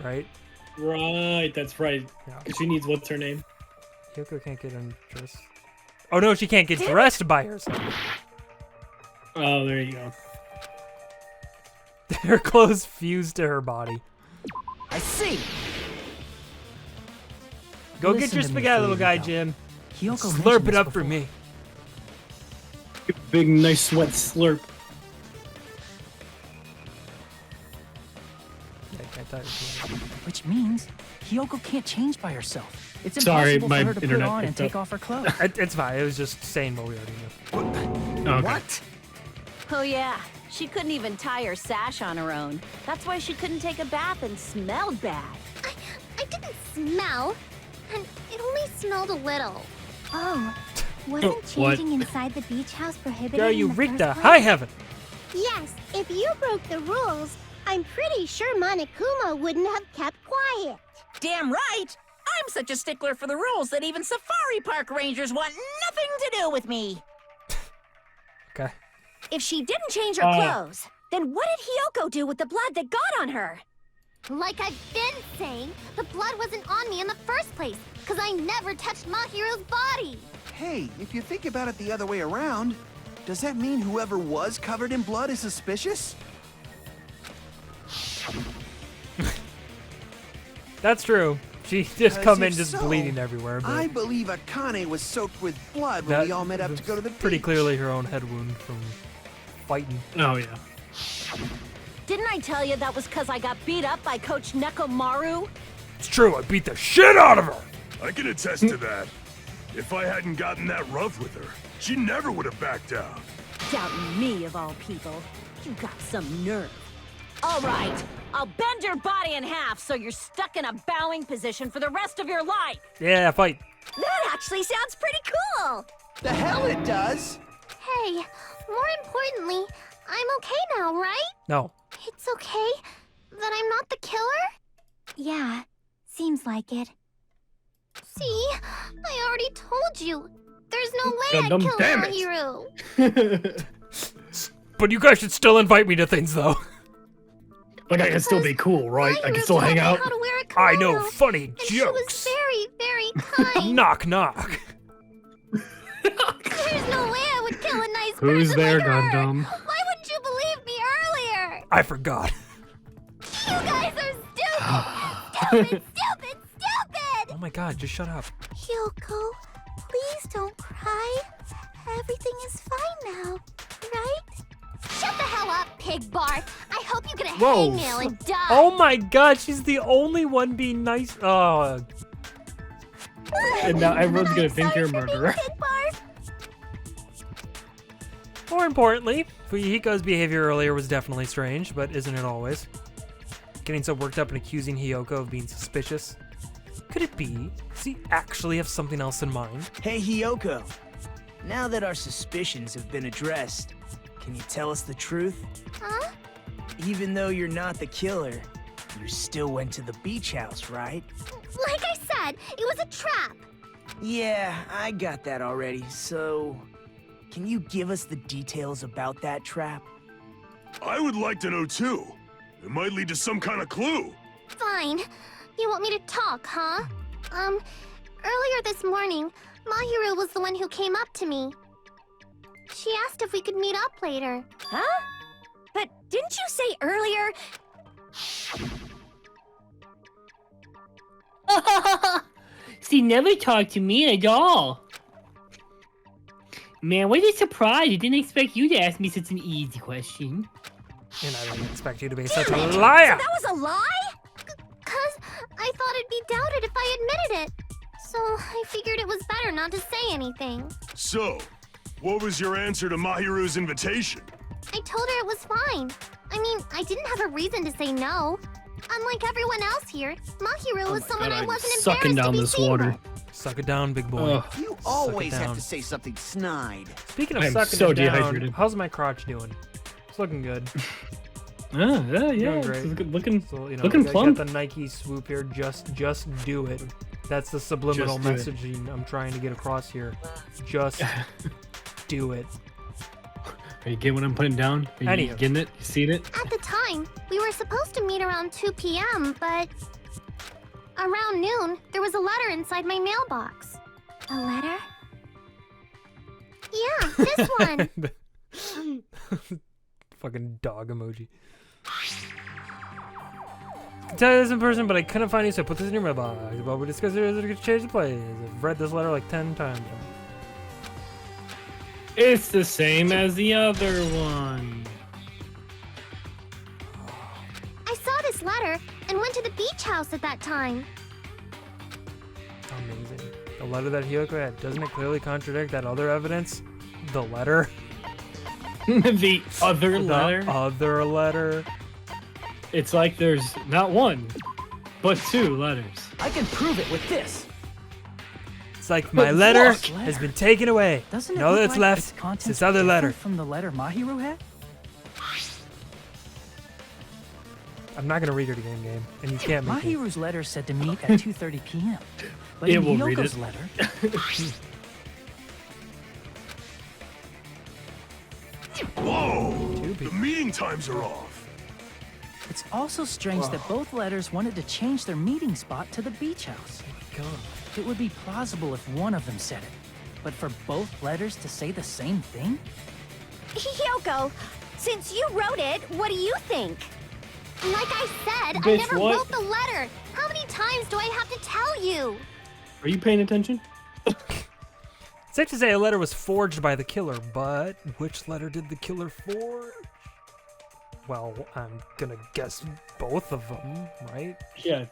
Right? Right, that's right. Yeah. She needs what's her name? Yoko can't get undressed. Oh no, she can't get dressed by herself. Oh, there you go. Her clothes fuse to her body. I see. Go Listen get your to me, spaghetti, little guy, Fuyuhiko. Jim. Hyoko Slurp mentioned it this up for before. me. Big, nice sweat slurp. Yeah, I can't tell you. Which means Hyoko can't change by herself. It's Sorry, impossible my for her to put internet on and picked take up. off her clothes. It's fine. It was just saying what we already knew. Okay. What? Oh yeah, she couldn't even tie her sash on her own. That's why she couldn't take a bath and smelled bad. I didn't smell, and it only smelled a little. Oh, wasn't What? changing inside the beach house prohibited Girl, in you the reeked first to place? high heaven. Yes, if you broke the rules, I'm pretty sure Monokuma wouldn't have kept quiet. Damn right! I'm such a stickler for the rules that even safari park rangers want nothing to do with me. Okay. If she didn't change her clothes, then what did Hyoko do with the blood that got on her? Like I've been saying, the blood wasn't on me in the first place, because I never touched Mahiru's body. Hey, if you think about it the other way around, does that mean whoever was covered in blood is suspicious? That's true. She just 'Cause come in if just so, bleeding everywhere. But I believe Akane was soaked with blood when we all met up to go to the beach. pretty clearly her own head wound from fighting. Oh, yeah. Didn't I tell you that was because I got beat up by Coach Nekomaru? It's true. I beat the shit out of her. I can attest to that. If I hadn't gotten that rough with her, she never would have backed down. Doubting me of all people. You got some nerve. All right, I'll bend your body in half so you're stuck in a bowing position for the rest of your life. Yeah, fight. That actually sounds pretty cool. The hell it does! Hey, more importantly, I'm okay now, right? No. It's okay that I'm not the killer? Yeah, seems like it. See? I already told you. There's no way Gundam, I'd kill damn Mahiru. But you guys should still invite me to things, though. Like, I can still be cool, right? I can still hang out. How to wear a I know kimono, funny and she jokes. was very, very kind. Knock, knock. There's no way I would kill a nice Who's person there, like her. Gundam? Why wouldn't you believe me earlier? I forgot. You guys are stupid! Stupid, stupid, stupid! Oh my god, just shut up. Hyoko, please don't cry. Everything is fine now, right? Shut the hell up, pig barf. I hope you get a Whoa. hangnail and die. Oh my god, she's the only one being nice. Oh. And now everyone's gonna think you're a murderer. Pig barf. More importantly, Fuyuhiko's behavior earlier was definitely strange, but isn't it always? Getting so worked up and accusing Hyoko of being suspicious. Could it be? Does he actually have something else in mind? Hey, Hyoko. Now that our suspicions have been addressed, can you tell us the truth? Huh? Even though you're not the killer, you still went to the beach house, right? Like I said, it was a trap. Yeah, I got that already, so... Can you give us the details about that trap? I would like to know too. It might lead to some kind of clue. Fine. You want me to talk, huh? Earlier this morning, Mahiru was the one who came up to me. She asked if we could meet up later. Huh? But didn't you say earlier? She never talked to me at all. Man, what a surprise. I didn't expect you to ask me such an easy question. And I didn't expect you to be such a Damn it! liar! So that was a lie? 'Cause I thought it'd be doubted if I admitted it. So I figured it was better not to say anything. So, what was your answer to Mahiru's invitation? I told her it was fine. I mean, I didn't have a reason to say no. Unlike everyone else here, Mahiru was someone I wasn't sucking embarrassed down to be this seen water. with. Suck it down, big boy. Ugh. You Suck it always have down. to say something snide. Speaking of I am sucking so it down, dehydrated. how's my crotch doing? It's looking good. Yeah, Doing it's great. good looking. So, you know, Looking I plump. got the Nike swoop here. Just do it. That's the subliminal Just do it. messaging I'm trying to get across here. Just do it. Are you getting what I'm putting down? Are you Anywho. getting it? You seeing it? At the time, we were supposed to meet around 2 p.m., but around noon, there was a letter inside my mailbox. A letter? Yeah, this one. Fucking dog emoji. I can tell you this in person, but I couldn't find you, so I put this in your mailbox. While we discussed it, we could change the place. I've read this letter like 10 times now. It's the same as the other one. I saw this letter and went to the beach house at that time. Amazing. The letter that Hyoko had, doesn't it clearly contradict that other evidence? The letter? The other The letter? other letter? It's like there's not one, but 2 letters. I can prove it with this. It's like my But letter what? has been taken away. Doesn't it All look that's like left its is contents this other differ letter. from the letter Mahiru had? I'm not gonna read it again, game, and you can't make me. Mahiru's letter said to meet at 2:30 p.m. But It in will read Hyoko's it. letter, Whoa! The meeting times are off. it's also strange that both letters wanted to change their meeting spot to the beach house. God. It would be plausible if one of them said it, but for both letters to say the same thing? Hyoko, since you wrote it, what do you think? Like I said, I Bitch, never what? wrote the letter. How many times do I have to tell you? Are you paying attention? Safe to say a letter was forged by the killer, but which letter did the killer forge? Well, I'm gonna guess both of them, right? Yeah,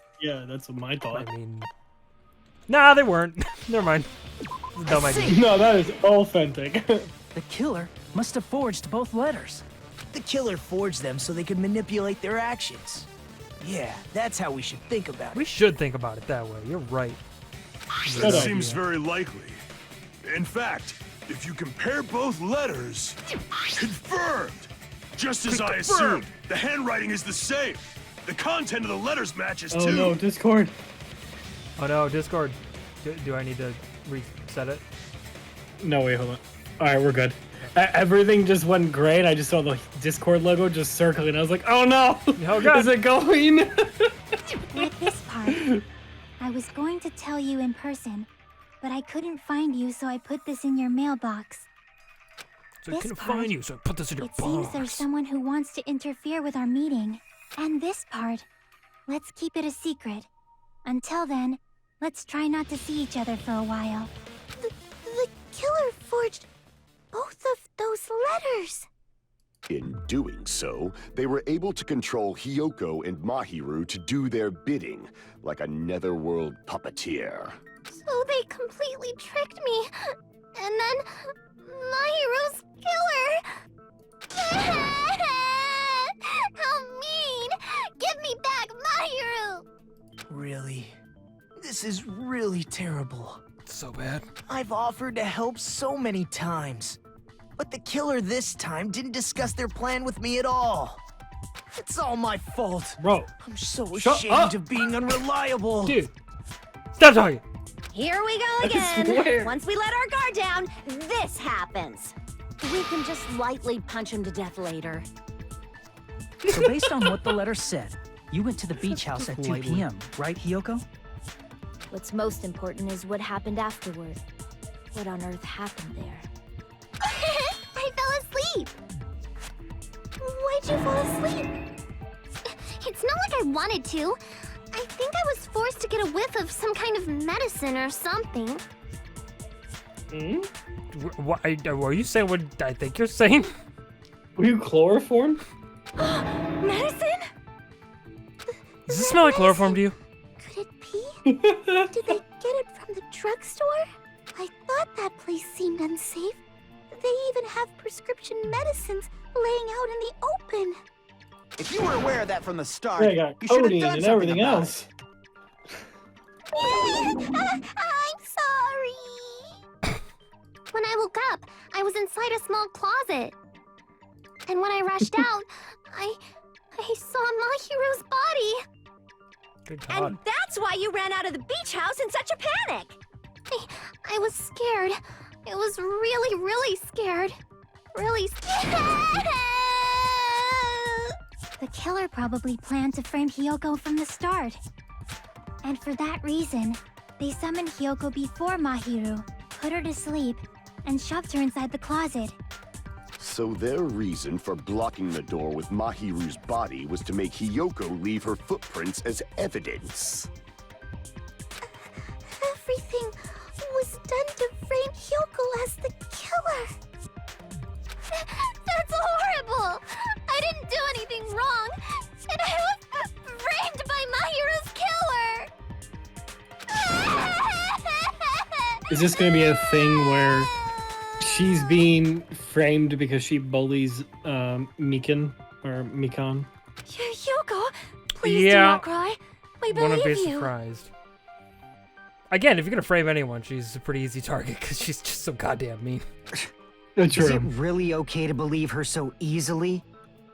that's what my thought. I mean, nah, they weren't. Never mind. Dumb idea. No, that is authentic. The killer must have forged both letters. The killer forged them so they could manipulate their actions. Yeah, that's how we should think about it. We should think about it that way. You're right. That seems very likely. In fact, if you compare both letters, confirmed! Just as I assumed, the handwriting is the same. The content of the letters matches Oh too. no, Discord. Oh no, Discord. Do I need to reset it? No, wait, hold on. All right, we're good. Everything just went great. I just saw the Discord logo just circling. I was like, oh no! Oh god! Is it going? With this part, I was going to tell you in person, but I couldn't find you, so I put this in your mailbox. So I couldn't find you, so I put this in your box. It seems there's someone who wants to interfere with our meeting. And this part, let's keep it a secret. Until then, let's try not to see each other for a while. The killer forged both of those letters. In doing so, they were able to control Hiyoko and Mahiru to do their bidding, like a netherworld puppeteer. So they completely tricked me. And then Mahiru's killer. How mean! Give me back Mahiru! Really? This is really terrible. It's so bad. I've offered to help so many times. But the killer this time didn't discuss their plan with me at all. It's all my fault. Bro. I'm so Shut ashamed up. of being unreliable. Dude. Stop talking. Here we go again. Once we let our guard down, this happens. We can just lightly punch him to death later. So based on what the letter said, you went to the beach house at 2 p.m., right, Hiyoko? What's most important is what happened afterward. What on earth happened there? I fell asleep. Why'd you fall asleep? It's not like I wanted to. I think I was forced to get a whiff of some kind of medicine or something. Were you saying what I think you're saying? Were you chloroformed? Medicine? Does this smell like chloroform to you? Could it be? Did they get it from the drugstore? I thought that place seemed unsafe. They even have prescription medicines laying out in the open. If you were aware of that from the start, They got you should have codeine done and something everything about else. I'm sorry. When I woke up, I was inside a small closet. And when I rushed out, I saw Mahiru's body. Good God. And that's why you ran out of the beach house in such a panic. I was scared. It was really, really scared. Really scared. The killer probably planned to frame Hiyoko from the start. And for that reason, they summoned Hiyoko before Mahiru, put her to sleep, and shoved her inside the closet. So their reason for blocking the door with Mahiru's body was to make Hiyoko leave her footprints as evidence. Everything was done to frame Hiyoko as the killer. That's horrible! I didn't do anything wrong, and I was framed by Mahiru's killer! Is this gonna be a thing where she's being framed because she bullies Mikan or Mikan? Hiyoko, please do Yeah. not cry. We Wouldn't believe be you. surprised. Again, if you're gonna frame anyone, she's a pretty easy target because she's just so goddamn mean. Is it really okay to believe her so easily?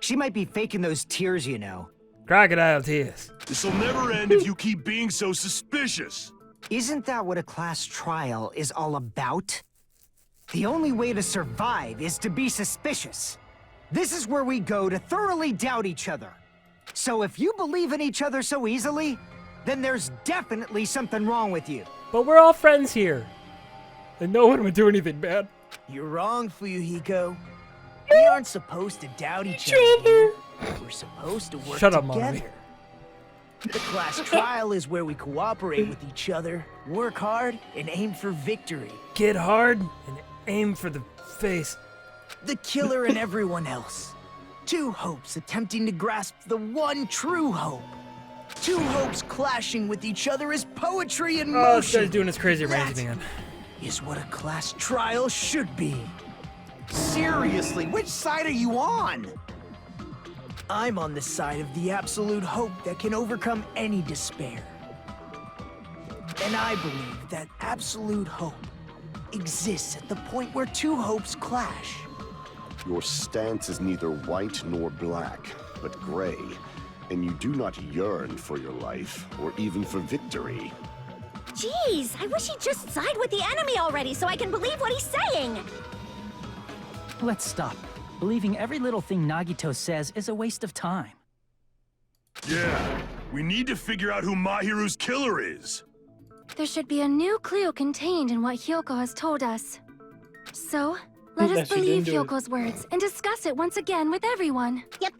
She might be faking those tears, you know. Crocodile tears. This'll never end if you keep being so suspicious. Isn't that what a class trial is all about? The only way to survive is to be suspicious. This is where we go to thoroughly doubt each other. So if you believe in each other so easily, then there's definitely something wrong with you. But we're all friends here. And no one would do anything bad. You're wrong, Fuyuhiko. We aren't supposed to doubt each other. We're supposed to work Shut up, together. Mommy. The class trial is where we cooperate with each other, work hard, and aim for victory. Get hard and aim for the face. The killer and everyone else. Two hopes attempting to grasp the one true hope. Two hopes clashing with each other is poetry in Oh, this motion. guy's doing his crazy rant again. Is what a class trial should be. Seriously, which side are you on? I'm on the side of the absolute hope that can overcome any despair. And I believe that absolute hope exists at the point where two hopes clash. Your stance is neither white nor black, but gray, and you do not yearn for your life or even for victory. Jeez, I wish he'd just side with the enemy already so I can believe what he's saying. Let's stop. Believing every little thing Nagito says is a waste of time. Yeah, we need to figure out who Mahiru's killer is. There should be a new clue contained in what Hyoko has told us. So, let us believe Hyoko's words and discuss it once again with everyone. Yep.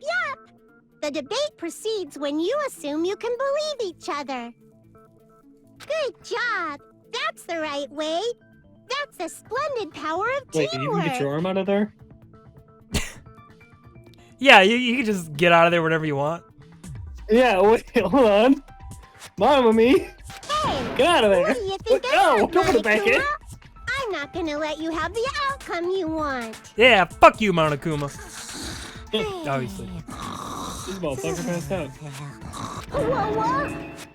The debate proceeds when you assume you can believe each other. Good job. That's the right way. That's the splendid power of Wait, did you even get your arm out of there? Yeah, you can just get out of there whenever you want. Yeah, wait, hold on. Mamma me. Hey, get out of there. What do you think No, don't put it back in. I'm not gonna let you have the outcome you want. Yeah, fuck you, Monokuma. Obviously. This motherfucker passed out. What?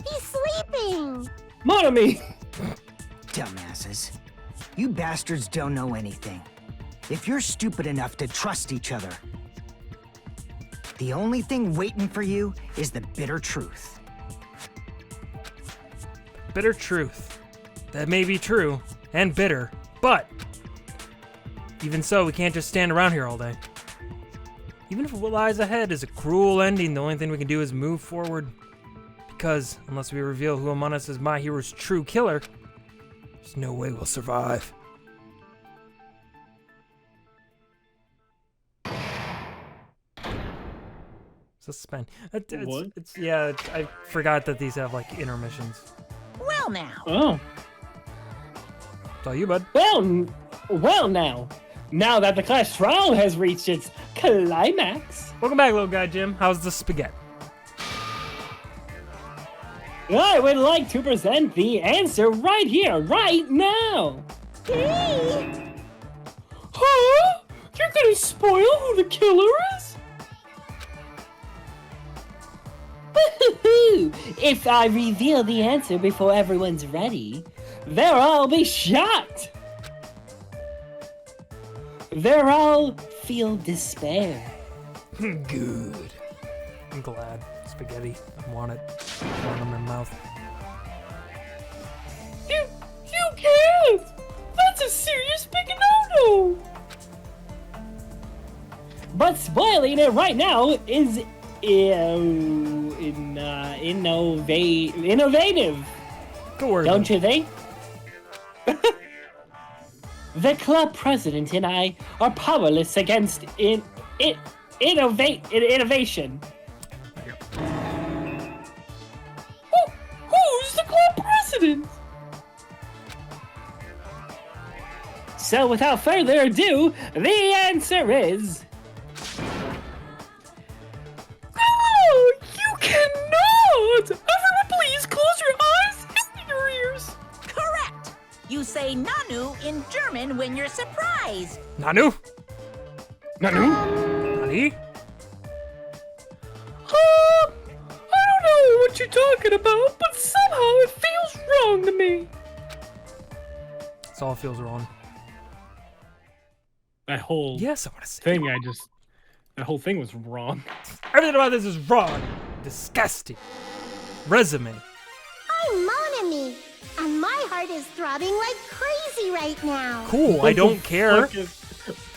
He's sleeping. Mamma me. Dumbasses. You bastards don't know anything. If you're stupid enough to trust each other, the only thing waiting for you is the bitter truth. Bitter truth. That may be true and bitter, but even so, we can't just stand around here all day. Even if what lies ahead is a cruel ending, the only thing we can do is move forward. Because unless we reveal who among us is Mahiru's true killer, there's no way we'll survive. Suspend. I forgot that these have like intermissions. Well now. Oh. It's all you, bud. Well now. Now that the class trial has reached its climax. Welcome back, little guy Jim. How's the spaghetti? I would like to present the answer right here, right now. Hey! Huh? You're gonna spoil who the killer is? If I reveal the answer before everyone's ready, they'll all be shocked. They'll all feel despair. Good. I'm glad. Spaghetti. I want it. I want them in my mouth. You can't! That's a serious big no-no! But spoiling it right now is innovative. Good word. Don't you think? The club president and I are powerless against innovation. Who's the club president? So without further ado, the answer is... Oh, you cannot! Everyone please close your eyes and your ears. Correct. You say Nanu in German when you're surprised. Nanu? Nanu? Nani? I don't know what you're talking about, but somehow it feels wrong to me. This all feels wrong. That whole yes, I want to say thing. That whole thing was wrong. Everything about this is wrong. Disgusting. Resume. I'm Monami, and my heart is throbbing like crazy right now. Cool. I don't care.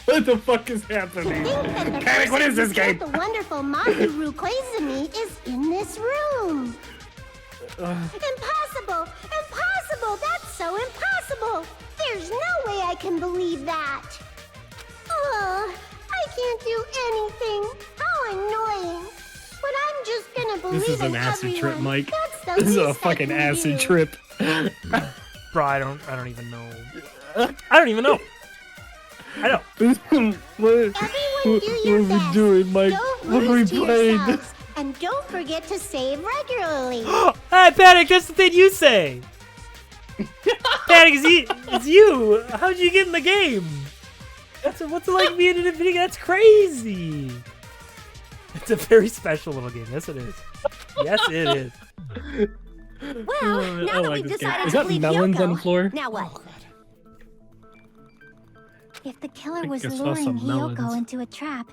What the fuck is happening? To think that the Panic, what is this game? The wonderful Mahiru Koizumi is in this room. Impossible! Impossible! That's so impossible! There's no way I can believe that. Oh, I can't do anything. How annoying. But I'm just gonna believe This is an in acid everyone. trip, Mike. That's the This is a least I fucking can acid do. trip. Bro, I don't even know. I don't even know. I know. Everyone do your What are we best. doing, Mike? Don't What are we lose to playing? yourselves. And don't forget to save regularly. Hey, Panic, that's the thing you say. Panic, it's you. How'd you get in the game? What's it like being in a video? That's crazy. It's a very special little game. Yes, it is. Yes, it is. Well, now that we've decided to believe melons Yoko, on the floor? now what? If the killer was I saw luring some Hyoko melons. into a trap,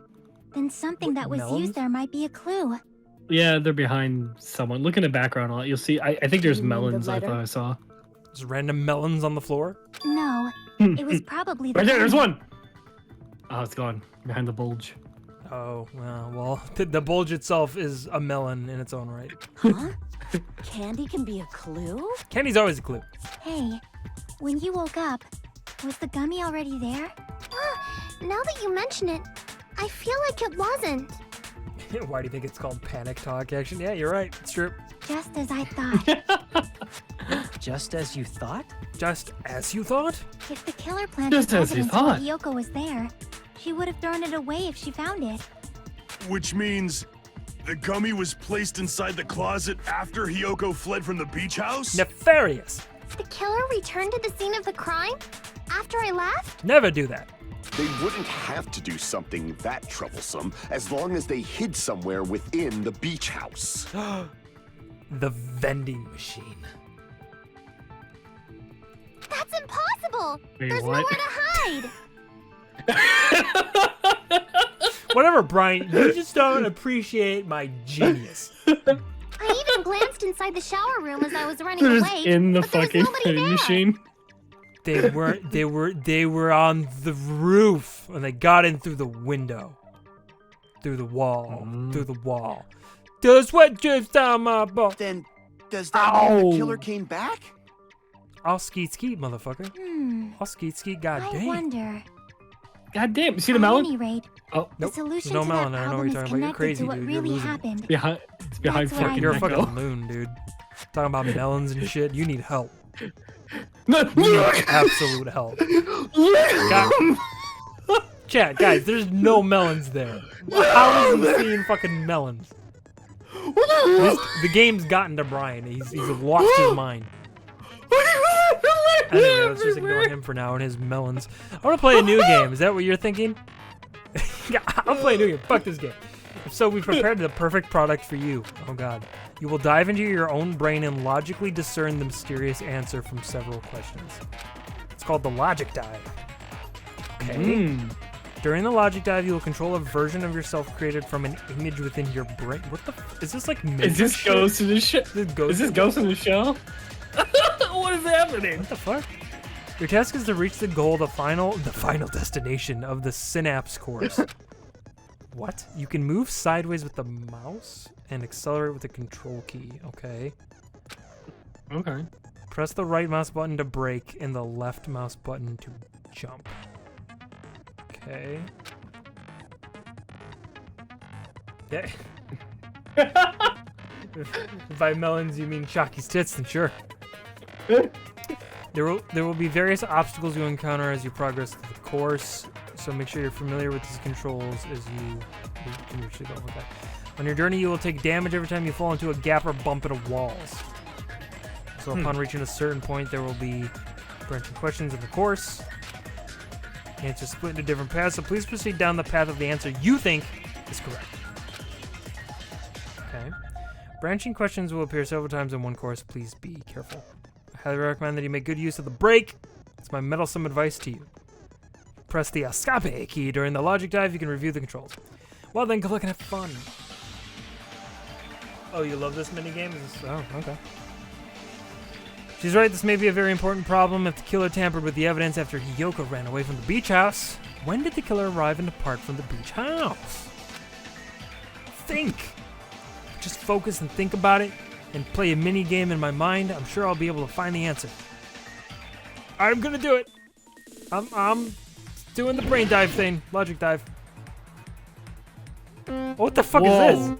then something that was melons? used there might be a clue. Yeah, they're behind someone. Look in the background a lot. You'll see. I think there's You mean the melons. I letter? thought I saw. Just random melons on the floor? No, it was probably the Right there, there's gummy. one! Oh, it's gone. Behind the bulge. Oh, well, the bulge itself is a melon in its own right. Huh? Candy can be a clue? Candy's always a clue. Hey, when you woke up, was the gummy already there? Now that you mention it, I feel like it wasn't. Why do you think it's called panic talk action? Yeah, you're right. It's true. Just as I thought. Just as you thought? Just as you thought? If the killer planted Just as you evidence while thought. Hiyoko was there, she would have thrown it away if she found it. Which means the gummy was placed inside the closet after Hiyoko fled from the beach house? Nefarious. The killer returned to the scene of the crime after I left? Never do that. They wouldn't have to do something that troublesome as long as they hid somewhere within the beach house. The vending machine. That's impossible! Wait, There's what? nowhere to hide! Whatever, Brian. You just don't appreciate my genius. I even glanced inside the shower room as I was running They're away. just in the but there was fucking nobody vending there. machine. They were on the roof and they got in through the window. Through the wall. Through the wall. Does what just down my butt. Then, does that mean the killer came back? I'll skeet, motherfucker. I'll skeet, I goddamn. wonder. God damn, see the At melon? any rate, Oh, the Nope. solution No to melon. that I don't know what problem you're is talking about. You're connected crazy, to what dude. You're really losing it. happened. It's behind That's what I fucking You're a think. Neko. fucking loon, dude. Talking about melons and shit. You need help. No, You need absolute help. Chat, guys, there's no melons there. How is he seeing fucking melons? The game's gotten to Brian. He's lost his mind. Anyway, let's just ignore him for now and his melons. I want to play a new game. Is that what you're thinking? Yeah, I'll play a new game. Fuck this game. So we prepared the perfect product for you. Oh god. You will dive into your own brain and logically discern the mysterious answer from several questions. It's called the Logic Dive. Okay. During the Logic Dive, you will control a version of yourself created from an image within your brain. What the is this like Is this shit? Ghost in the Shell? Is this Ghost in the Shell? What is happening? What the fuck? Your task is to reach the goal, the final destination of the Synapse course. What? You can move sideways with the mouse and accelerate with the control key. Okay. Okay. Press the right mouse button to brake and the left mouse button to jump. Okay. Yeah. If by melons you mean Shocky's tits, then sure. There will be various obstacles you encounter as you progress through the course, so make sure you're familiar with these controls as you can reach the goal. Okay. On your journey, you will take damage every time you fall into a gap or bump into walls. So upon reaching a certain point, there will be branching questions in the course. Answers split into different paths, so please proceed down the path of the answer you think is correct. Okay. Branching questions will appear several times in one course. Please be careful. I highly recommend that you make good use of the brake. It's my meddlesome advice to you. Press the escape key during the Logic Dive. You can review the controls. Well then, go look and have fun. Oh, you love this minigame? Oh, okay. She's right, this may be a very important problem. If the killer tampered with the evidence after Hiyoko ran away from the beach house, when did the killer arrive and depart from the beach house? Think! Just focus and think about it, and play a mini game in my mind. I'm sure I'll be able to find the answer. I'm gonna do it! I'm doing the brain dive thing. Logic dive. What the fuck is this?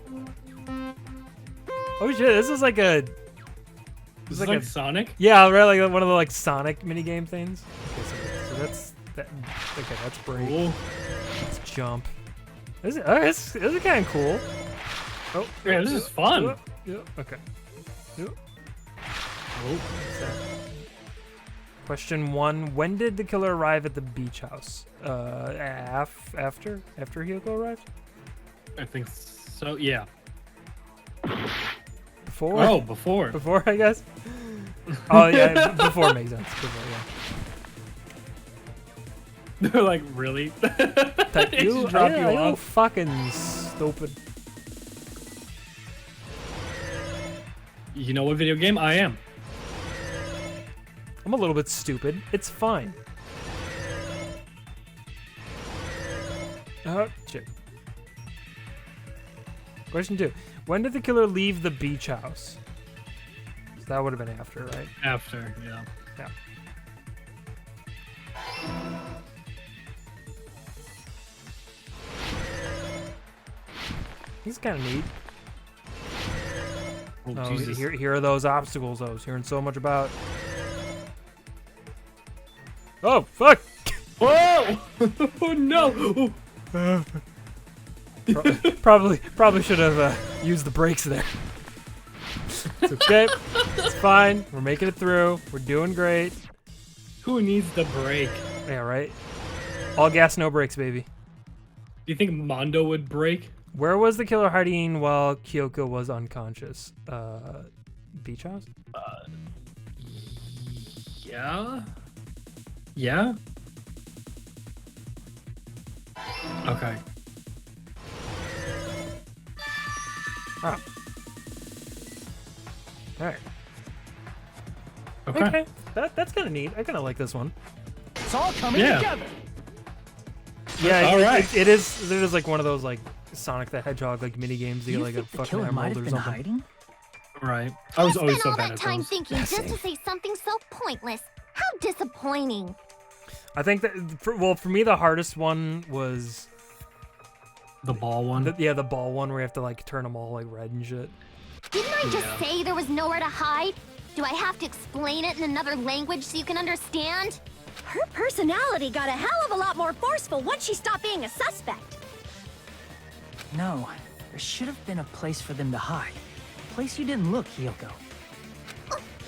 Oh shit, this is like a... This is like Sonic? Yeah, right, like one of the like Sonic minigame things. Okay, so that's that. Okay, that's break. Cool. Let's jump. This is kind of cool. Oh, yeah, this is fun. Yeah. Okay. Yeah. Oh. Question 1: when did the killer arrive at the beach house? After Hiyoko arrived? I think so. Yeah. Before? Oh, before. Before, I guess. Oh yeah, before makes sense. Before, yeah. They're like, really? You drop you you off. fucking stupid. You know what video game I am? I'm a little bit stupid. It's fine. Oh, shit. Question 2. When did the killer leave the beach house? So that would have been after, right? After, yeah. Yeah. He's kind of neat. Oh, Oh, Jesus. here are those obstacles I was hearing so much about. Oh, fuck! Whoa! Oh, no! Probably should have used the brakes there. It's okay. It's fine. We're making it through. We're doing great. Who needs the brake? Yeah, right? All gas, no brakes, baby. Do you think Mondo would brake? Where was the killer hiding while Kyoko was unconscious? Beach house? Yeah? Yeah? Okay. Oh. Alright. Okay. That's kind of neat. I kind of like this one. It's all coming together. Yeah, All right. It is like one of those like Sonic the Hedgehog like mini games. You get like a the fucking killer might emerald have or been something. hiding? Right. I was always Spent so all bad that at time those. thinking just to say something so pointless. How disappointing. I think that for me the hardest one was the ball one. The ball one where you have to like turn them all like red and shit. Didn't I just say there was nowhere to hide? Do I have to explain it in another language so you can understand? Her personality got a hell of a lot more forceful once she stopped being a suspect. No, there should have been a place for them to hide. A place you didn't look, Hyoko.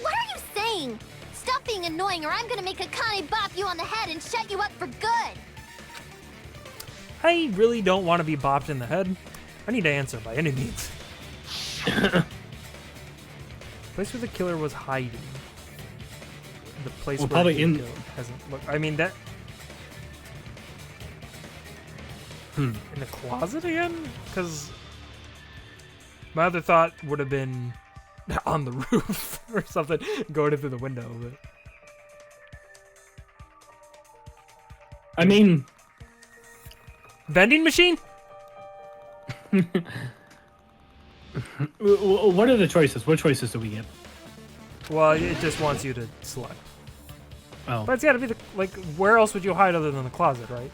What are you saying? Stop being annoying or I'm gonna make Akane bop you on the head and shut you up for good. I really don't want to be bopped in the head. I need to answer by any means. Place where the killer was hiding. The place Well, where probably Hyoko hasn't looked. I mean that. In the closet again? Because my other thought would have been on the roof or something, going in through the window. But I mean, vending machine. What are the choices? What choices do we get? Well, it just wants you to select. Oh. But it's got to be like, where else would you hide other than the closet, right?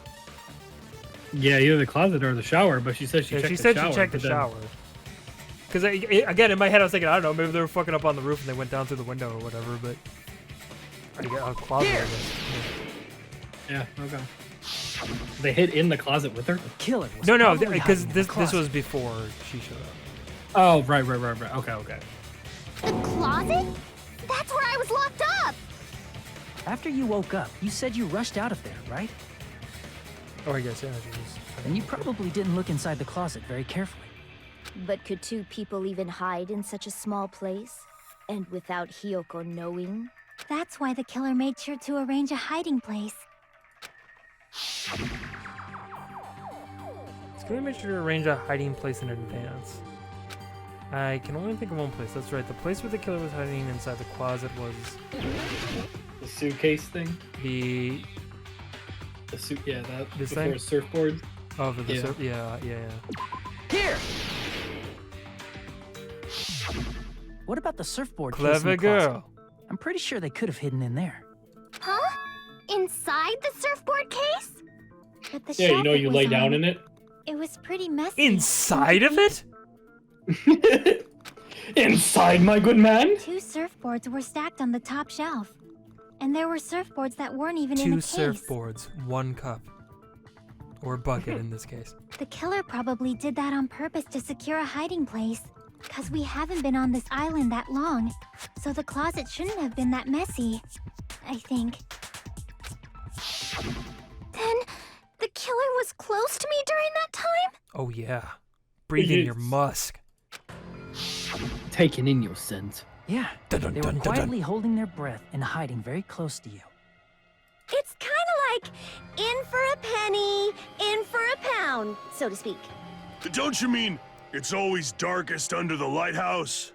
Yeah, either the closet or the shower. But she said she checked she the said shower. she checked the but then- shower. Because again, in my head, I was thinking, I don't know, maybe they were fucking up on the roof and they went down through the window or whatever. But I get a closet. I guess. Yeah. Okay. They hid in the closet with her. The killer was No, probably because hiding in this the was closet. before she showed up. Oh, right. Okay. The closet? That's where I was locked up. After you woke up, you said you rushed out of there, right? Oh, I guess, yeah. She was, And you probably didn't look inside the closet very carefully. But could two people even hide in such a small place? And without Hyoko knowing? That's why the killer made sure to arrange a hiding place. It's going to make sure to arrange a hiding place in advance. I can only think of one place. That's right. The place where the killer was hiding inside the closet was The suitcase thing. the suit. Yeah, that. This before thing? a surfboard. Oh, for the Yeah. surf. Yeah. Here! What about the surfboard case in Clever the closet? girl. I'm pretty sure they could have hidden in there. Huh? Inside the surfboard case? But the Yeah, shelf you know, it you was lay down on, in it. It was pretty messy. Inside of it? Inside, my good man. 2 surfboards were stacked on the top shelf. And there were surfboards that weren't even in 2 the case. surfboards, 1 cup. Or bucket in this case. The killer probably did that on purpose to secure a hiding place. Because we haven't been on this island that long. So the closet shouldn't have been that messy. I think. Then, the killer was close to me during that time? Oh, yeah. Breathe in your musk. Taking in your scent. Yeah, Dun, dun, they were dun, dun, dun. quietly holding their breath and hiding very close to you. It's kind of like in for a penny, in for a pound, so to speak. Don't you mean it's always darkest under the lighthouse?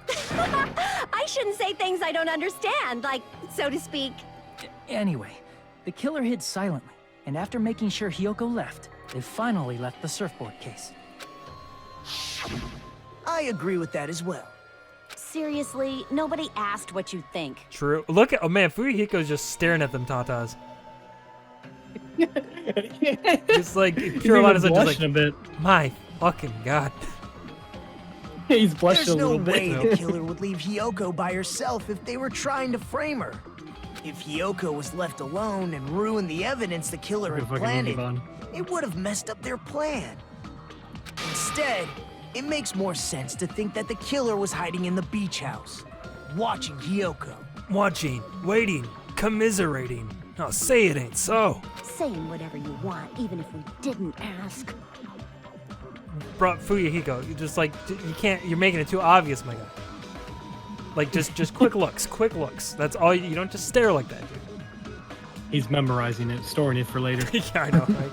I shouldn't say things I don't understand, like so to speak. Anyway, the killer hid silently, and after making sure Hiyoko left, they finally left the surfboard case. I agree with that as well. Seriously, nobody asked what you think. True. Look at, oh man, Fuyuhiko's just staring at them tatas. Just like Carolina's just like, a bit. my fucking god. He's blushed There's a no little bit. way the killer would leave Hiyoko by herself if they were trying to frame her. If Hiyoko was left alone and ruined the evidence the killer had planted, it would have messed up their plan. Instead, it makes more sense to think that the killer was hiding in the beach house, watching Hiyoko. Watching, waiting, commiserating. No, say it ain't so. Saying whatever you want, even if we didn't ask. Bro, Fuyuhiko, you just like, you can't, you're making it too obvious, my guy. Like, just quick looks, quick looks. That's all, you don't just stare like that, dude. He's memorizing it, storing it for later. Yeah, I know, right?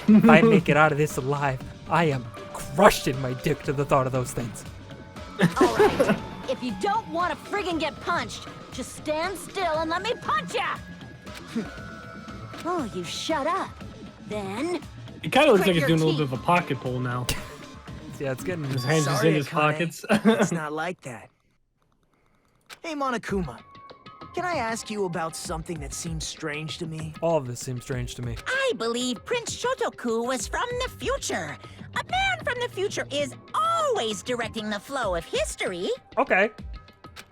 If I make it out of this alive, I am crushing my dick to the thought of those things. All right, if you don't want to friggin' get punched, just stand still and let me punch ya! Oh, you shut up. Then... It kind of looks Grit like he's your doing a little teeth. bit of a pocket pull now. Yeah, it's getting... His hands is Sorry, in his Akane. pockets. It's not like that. Hey, Monokuma. Can I ask you about something that seems strange to me? All of this seems strange to me. I believe Prince Shotoku was from the future. A man from the future is always directing the flow of history. Okay.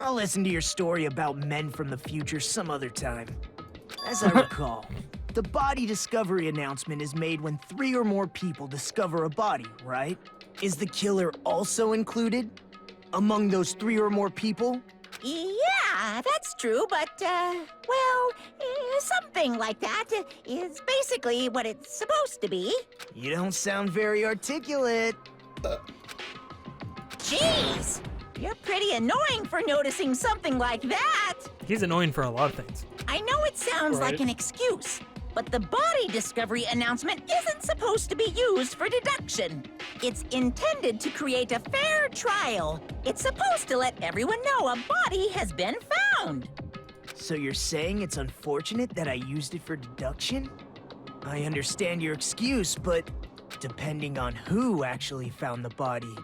I'll listen to your story about men from the future some other time. As I recall, the body discovery announcement is made when 3 or more people discover a body, right? Is the killer also included among those 3 or more people? Yeah, that's true, but, well, something like that is basically what it's supposed to be. You don't sound very articulate. Jeez, you're pretty annoying for noticing something like that. He's annoying for a lot of things. I know it sounds like an excuse, but the body discovery announcement isn't supposed to be used for deduction. It's intended to create a fair trial. It's supposed to let everyone know a body has been found. So you're saying it's unfortunate that I used it for deduction? I understand your excuse, but depending on who actually found the body,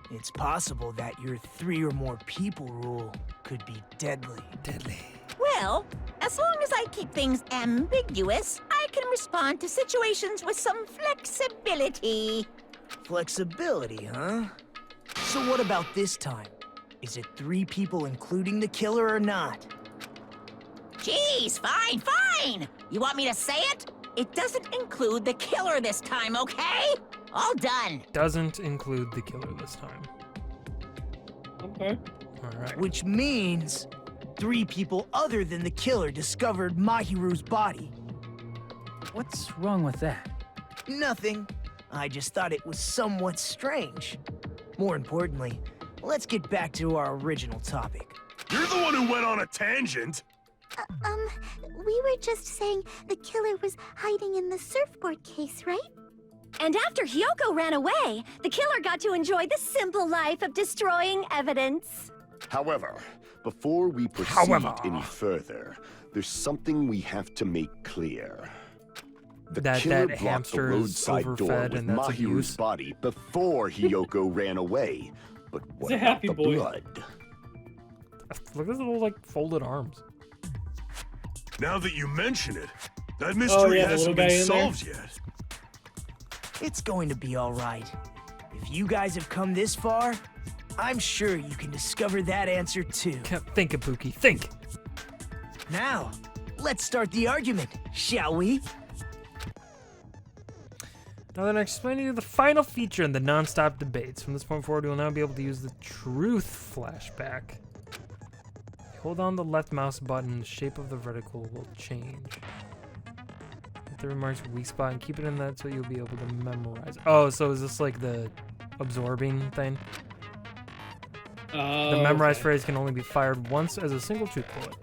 it's possible that your 3 or more people rule could be deadly. Deadly. Well, as long as I keep things ambiguous, I can respond to situations with some flexibility. Flexibility, huh? So what about this time? Is it 3 people including the killer or not? Jeez, fine. You want me to say it? It doesn't include the killer this time, okay? All done. Doesn't include the killer this time. Okay. All right. Which means 3 people other than the killer discovered Mahiru's body. What's wrong with that? Nothing. I just thought it was somewhat strange. More importantly, let's get back to our original topic. You're the one who went on a tangent. We were just saying the killer was hiding in the surfboard case, right? And after Hiyoko ran away, the killer got to enjoy the simple life of destroying evidence. However, before we proceed any further, there's something we have to make clear. The killer blocked the hamster is roadside door overfed with and that's Mahiru's abuse. body before Hiyoko ran away. But what a about happy the boy. blood? Look at his little, like, folded arms. Now that you mention it, that mystery yeah, the hasn't little guy been in there? solved yet. It's going to be all right. If you guys have come this far, I'm sure you can discover that answer too. Think, Ibuki, think. Now, let's start the argument, shall we? Now that I explained to you the final feature in the non-stop debates, from this point forward, we will now be able to use the truth flashback. Hold on the left mouse button, the shape of the vertical will change. Hit the remarks weak spot and keep it in that so you'll be able to memorize. Oh, so is this like the absorbing thing? The memorized phrase can only be fired once as a single truth bullet.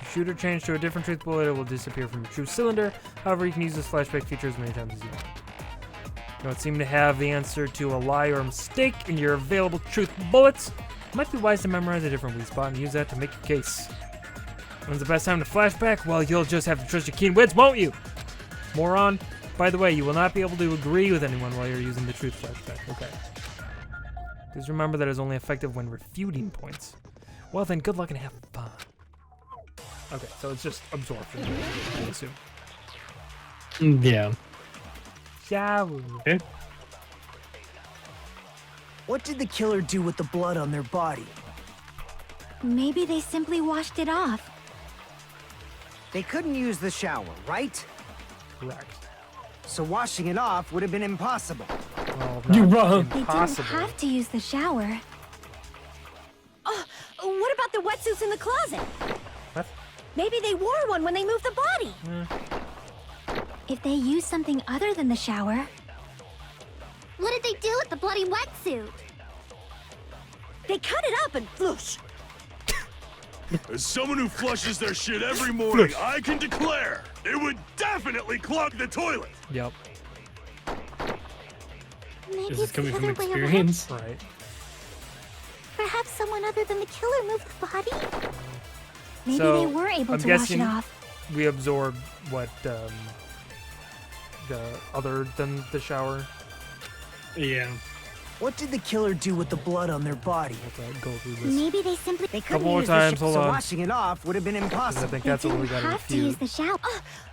If you shoot or change to a different truth bullet, it will disappear from your truth cylinder. However, you can use this flashback feature as many times as you want. You don't seem to have the answer to a lie or a mistake in your available truth bullets. It might be wise to memorize a different weak spot and use that to make your case. When's the best time to flashback? Well, you'll just have to trust your keen wits, won't you? Moron. By the way, you will not be able to agree with anyone while you're using the truth flashback. Okay. Just remember that it's only effective when refuting points. Well then, good luck and have fun. Okay, so it's just absorption, I assume. Yeah. Shower. Okay. What did the killer do with the blood on their body? Maybe they simply washed it off. They couldn't use the shower, right? Correct. So washing it off would have been impossible. Well, You're wrong. They didn't have to use the shower. Oh, what about the wetsuits in the closet? What? Maybe they wore one when they moved the body. If they used something other than the shower. What did they do with the bloody wetsuit? They cut it up and whoosh. As someone who flushes their shit every morning, I can declare it would definitely clog the toilet. Yep. Maybe This is it's coming the from other way around. experience. Right. Perhaps someone other than the killer moved the body? Maybe So, they were able I'm to wash guessing it off. we absorb what, the other than the shower. Yeah. What did the killer do with the blood on their body? Let's go through this. Maybe they simply Couple more times, hold so on. washing it off would have been I impossible. think that's what we gotta have to use refute. the shower.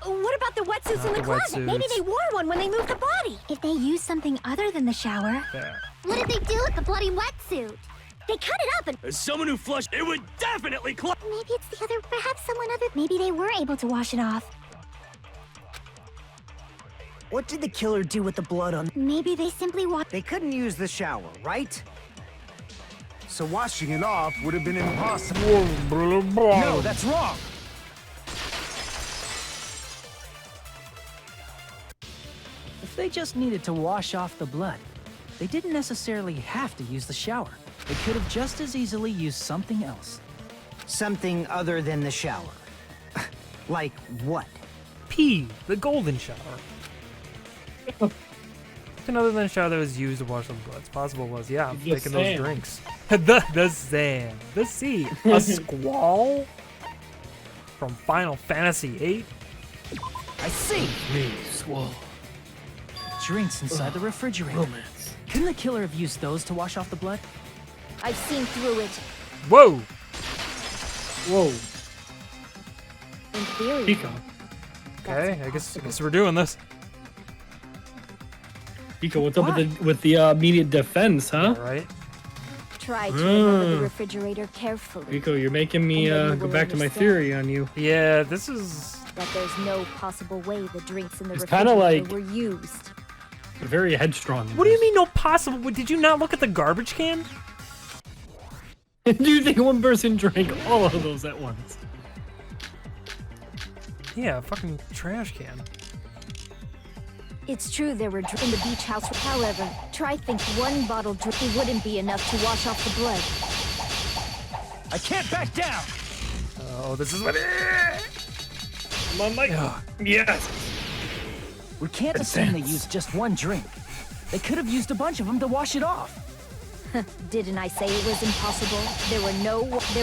What about the wetsuits in the the closet? Maybe wetsuits. they wore one when they moved the body. If they used something other than the shower. Yeah. What did they do with the bloody wetsuit? They cut it up and As someone who flushed, it would definitely clog. Maybe it's the other. Perhaps someone other. Maybe they were able to wash it off. What did the killer do with the blood on? Maybe they simply washed. They couldn't use the shower, right? So washing it off would have been impossible. No, that's wrong. If they just needed to wash off the blood, they didn't necessarily have to use the shower. They could have just as easily used something else. Something other than the shower. Like what? P, the golden shower. Something other than a shower that was used to wash the blood. It's possible was, yeah, I'm The taking those sand. drinks. the sand. The sea. A squall? From Final Fantasy VIII? I see. Me, Squall. Drinks inside the refrigerator. Romance. Couldn't the killer have used those to wash off the blood? I've seen through it. Whoa! Whoa. In theory. Pico. Okay, I guess we're doing this. Pico, what's up with the immediate defense, huh? Alright. Try to remember the Mm. refrigerator carefully. Pico, you're making me And then you go will back to my understand. theory on you. Yeah, this is That there's no possible way the drinks in the It's kinda refrigerator like- were used. Very headstrong. What do you mean no possible? Did you not look at the garbage can? Do you think one person drank all of those at once? Yeah, fucking trash can. It's true there were in the beach house. However, try think one bottle drink wouldn't be enough to wash off the blood. I can't back down. Oh, this is what My mic. Yes. We can't assume they used just one drink. They could have used a bunch of them to wash it off. Didn't I say it was impossible? There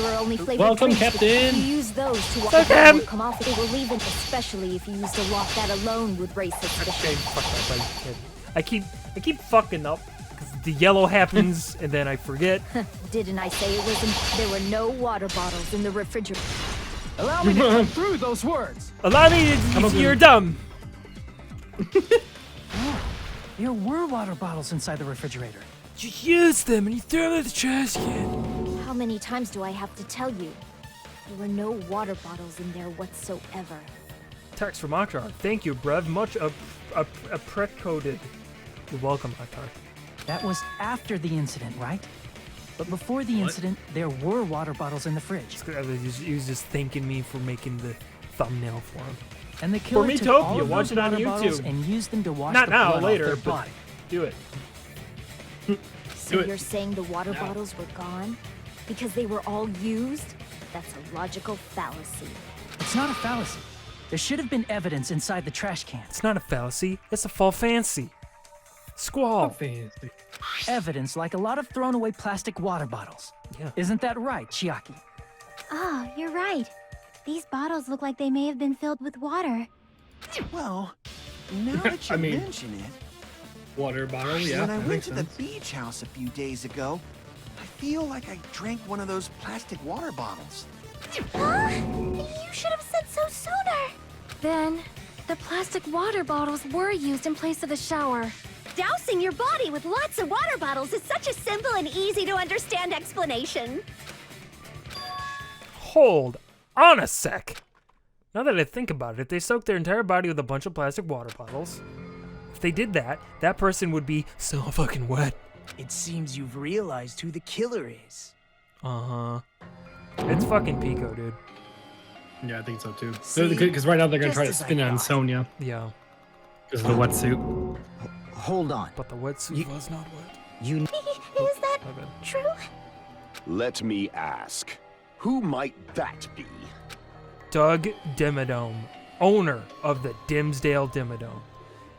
were only flavored Welcome, drinks. Captain. If you use those to wash Welcome. the blood would come off, they will leave it, especially if you used a lot that alone would raise Okay, suspicion. fuck that. I keep fucking up because the yellow happens and then I forget. Didn't I say it was there were no water bottles in the refrigerator? Allow me to cut through those words. Allow me Come if on, you're dumb. There were water bottles inside the refrigerator. You use them and you throw them in the trash can. How many times do I have to tell you? There were no water bottles in there whatsoever. Text from Akhtar. Thank you, Brev. Much appreciated. You're welcome, Akhtar. That was after the incident, right? But before the incident, there were water bottles in the fridge. He was just thanking me for making the thumbnail for him. And the killer For took Metopia, all of watch those it on water bottles YouTube. and used them to wash Not the now, blood later, off their but body. do it. So you're saying the water bottles were gone? Because they were all used? That's a logical fallacy. It's not a fallacy. There should have been evidence inside the trash can. It's not a fallacy. It's a fall fancy. Squall. Evidence like a lot of thrown away plastic water bottles. Yeah. Isn't that right, Chiaki? Oh, you're right. These bottles look like they may have been filled with water. Well, now that you I mean, mention it, water bottle, yeah. when I that went makes to sense. the beach house a few days ago, I feel like I drank one of those plastic water bottles. Huh? You should have said so sooner. Then, the plastic water bottles were used in place of a shower. Dousing your body with lots of water bottles is such a simple and easy to understand explanation. Hold on a sec. Now that I think about it, if they soaked their entire body with a bunch of plastic water bottles, if they did that, that person would be so fucking wet. It seems you've realized who the killer is. Uh-huh. It's fucking Pico, dude. Yeah, I think so too. See? Because right now they're gonna try to Just as I spin it on thought. Sonya Yeah. because of the wetsuit. Hold on. But the wetsuit was not wet. You Is that My bad. true? Let me ask, who might that be? Doug Dimmadome, owner of the Dimsdale Dimmadome.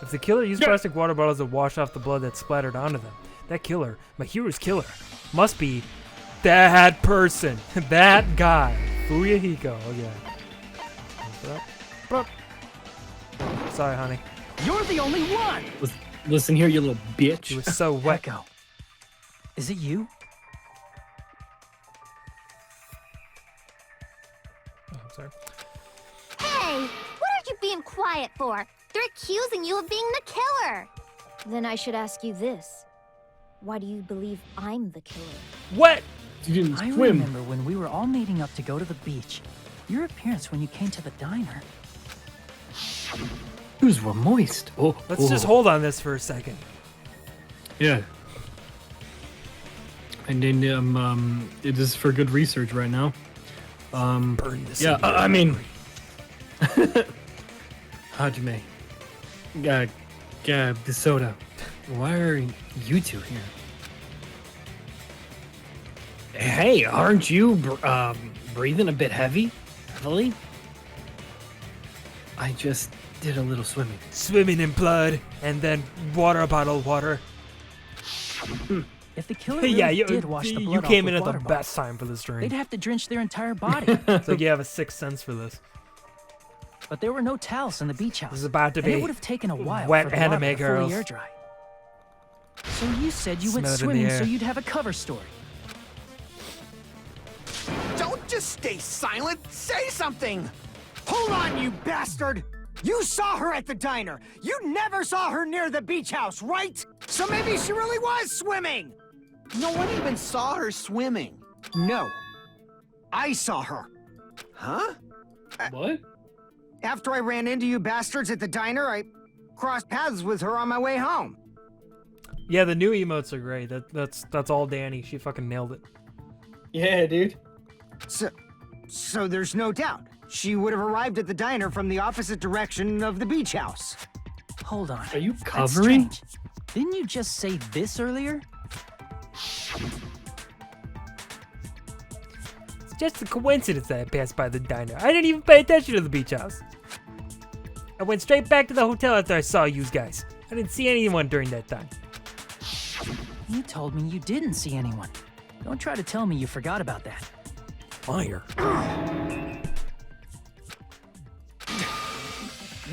If the killer used plastic water bottles to wash off the blood that splattered onto them, that killer, Mahiru's killer, must be that person, that guy, Fuyuhiko. Oh yeah. Sorry, honey. You're the only one! Listen here, you little bitch. She was so wet. Echo. Is it you? Oh, I'm sorry. Hey, what are you being quiet for? They're accusing you of being the killer. Then I should ask you this. Why do you believe I'm the killer? What? You didn't I swim. remember when we were all meeting up to go to the beach. Your appearance when you came to the diner. Shoes were moist. Oh, Let's just hold on this for a second. Yeah. And then it is for good research right now. Burn this. Yeah, I mean, Hajime, the soda. Why are you two here? Hey, aren't you breathing a bit heavily? I just did a little swimming. Swimming in blood and then water bottle water. If the killer Hey, really yeah, did wash the blood you came off in with at the water best bottles, time for this stream. they'd have to drench their entire body. It's like you have a sixth sense for this. But there were no towels in the beach house. This is about to and it be would have taken a while wet for the anime lava to fully girls. air dry. So you said you went Smell it in the swimming air. so you'd have a cover story. Don't just stay silent. Say something. Hold on, you bastard! You saw her at the diner. You never saw her near the beach house, right? So maybe she really was swimming. No one even saw her swimming. No. I saw her. Huh? What? After I ran into you bastards at the diner, I crossed paths with her on my way home. Yeah, the new emotes are great. That's all Danny. She fucking nailed it. Yeah, dude. So there's no doubt. She would have arrived at the diner from the opposite direction of the beach house. Hold on. Are you That's covering? strange. Didn't you just say this earlier? It's just a coincidence that I passed by the diner. I didn't even pay attention to the beach house. I went straight back to the hotel after I saw you guys. I didn't see anyone during that time. You told me you didn't see anyone. Don't try to tell me you forgot about that. Fire.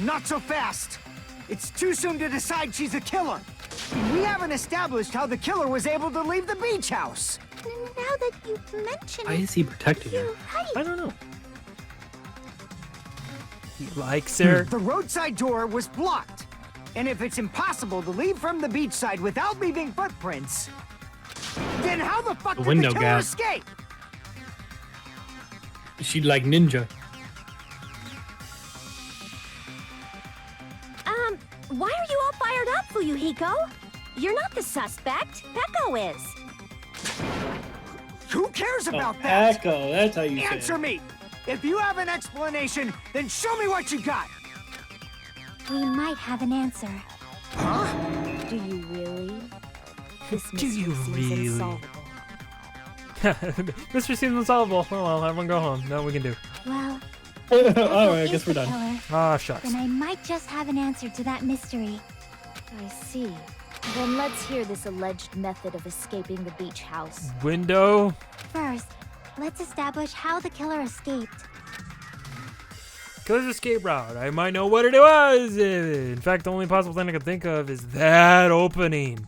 Not so fast. It's too soon to decide she's a killer. We haven't established how the killer was able to leave the beach house. Now that you mention Why it, is he protecting her? you're right. I don't know. He likes her. The roadside door was blocked. And if it's impossible to leave from the beachside without leaving footprints, then how the fuck The did window the killer gap. escape? She like ninja. Why are you all fired up, Fuyuhiko? You're not the suspect. Peko is. Who cares about that? Echo, that's how you Answer me! If you have an explanation, then show me what you got! We might have an answer. Do you really? This Do you mystery seems really? unsolvable. Mystery seems unsolvable. Oh well, everyone go home. No, we can do. Well, Alright, I is guess we're the done. killer, Ah, shucks. then I might just have an answer to that mystery. I see. Then let's hear this alleged method of escaping the beach house. Window. First, let's establish how the killer escaped. killer's escape route. I might know what it was. In fact, the only possible thing I can think of is that opening.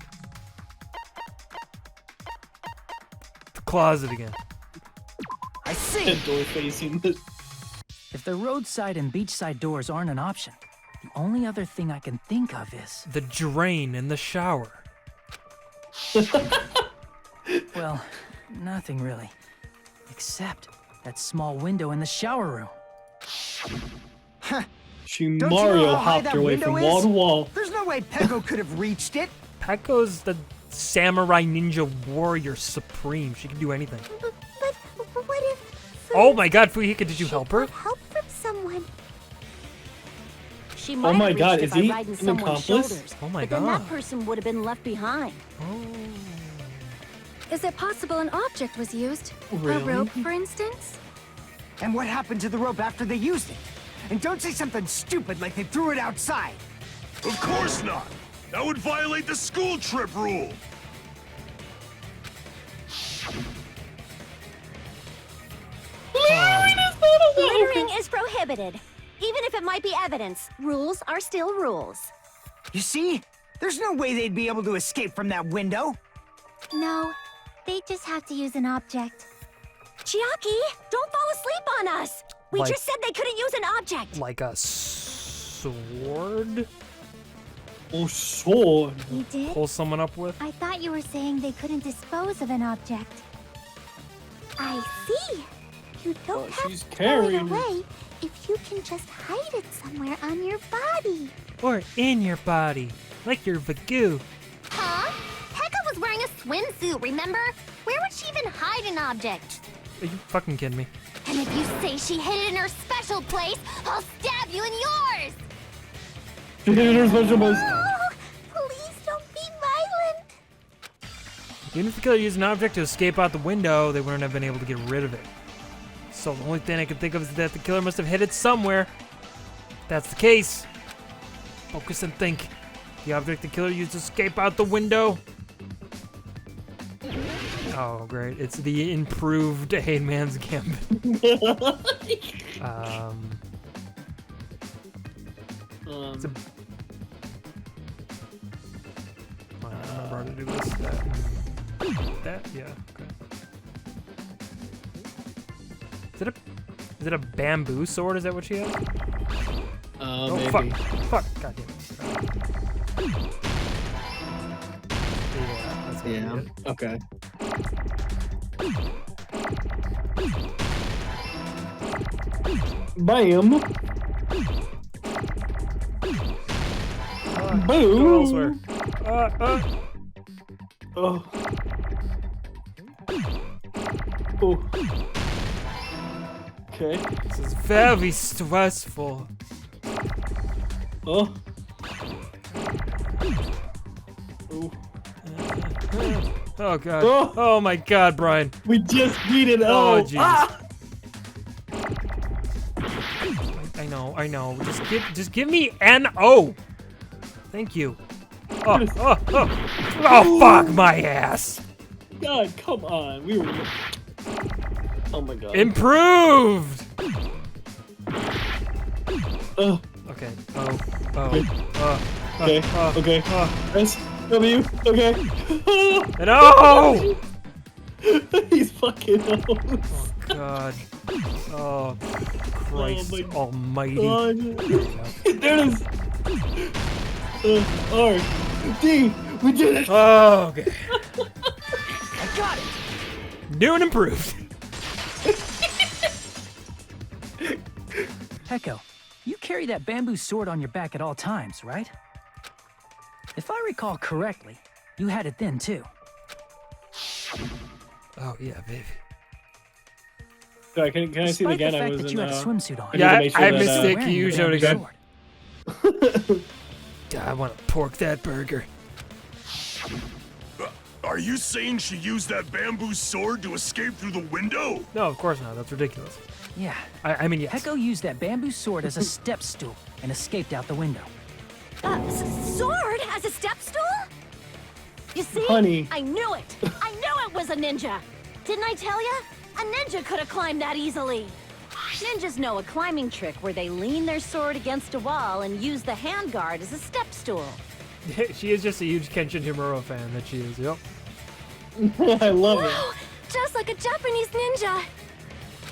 The closet again. I see. Door facing the... If the roadside and beachside doors aren't an option, the only other thing I can think of is... The drain in the shower. Well, nothing really. Except that small window in the shower room. Huh. She Don't you know Mario how high hopped that her way window from is? wall to wall. There's no way Peko could have reached it. Peko's the samurai ninja warrior supreme. She can do anything. But what if... Oh my god, Fujika, did you help her? Help from someone. She might Oh my have God, reached is it by he riding an someone's accomplice? shoulders, Oh my but then God. that person would have been left behind. Is it possible an object was used? Really? A rope, for instance? And what happened to the rope after they used it? And don't say something stupid like they threw it outside. Of course not! That would violate the school trip rule! Littering is prohibited. Even if it might be evidence, rules are still rules. You see? There's no way they'd be able to escape from that window. No, they just have to use an object. Chiaki, don't fall asleep on us! We Like- just said they couldn't use an object! Like a sword? Oh, sword. You did? Pull someone up with? I thought you were saying they couldn't dispose of an object. I see. You don't have she's to throw it carried. away if you can just hide it somewhere on your body. Or in your body. Like your Vagu. Huh? Pekka was wearing a swimsuit, remember? Where would she even hide an object? Are you fucking kidding me? And if you say she hid it in her special place, I'll stab you in yours! Oh, please don't be violent! Even if the killer used an object to escape out the window, they wouldn't have been able to get rid of it. So the only thing I can think of is that the killer must have hid it somewhere. If that's the case, focus and think. The object the killer used to escape out the window. Oh, great. It's the improved Man's Gambit. It's a... I don't remember how to do this. That? Yeah, okay. Is it a bamboo sword? Is that what she has? Oh, maybe. fuck. Fuck. God damn it. Yeah, that's gonna Yeah, be it. okay. Bam! Go Boom! elsewhere. Oh. Oh. Okay. This is very stressful. Oh. Oh. Oh god. Oh. Oh my god, Brian. We just beat it. Oh Oh, jeez. ah! I know. Just give me an O. Thank you. Oh, fuck my ass. God, come on. We were. Oh my god. Improved. Oh. Okay. Okay. Okay. S W. Okay. No. He's fucking old. Oh god. Oh Christ my almighty. God. There it is. R. D. We did it. Oh, okay. I got it. New and improved. Peko, you carry that bamboo sword on your back at all times, right? If I recall correctly, you had it then too. Oh yeah, baby. Sorry, can I see it Despite again? the I fact was that in. you had a swimsuit on. Yeah, need to make sure I that, missed it. Can wearing you the show it bamboo again? sword. I want to pork that burger. Are you saying she used that bamboo sword to escape through the window? No, of course not. That's ridiculous. Yeah. I mean, yes. Peko used that bamboo sword as a step stool and escaped out the window. Sword as a step stool? You see? Honey. I knew it! I knew it was a ninja! Didn't I tell ya? A ninja could have climbed that easily. Ninjas know a climbing trick where they lean their sword against a wall and use the handguard as a step stool. She is just a huge Kenshin Himuro fan, that she is, yep. I love it. Just like a Japanese ninja.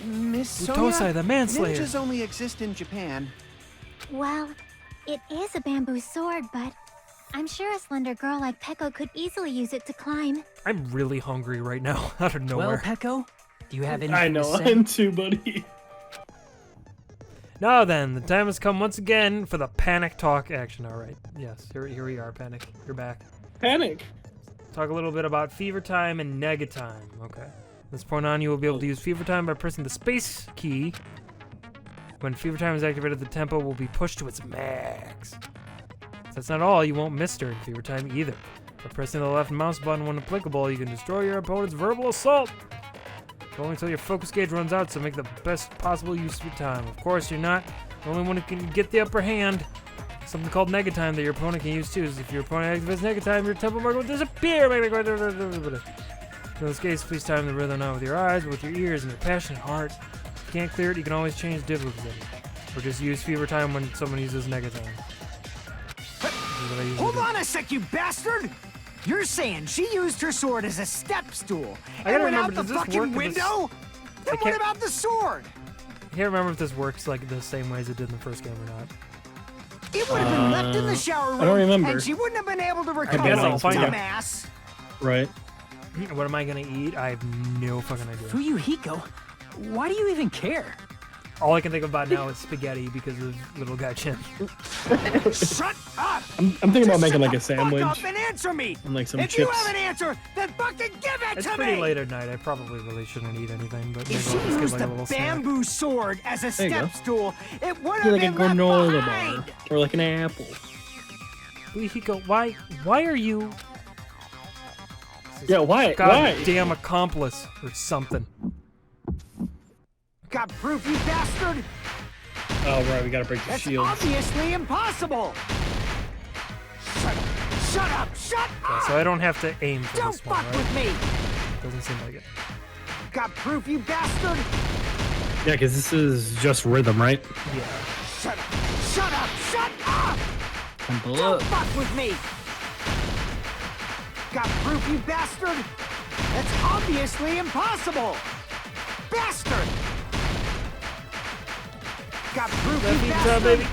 Miss Utosai, Sonia, the manslayer. ninjas only exist in Japan. Well, it is a bamboo sword, but I'm sure a slender girl like Peko could easily use it to climb. I'm really hungry right now, out of nowhere. Well, Peko, do you have anything I know, to say? I'm too, buddy. Now then, the time has come once again for the panic talk action. All right, yes, here we are, Panic. You're back. Panic. Talk a little bit about Fever Time and Nega Time. Okay. From this point on, you will be able to use Fever Time by pressing the space key. When Fever Time is activated, the tempo will be pushed to its max. If that's not all, you won't miss during Fever Time either. By pressing the left mouse button when applicable, you can destroy your opponent's verbal assault. Only until your focus gauge runs out, so make the best possible use of your time. Of course, you're not the only one who can get the upper hand. Something called Nega Time that your opponent can use too is if your opponent activates Nega Time, your tempo marker will disappear. In this case, please time the rhythm not with your eyes, but with your ears and your passionate heart. If you can't clear it, you can always change difficulty. Or just use Fever Time when someone uses Nega Time. Hold on a sec, you bastard! You're saying she used her sword as a step stool I and gotta went out remember, the does this fucking work with this- window? Then what about the sword? I can't remember if this works like the same way as it did in the first game or not. It would have been left in the shower room, I don't remember. and she wouldn't have been able to recover guess I'll it, find out. dumbass. Right. What am I gonna eat? I have no fucking idea. Fuyuhiko, why do you even care? All I can think about now is spaghetti because of little guy Chin. Shut up! I'm thinking about Just making shut like the a sandwich fuck up and answer me! and like some If chips. you have an answer, then fucking give it It's to pretty me! late at night. I probably really shouldn't eat anything, but maybe If she I'll just get used like a the little snack. bamboo sword as a There you go. step stool, it would Maybe have like a been left granola behind! bar or like an apple. Fuyuhiko, why are you? Yeah, why? Goddamn accomplice or something. Got proof, you bastard? Oh right, we gotta break the That's shield. obviously impossible! Shut up! Shut Okay, up! so I don't have to aim for Don't this one, fuck right? with me! Doesn't seem like it. Got proof, you bastard? Yeah, because this is just rhythm, right? Yeah. Shut up! Shut up! Shut up! Temple Don't up. fuck with me! Got proof, you bastard? That's obviously impossible! Bastard! Got proof, you bastard? baby.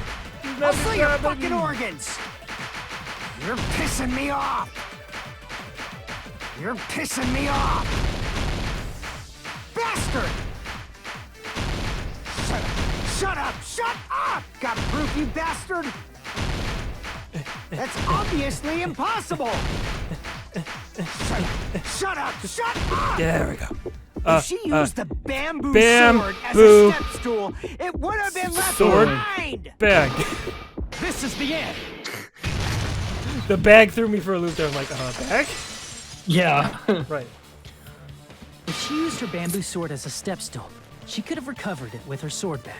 I'll sell your fucking organs! You're pissing me off! You're pissing me off! Bastard! Shut up! Shut up! Shut up! Got proof, you bastard? That's obviously impossible! Shut up! Shut up! Shut up! There we go. If she used the bamboo sword as bamboo a step stool, it would have been left sword behind! bag. This is the end! The bag threw me for a loop there. I'm like, bag? Yeah. Right. If she used her bamboo sword as a step stool, she could have recovered it with her sword bag.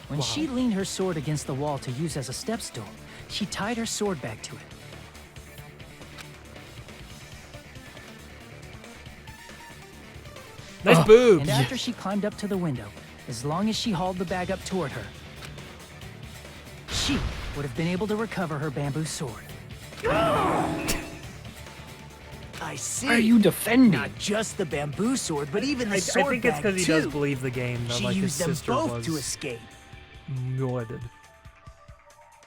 When she leaned her sword against the wall to use as a step stool, she tied her sword bag to it. Nice boobs. And after she climbed up to the window, as long as she hauled the bag up toward her, she would have been able to recover her bamboo sword. I see. Are you defending? Not just the bamboo sword, but even the I sword think it's bag because he too. does believe the game that She like his used them sister both was to escape. good.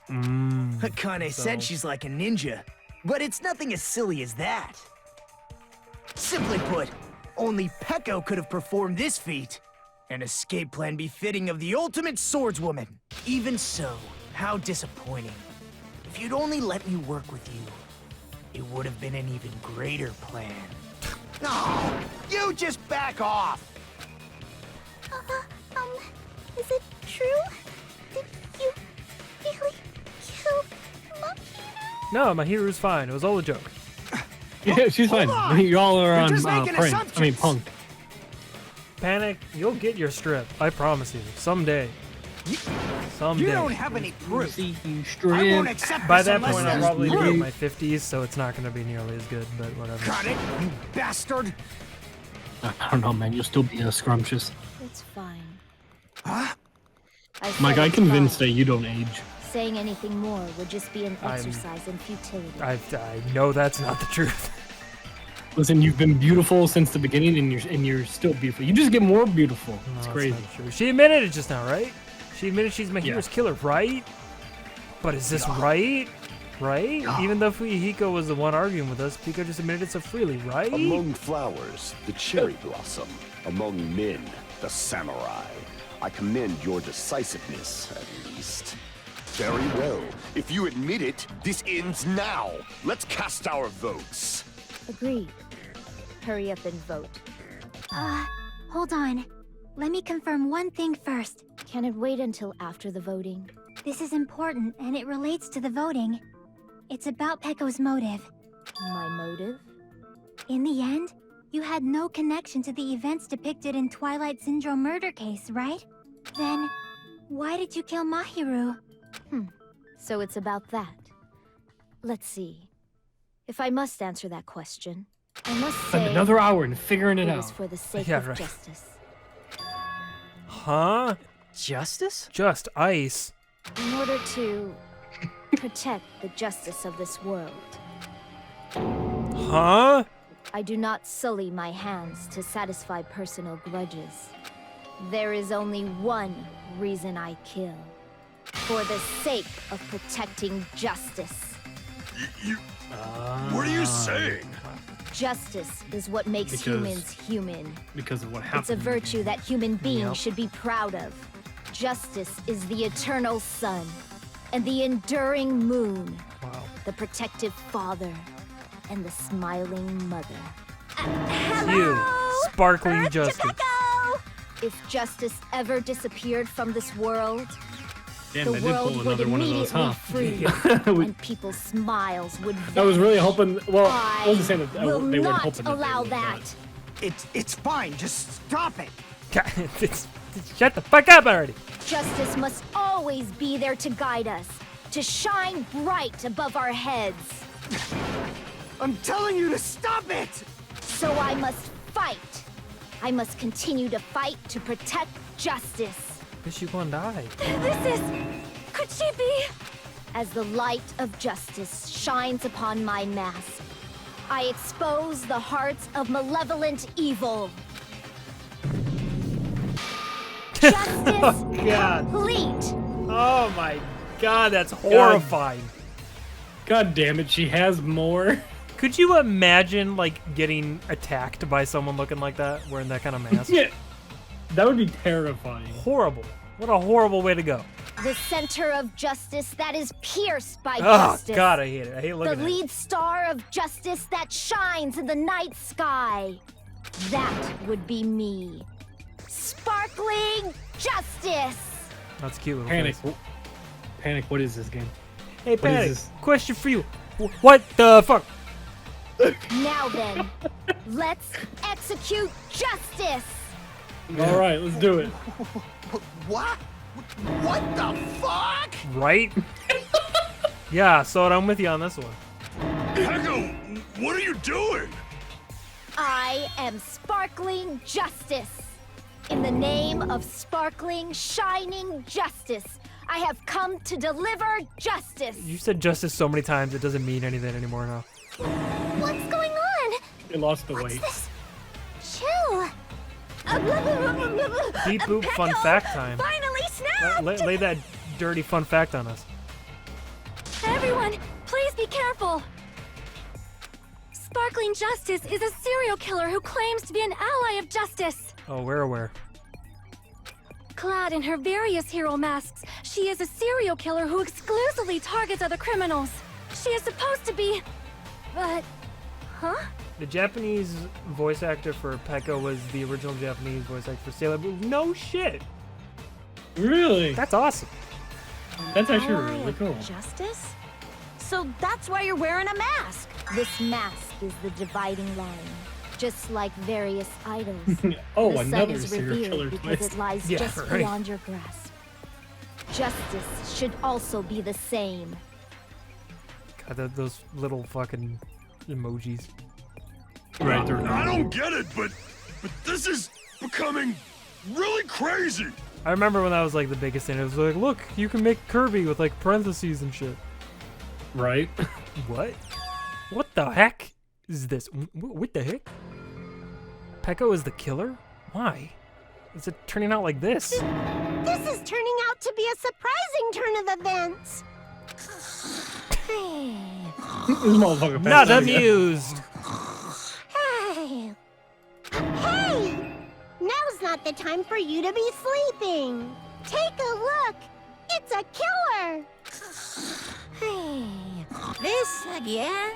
Akane said So- she's like a ninja, but it's nothing as silly as that. Simply put, only Peko could have performed this feat. An escape plan befitting of the ultimate swordswoman. Even so, how disappointing. If you'd only let me work with you, it would have been an even greater plan. No, you just back off. Is it true? Did you really kill Mahiru? No, Mahiru's fine. It was all a joke. Yeah, she's fine. Y'all are You're on just making prank. I mean, assumptions. punk. Panic, you'll get your strip. I promise you. Someday. Someday. You don't have any proof. See you I won't strip. accept By this that unless point, I'll there's probably be proof. in my 50s, so it's not going to be nearly as good, but whatever. Got it, you bastard? I don't know, man. You'll still be scrumptious. It's fine. Huh? I I'm convinced that you don't age. Saying anything more would just be an exercise in futility. I know that's not the truth. Listen, you've been beautiful since the beginning, and you're still beautiful. You just get more beautiful. It's No, crazy. that's not true. She admitted it just now, right? She admitted she's my hero's killer, right? But is this right? Right? Even though Fuyuhiko was the one arguing with us, Pico just admitted it so freely, right? Among flowers, the cherry blossom. Among men, the samurai. I commend your decisiveness, at least. Very well. If you admit it, this ends now. Let's cast our votes. Agreed. Hurry up and vote. Hold on. Let me confirm one thing first. Can it wait until after the voting? This is important, and it relates to the voting. It's about Pecco's motive. My motive? In the end, you had no connection to the events depicted in Twilight Syndrome murder case, right? Then, why did you kill Mahiru? So it's about that. Let's see. If I must answer that question, I must say... Spend another hour in figuring it it was out. for the sake Yeah, of right. justice. Huh? Justice? Just ice. In order to protect the justice of this world. Huh? I do not sully my hands to satisfy personal grudges. There is only one reason I kill. For the sake of protecting justice. What are you saying? Justice is what makes Because- humans human. Because of what happened. It's a virtue that human beings Yep. should be proud of. Justice is the eternal sun and the enduring moon. Wow. The protective father and the smiling mother. You. Sparkling Earth to justice. Pecco! If justice ever disappeared from this world, Damn, the I did pull world would another one of those, immediately huh? freeze, and people's smiles would vanish. I was really hoping. Well, I wasn't saying that will they weren't not hoping that allow they would, that. It's fine. Just stop it. Shut the fuck up already. Justice must always be there to guide us, to shine bright above our heads. I'm telling you to stop it. So I must fight. I must continue to fight to protect justice. Is you gonna die? This is... Could she be... As the light of justice shines upon my mask, I expose the hearts of malevolent evil. Justice Oh god. complete. Oh my god, that's horrifying. God damn it, she has more. Could you imagine, like, getting attacked by someone looking like that, wearing that kind of mask? Yeah, that would be terrifying. Horrible. What a horrible way to go. The center of justice that is pierced by Oh justice. god, I hate it. I hate The looking at it. lead star of justice that shines in the night sky. That would be me. Sparkling justice. That's a cute little Panic. face. Panic, what is this game? Hey, What is Panic, this? question for you. What the fuck? Now then, let's execute justice. All right, let's do it. What? What the fuck? Right? Yeah, so I'm with you on this one. Pecco, what are you doing? I am sparkling justice. In the name of sparkling, shining justice, I have come to deliver justice. You said justice so many times, it doesn't mean anything anymore now. What's going on? It lost the What's weight. this? Chill. Deep boop fun fact time. Finally snapped! Lay that dirty fun fact on us. Everyone, please be careful. Sparkling Justice is a serial killer who claims to be an ally of justice. Oh, we're aware. Clad in her various hero masks, she is a serial killer who exclusively targets other criminals. She is supposed to be... But... Huh? The Japanese voice actor for Pecco was the original Japanese voice actor for Sailor Moon. No shit! Really? That's awesome. That's actually Ally really of cool. Justice? So that's why you're wearing a mask. This mask is the dividing line. Just like various idols. Oh, the sun another is serial revered killer because twist. it lies Yeah, just right. beyond your grasp. Justice should also be the same. God, those little fucking emojis. Right, I don't get it, but but this is becoming really crazy. I remember when that was like the biggest thing. It was like, look, you can make Kirby with like parentheses and shit. Right? What? What the heck is this? What the heck? Peko is the killer? Why? Is it turning out like this? This is turning out to be a surprising turn of events. This motherfucker Not passed out amused. Hey! Hey! Now's not the time for you to be sleeping. Take a look. It's a killer. Hey, this again?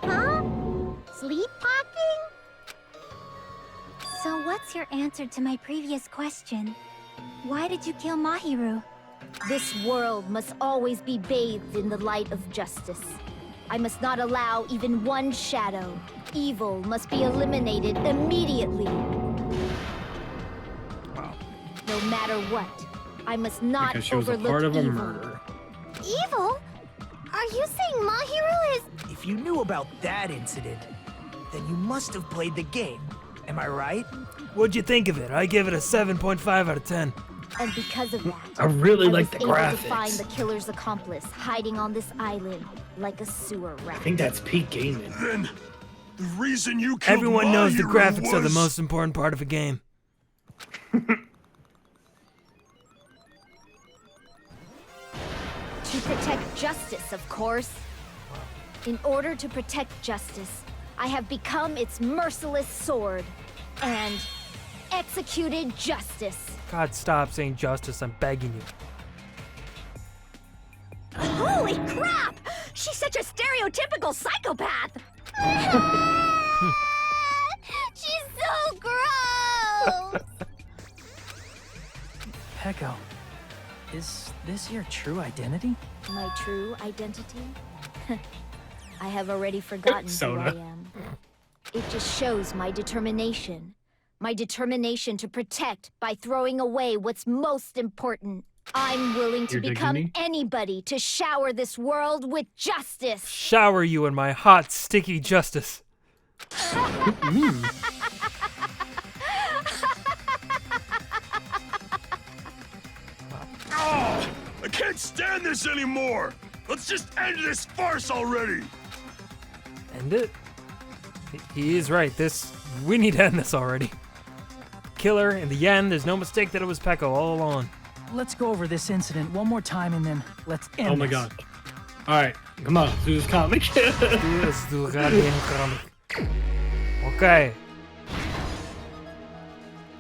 Huh? Sleepwalking? So what's your answer to my previous question? Why did you kill Mahiru? This world must always be bathed in the light of justice. I must not allow even one shadow. Evil must be eliminated immediately. Wow. No matter what, I must not Because she was a overlook part of a evil. murder. Evil? Are you saying Mahiru is... If you knew about that incident, then you must have played the game. Am I right? What'd you think of it? I give it a 7.5 out of 10. And because of that, I really I like was the able to find graphics. the killer's accomplice hiding on this island like a sewer rat. I think that's peak gaming. Then, the reason you killed Everyone knows the Mahiru graphics are the was- most important part of a game. To protect justice, of course. In order to protect justice, I have become its merciless sword and executed justice. God, stop saying justice. I'm begging you. Holy crap! She's such a stereotypical psychopath! She's so gross! Peko, is this your true identity? My true identity? I have already forgotten who Soda. I am. It just shows my determination. My determination to protect by throwing away what's most important. I'm willing to Your become dignity? anybody to shower this world with justice. Shower you in my hot, sticky justice. Oh, I can't stand this anymore. Let's just end this farce already. End it? He is right. We need to end this already. Killer, in the end, there's no mistake that it was Peko all along. Let's go over this incident one more time and then let's end Oh my this. god. Alright, come on, let's do this comic. Let's do a goddamn comic. Okay.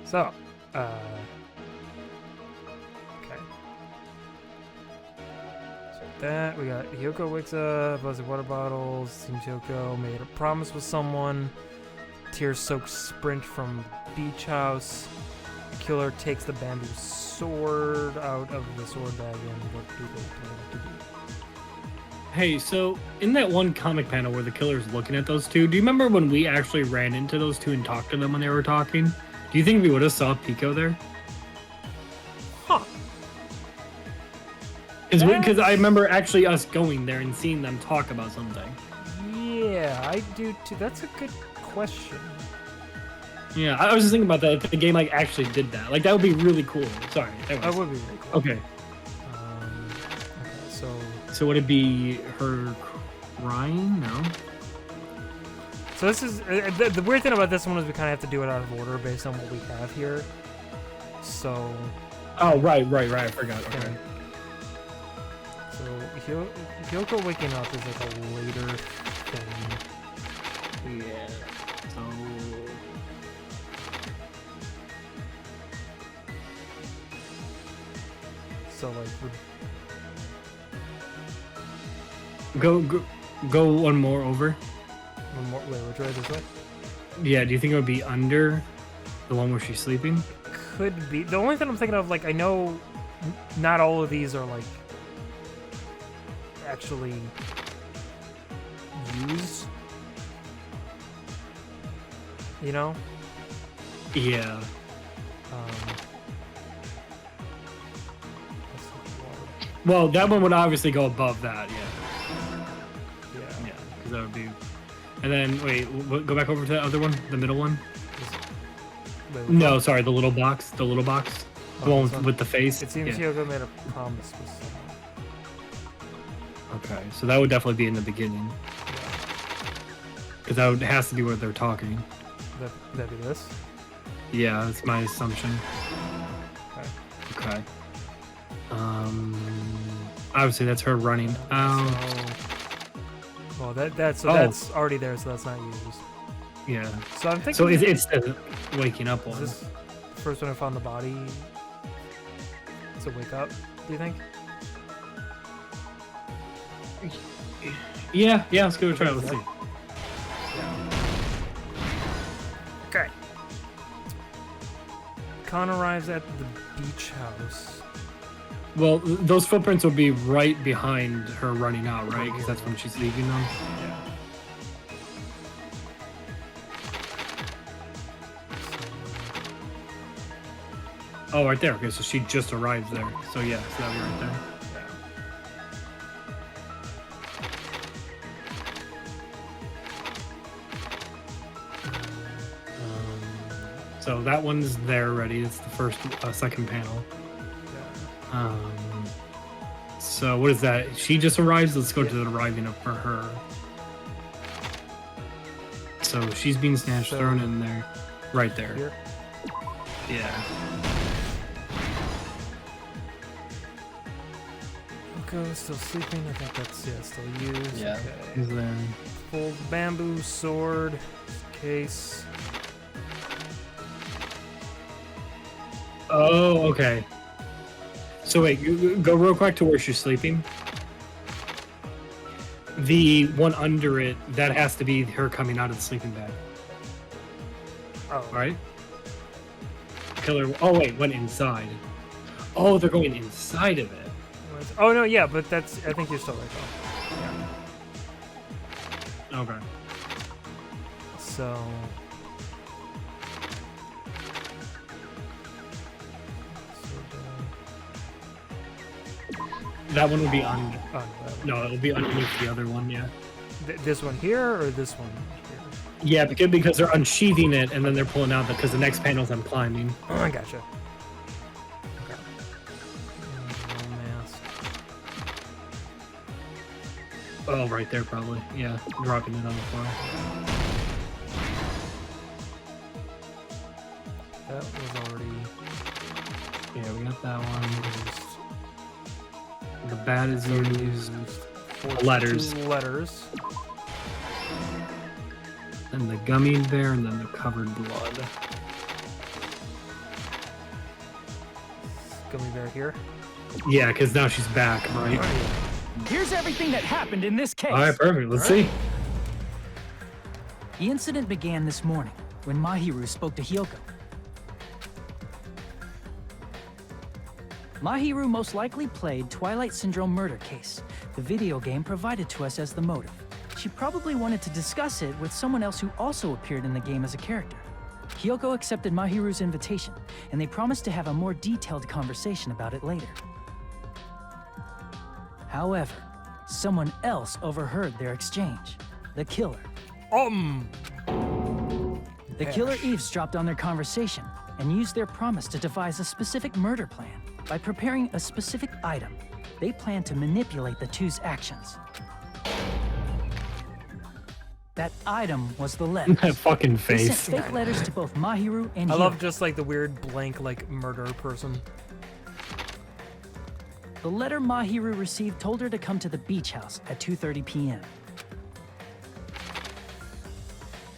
So, okay. So that, we got Hyoko wakes up, buzzing water bottles, seems Hyoko made a promise with someone. Tear-soaked sprint from beach house. Killer takes the bamboo sword out of the sword bag and what do they plan to do? Hey, so in that one comic panel where the killer's looking at those two, do you remember when we actually ran into those two and talked to them when they were talking? Do you think we would have saw Pico there? Huh. Because I remember actually us going there and seeing them talk about something. Yeah, I do too. That's a good question. Yeah, I was just thinking about that. If the game like actually did that, like that would be really cool. Sorry, That would be really cool. Okay. Okay, So would it be her crying? No. so this is the weird thing about this one is we kind of have to do it out of order based on what we have here. So. Oh right. I forgot. Okay. So Hyoko waking up is like a later thing. Yeah. So like. Go one more over. One more. Wait, which way? This way? Yeah. Do you think it would be under the one where she's sleeping? Could be. The only thing I'm thinking of, like, I know not all of these are like actually used. You know? Yeah. Well, that one would obviously go above that. Yeah. Yeah. Because that would be. And then, wait, go back over to the other one, the middle one. No, sorry, the little box. The little box. The one with the face. It seems Hyoko made a promise with someone. Okay, so that would definitely be in the beginning. Because that has to be where they're talking. That'd be this? Yeah, that's my assumption. Okay. Obviously that's her running. Well, that's already there, so that's not used. Yeah. So I'm thinking. So it's the waking up one. Is this the first one I found the body? To wake up? Do you think? Yeah. Let's give it a try. Let's see. Okay. Khan arrives at the beach house. Well, those footprints will be right behind her running out, right? Because that's when she's leaving them. Yeah. Oh, right there. Okay, so she just arrives there. So yeah, so that'll be right there. So that one's there already. It's the first, second panel. So what is that? She just arrives. Let's go to the arriving of for her. So she's being snatched, thrown in there, right there. Here? Yeah. Yoko still sleeping. I think that's still used. Yeah. Okay. He's there. Full bamboo sword case. Oh, okay. So wait, go real quick to where she's sleeping. The one under it, that has to be her coming out of the sleeping bag. Oh. Right? Killer. Oh wait, went inside. Oh, they're going inside of it. Oh no, yeah, but that's. I think you're still right though. Okay. So. That one would be on. Oh, no, it'll be underneath the other one. Yeah. This one here or this one here? Yeah, because they're unsheathing it and then they're pulling out because the next panel's I'm climbing. Oh, I gotcha. Okay. Mask. Oh, right there probably. Yeah, dropping it on the floor. That was already. Yeah, we got that one. The bat is used. Letters. Letters. And the gummy bear, and then the covered blood. Gummy bear here. Yeah, because now she's back, right? Here's everything that happened in this case. All right, perfect. Let's see. The incident began this morning when Mahiru spoke to Hyoko. Mahiru most likely played Twilight Syndrome murder case, the video game provided to us as the motive. She probably wanted to discuss it with someone else who also appeared in the game as a character. Hyoko accepted Mahiru's invitation, and they promised to have a more detailed conversation about it later. However, someone else overheard their exchange. The killer. The killer eavesdropped on their conversation and used their promise to devise a specific murder plan. By preparing a specific item, they plan to manipulate the two's actions. That item was the letters. That fucking They face. sent fake letters to both Mahiru and I Hyoko. love just like the weird blank like murder person. The letter Mahiru received told her to come to the beach house at 2:30 p.m.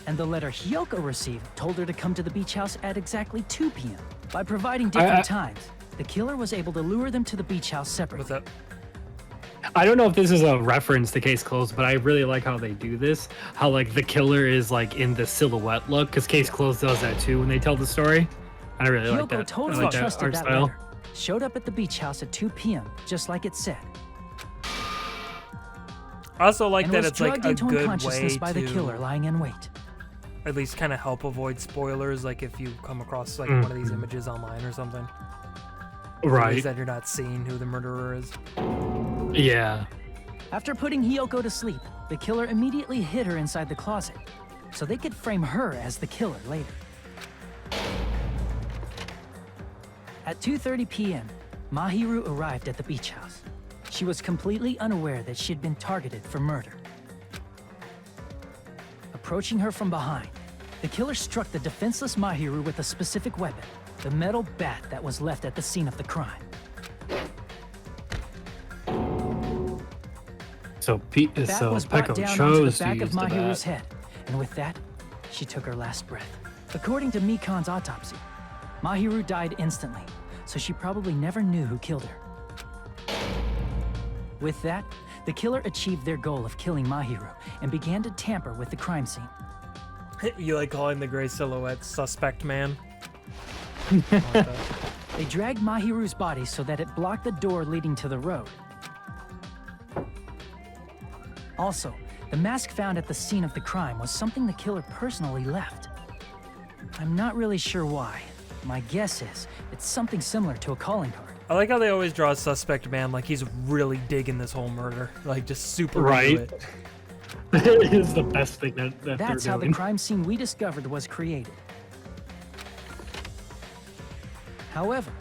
And the letter Hyoko received told her to come to the beach house at exactly 2 p.m. By providing different times, the killer was able to lure them to the beach house separately. What's up? I don't know if this is a reference to Case Closed, but I really like how they do this. How like the killer is like in the silhouette look, because Case Closed does that too when they tell the story. I really like Hyoko that. totally I like trusted art that style. letter. Showed up at the beach house at 2 p.m., just like it said. I also like and that was it's like drugged a into good unconsciousness way by the to killer lying in wait. at least kind of help avoid spoilers, like if you come across like one of these images online or something. Right. That you're not seeing who the murderer is. Yeah. After putting Hiyoko to sleep, the killer immediately hid her inside the closet, so they could frame her as the killer later. At 2:30 p.m., Mahiru arrived at the beach house. She was completely unaware that she'd been targeted for murder. Approaching her from behind, the killer struck the defenseless Mahiru with a specific weapon, the metal bat that was left at the scene of the crime. So was brought Peko down onto chose the to back use of the Mahiru's bat. head, and with that, she took her last breath. According to Mikan's autopsy, Mahiru died instantly, so she probably never knew who killed her. With that, the killer achieved their goal of killing Mahiru and began to tamper with the crime scene. You like calling the gray silhouette suspect man? They dragged Mahiru's body so that it blocked the door leading to the road. Also, the mask found at the scene of the crime was something the killer personally left. I'm not really sure why. My guess is it's something similar to a calling card. I like how they always draw a suspect man like he's really digging this whole murder. Like, just super Right. into it. It is the best thing that That's they're how the doing. crime scene we discovered was created. However,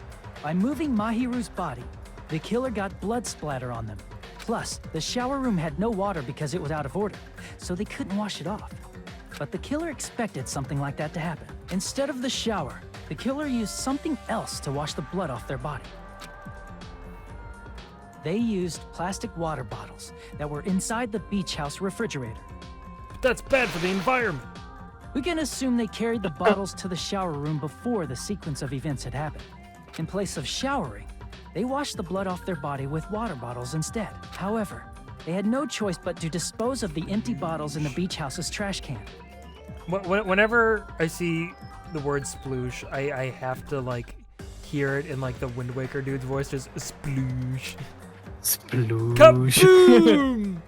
by moving Mahiru's body, the killer got blood splatter on them. Plus, the shower room had no water because it was out of order, so they couldn't wash it off. But the killer expected something like that to happen. Instead of the shower, the killer used something else to wash the blood off their body. They used plastic water bottles that were inside the beach house refrigerator. That's bad for the environment. We can assume they carried the bottles to the shower room before the sequence of events had happened. In place of showering, they washed the blood off their body with water bottles instead. However, they had no choice but to dispose of the empty bottles in the beach house's trash can. Whenever I see the word sploosh, I have to like hear it in like the Wind Waker dude's voice, just sploosh. Sploosh. Kaboom!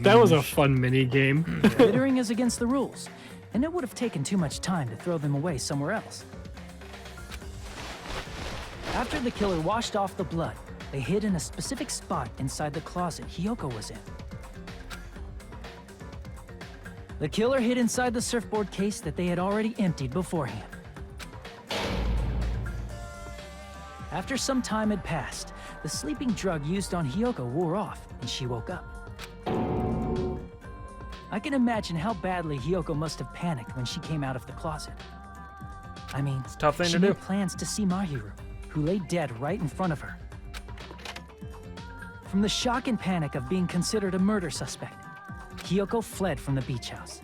That was a fun mini game. Littering is against the rules, and it would have taken too much time to throw them away somewhere else. After the killer washed off the blood, they hid in a specific spot inside the closet Hiyoko was in. The killer hid inside the surfboard case that they had already emptied beforehand. After some time had passed, the sleeping drug used on Hiyoko wore off, and she woke up. I can imagine how badly Hiyoko must have panicked when she came out of the closet. I mean, It's a tough thing she to made do. plans to see Mahiru, who lay dead right in front of her. From the shock and panic of being considered a murder suspect, Hiyoko fled from the beach house.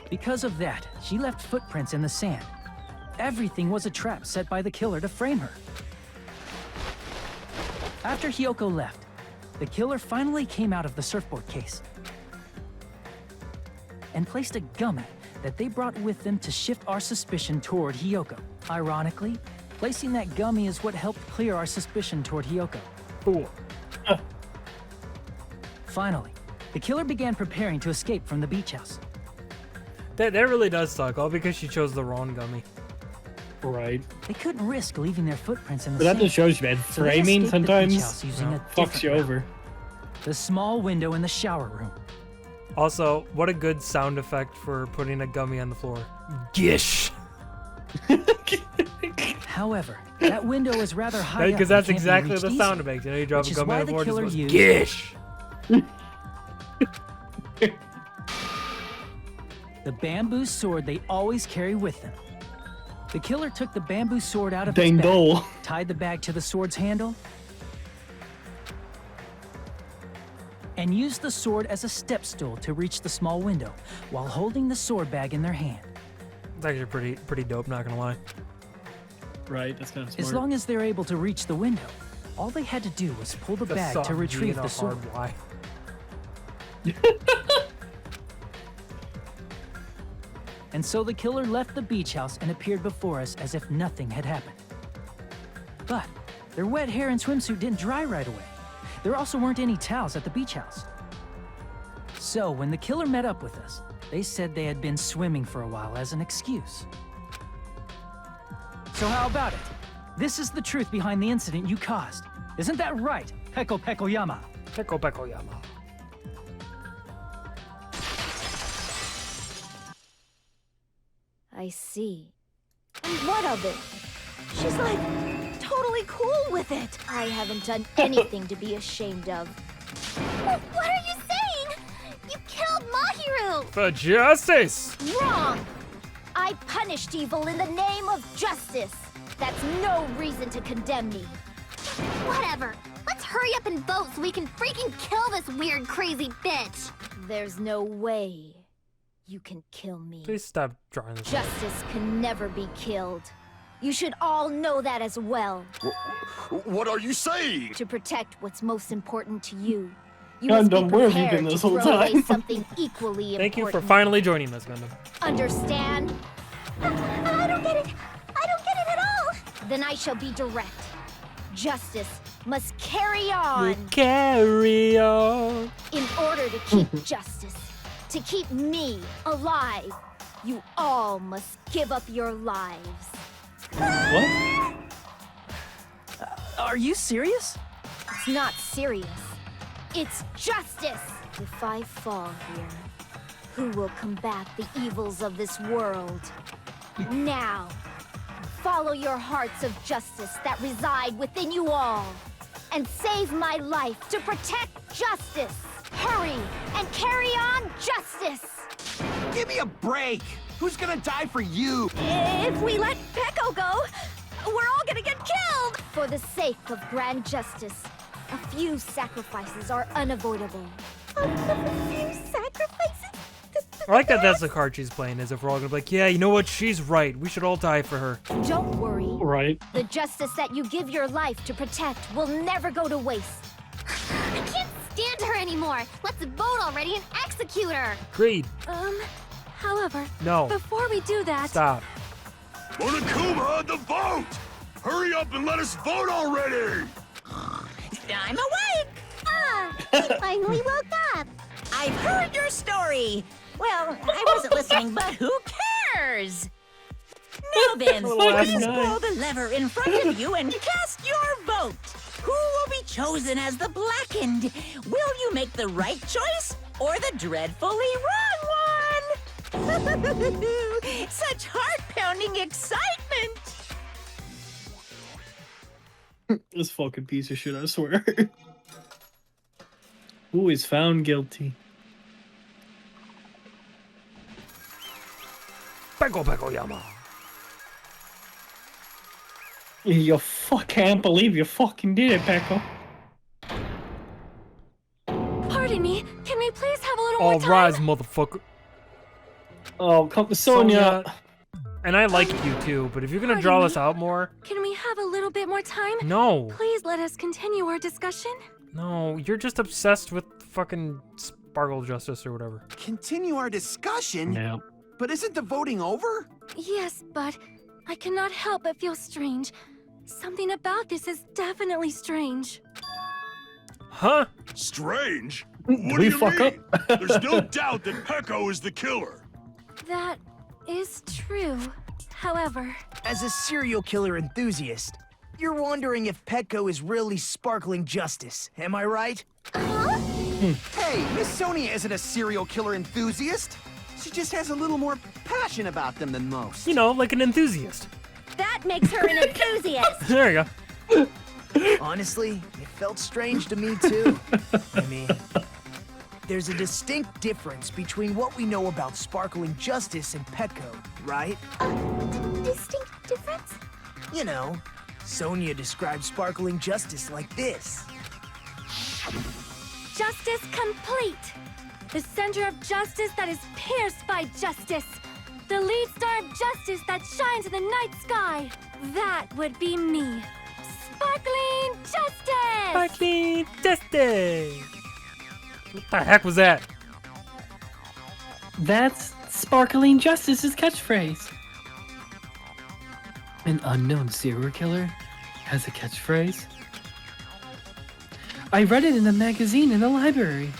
Because of that, she left footprints in the sand. Everything was a trap set by the killer to frame her. After Hiyoko left, the killer finally came out of the surfboard case and placed a gummy that they brought with them to shift our suspicion toward Hiyoko. Ironically, placing that gummy is what helped clear our suspicion toward Hiyoko. Cool. Finally, the killer began preparing to escape from the beach house. That really does suck, all because she chose the wrong gummy. Right. They couldn't risk leaving their footprints in the But that sand. just shows you, man. So they Framing escaped the beach sometimes house using a fucks different you route. over. The small window in the shower room. Also, what a good sound effect for putting a gummy on the floor. Gish! However, that window is rather high up Because and that's can't be exactly reached the sound it easily, makes. You know, you drop which a is gummy why on the the floor, killer it just goes, used gish! the bamboo sword they always carry with them. The killer took the bamboo sword out of Dang his bag, dole. tied the bag to the sword's handle, and used the sword as a step stool to reach the small window while holding the sword bag in their hand. It's actually pretty dope, not gonna lie. Right, that's kind of smart. As long as they're able to reach the window, all they had to do was pull the bag to retrieve the sword. Why? And so the killer left the beach house and appeared before us as if nothing had happened. But their wet hair and swimsuit didn't dry right away. There also weren't any towels at the beach house. So when the killer met up with us, they said they had been swimming for a while as an excuse. So how about it? This is the truth behind the incident you caused. Isn't that right, Peko Pekoyama? Peko Pekoyama. I see. And what of it? She's like totally cool with it. I haven't done anything to be ashamed of. What are you saying? You killed Mahiru! For justice! Wrong! I punished evil in the name of justice. That's no reason to condemn me. Whatever. Let's hurry up and vote so we can freaking kill this weird, crazy bitch. There's no way you can kill me. Please stop drawing this. Justice can never be killed. You should all know that as well. What are you saying? To protect what's most important to you, you Gundam, must where be have you been prepared to this whole throw away time? something equally Thank you important. for finally joining us, Gundam. Understand? I don't get it. I don't get it at all. Then I shall be direct. Justice must carry on. Carry on. In order to keep justice, to keep me alive, you all must give up your lives. What? Are you serious? It's not serious. It's justice. If I fall here, who will combat the evils of this world? Now, follow your hearts of justice that reside within you all, and save my life to protect justice. Hurry and carry on justice. Give me a break! Who's gonna die for you? If we let Peko go, we're all gonna get killed! For the sake of grand justice, a few sacrifices are unavoidable. A few sacrifices? I like that that's the card she's playing, as if we're all gonna be like, yeah, you know what? She's right. We should all die for her. Don't worry. Right. The justice that you give your life to protect will never go to waste. I can't stand her anymore. Let's vote already and execute her. Agreed. However, No. before we do that, Stop. Monokuma, the vote! Hurry up and let us vote already! I'm awake! he finally woke up. I've heard your story. Well, I wasn't listening, but who cares? Now then, please pull the lever in front of you and cast your vote. Who will be chosen as the blackened? Will you make the right choice or the dreadfully wrong one? Such heart-pounding excitement! This fucking piece of shit, I swear. Who is found guilty? Peko Pekoyama. You can't believe you fucking did it, Peko. Pardon me, can we please have a little All more time? rise, motherfucker. Oh, come, Sonia. And I like you too, but if you're gonna draw this out more, Can we have a little bit more time? no. Please let us continue our discussion. No, you're just obsessed with fucking Sparkle Justice or whatever. Continue our discussion? Yeah. But isn't the voting over? Yes, but I cannot help but feel strange. Something about this is definitely strange. Huh? Strange? Did What do we you fuck mean? up? There's no doubt that Peko is the killer. That is true. However, As a serial killer enthusiast, you're wondering if Petco is really sparkling justice, am I right? Hey, Miss Sonia isn't a serial killer enthusiast. She just has a little more passion about them than most. You know, like an enthusiast. that makes her an enthusiast. There you go. Honestly, it felt strange to me too. I mean, there's a distinct difference between what we know about sparkling justice and Petco, right? Distinct difference? You know, Sonia describes sparkling justice like this. Justice complete. The center of justice that is pierced by justice. The lead star of justice that shines in the night sky. That would be me. Sparkling justice! Sparkling Justice! What the heck was that? That's Sparkling Justice's catchphrase. An unknown serial killer has a catchphrase? I read it in a magazine in the library.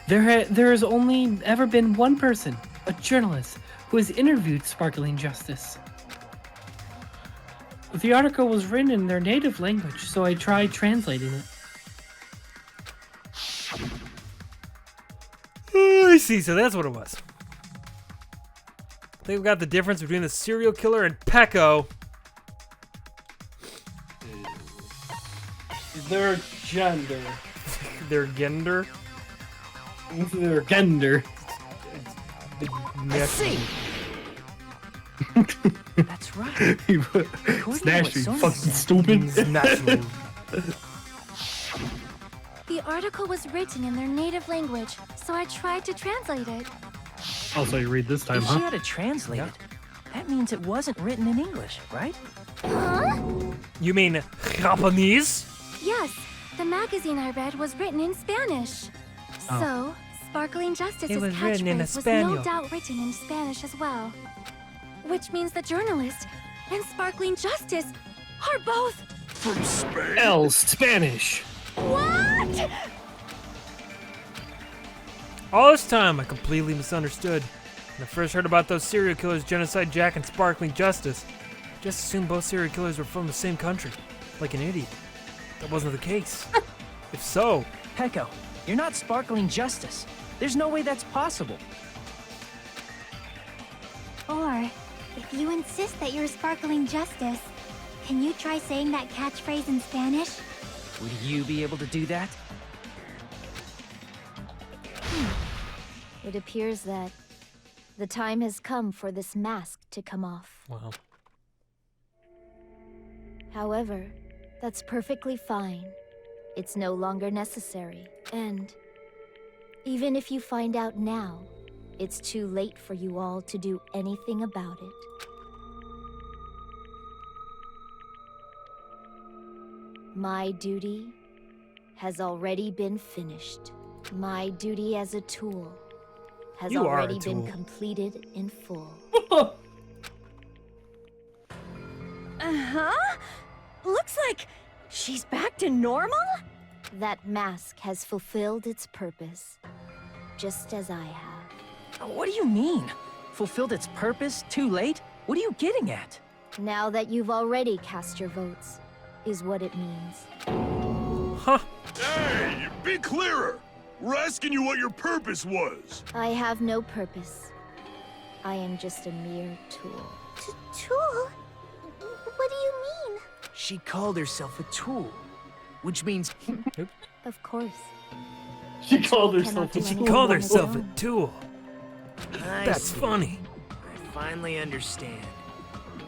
There has only ever been one person, a journalist, who has interviewed Sparkling Justice. The article was written in their native language, so I tried translating it. I see, so that's what it was. I think we got the difference between the serial killer and Pecco. Their gender. Their gender? Their gender. I see. That's right. Snash, you fucking stupid. The article was written in their native language, so I tried to translate it. Oh, so you read this time, If she huh? had to translate it, that means it wasn't written in English, right? Huh? You mean Japanese? Yes, the magazine I read was written in Spanish. Oh. So, Sparkling Justice's It was written in catchphrase was Espanol. no doubt written in Spanish as well. Which means the journalist and Sparkling Justice are both... From Spain? El Spanish. What? All this time, I completely misunderstood. When I first heard about those serial killers, Genocide Jack and Sparkling Justice, I just assumed both serial killers were from the same country. Like an idiot. That wasn't the case. If so... Pecco, you're not Sparkling Justice. There's no way that's possible. Or, if you insist that you're Sparkling Justice, can you try saying that catchphrase in Spanish? Would you be able to do that? It appears that the time has come for this mask to come off. Wow. However, that's perfectly fine. It's no longer necessary. And even if you find out now, it's too late for you all to do anything about it. My duty has already been finished. My duty as a tool has You are a already been tool. completed in full. Uh-huh. Looks like she's back to normal? That mask has fulfilled its purpose, just as I have. What do you mean? Fulfilled its purpose? Too late? What are you getting at? Now that you've already cast your votes, is what it means. Huh. Hey, be clearer! We're asking you what your purpose was. I have no purpose. I am just a mere tool. Tool? What do you mean? She called herself a tool, which means... Of course. She called herself She called herself a tool. I That's see. funny. I finally understand.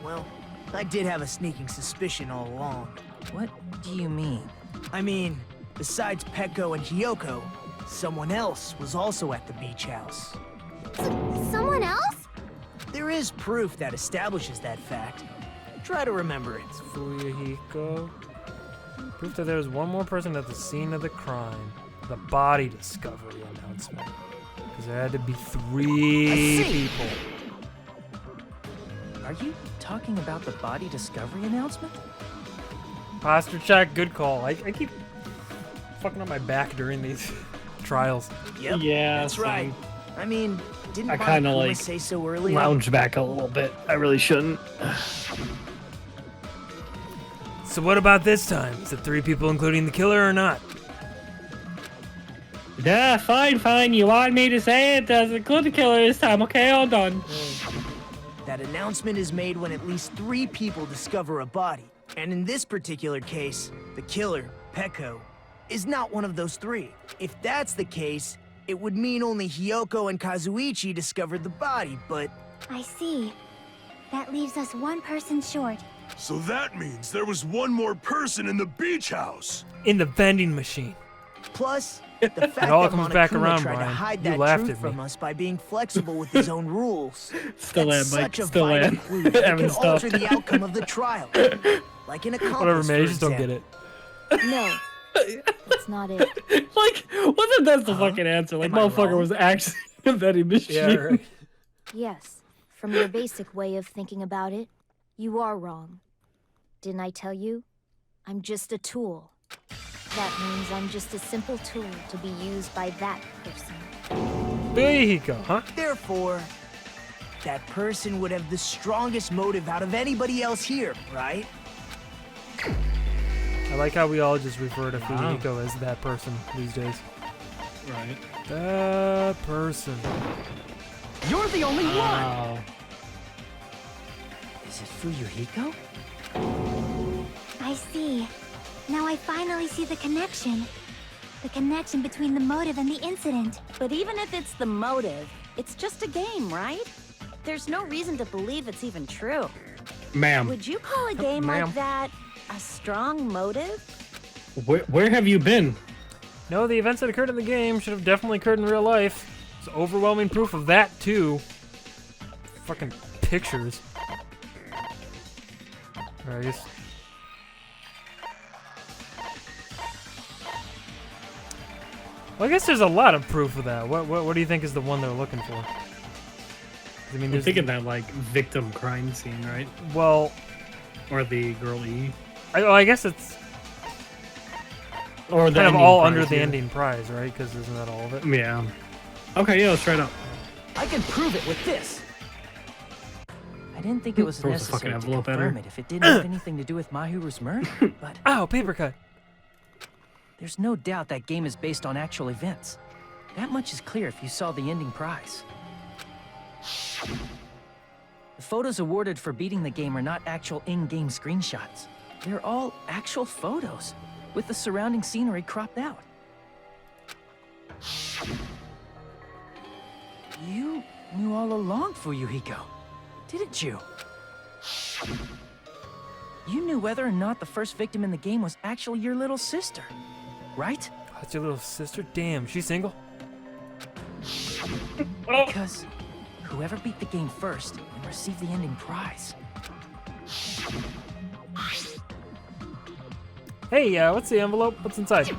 Well, I did have a sneaking suspicion all along. What do you mean? I mean, besides Pecco and Hiyoko, someone else was also at the beach house. Someone else? There is proof that establishes that fact. Try to remember it. Fuyuhiko. Proof that there was one more person at the scene of the crime. The body discovery announcement. Because there had to be 3 people. Are you talking about the body discovery announcement? Posture check, good call. I keep fucking up my back during these trials. Yep, Yeah, that's right. I mean, didn't I kind of Monokuma like say so earlier? lounge back a little bit. I really shouldn't. So what about this time? Is it 3 people including the killer or not? Yeah, fine. You want me to say it? Does include the killer this time? Okay, all done. That announcement is made when at least 3 people discover a body. And in this particular case, the killer, Pecco, is not one of those 3. If that's the case, it would mean only Hiyoko and Kazuichi discovered the body, but... I see. That leaves us one person short. So that means there was one more person in the beach house. In the vending machine. Plus, the fact It all that comes back Monokuma around, tried to Brian. hide You that laughed truth at me. from us by being flexible with his own rules. Still That's am, Mike. such a Still vital am. clue that Haven't could alter stopped. the outcome of the trial. Like an accomplice, Whatever, man. You for just don't get example. it. No, that's not it. Like, wasn't that the fucking answer? Like, Am I motherfucker wrong? was actually a vending machine. Yeah, right. Yes, from your basic way of thinking about it, you are wrong. Didn't I tell you? I'm just a tool. That means I'm just a simple tool to be used by that person. Fuyuhiko, huh? Therefore, that person would have the strongest motive out of anybody else here, right? I like how we all just refer to Fuyuhiko as that person these days. Right. That person. You're the only Wow. one! Is it Fuyuhiko? I see. Now I finally see the connection. The connection between the motive and the incident. But even if it's the motive, it's just a game, right? There's no reason to believe it's even true. Ma'am, Would you call a game like that a strong motive? where have you been? No, the events that occurred in the game should have definitely occurred in real life. It's overwhelming proof of that, too. Fucking pictures. Alright, I guess. Well, I guess there's a lot of proof of that. What do you think is the one they're looking for? I mean, I'm there's thinking that like victim crime scene, right? Well, or the girl E. I guess it's or the kind of ending all prize, under the yeah. ending prize, right? Because isn't that all of it? Yeah. Okay, yeah, let's try it out. I can prove it with this. I didn't think it was Throws a fucking necessary to envelope at her. confirm it if it didn't have anything to do with Mahiru's murder, but Ow, paper cut. there's no doubt that game is based on actual events. That much is clear if you saw the ending prize. The photos awarded for beating the game are not actual in-game screenshots. They're all actual photos, with the surrounding scenery cropped out. You knew all along, Fuyuhiko, didn't you? You knew whether or not the first victim in the game was actually your little sister, right? That's your little sister? Damn, she's single? Because whoever beat the game first and received the ending prize. Hey, what's the envelope? What's inside?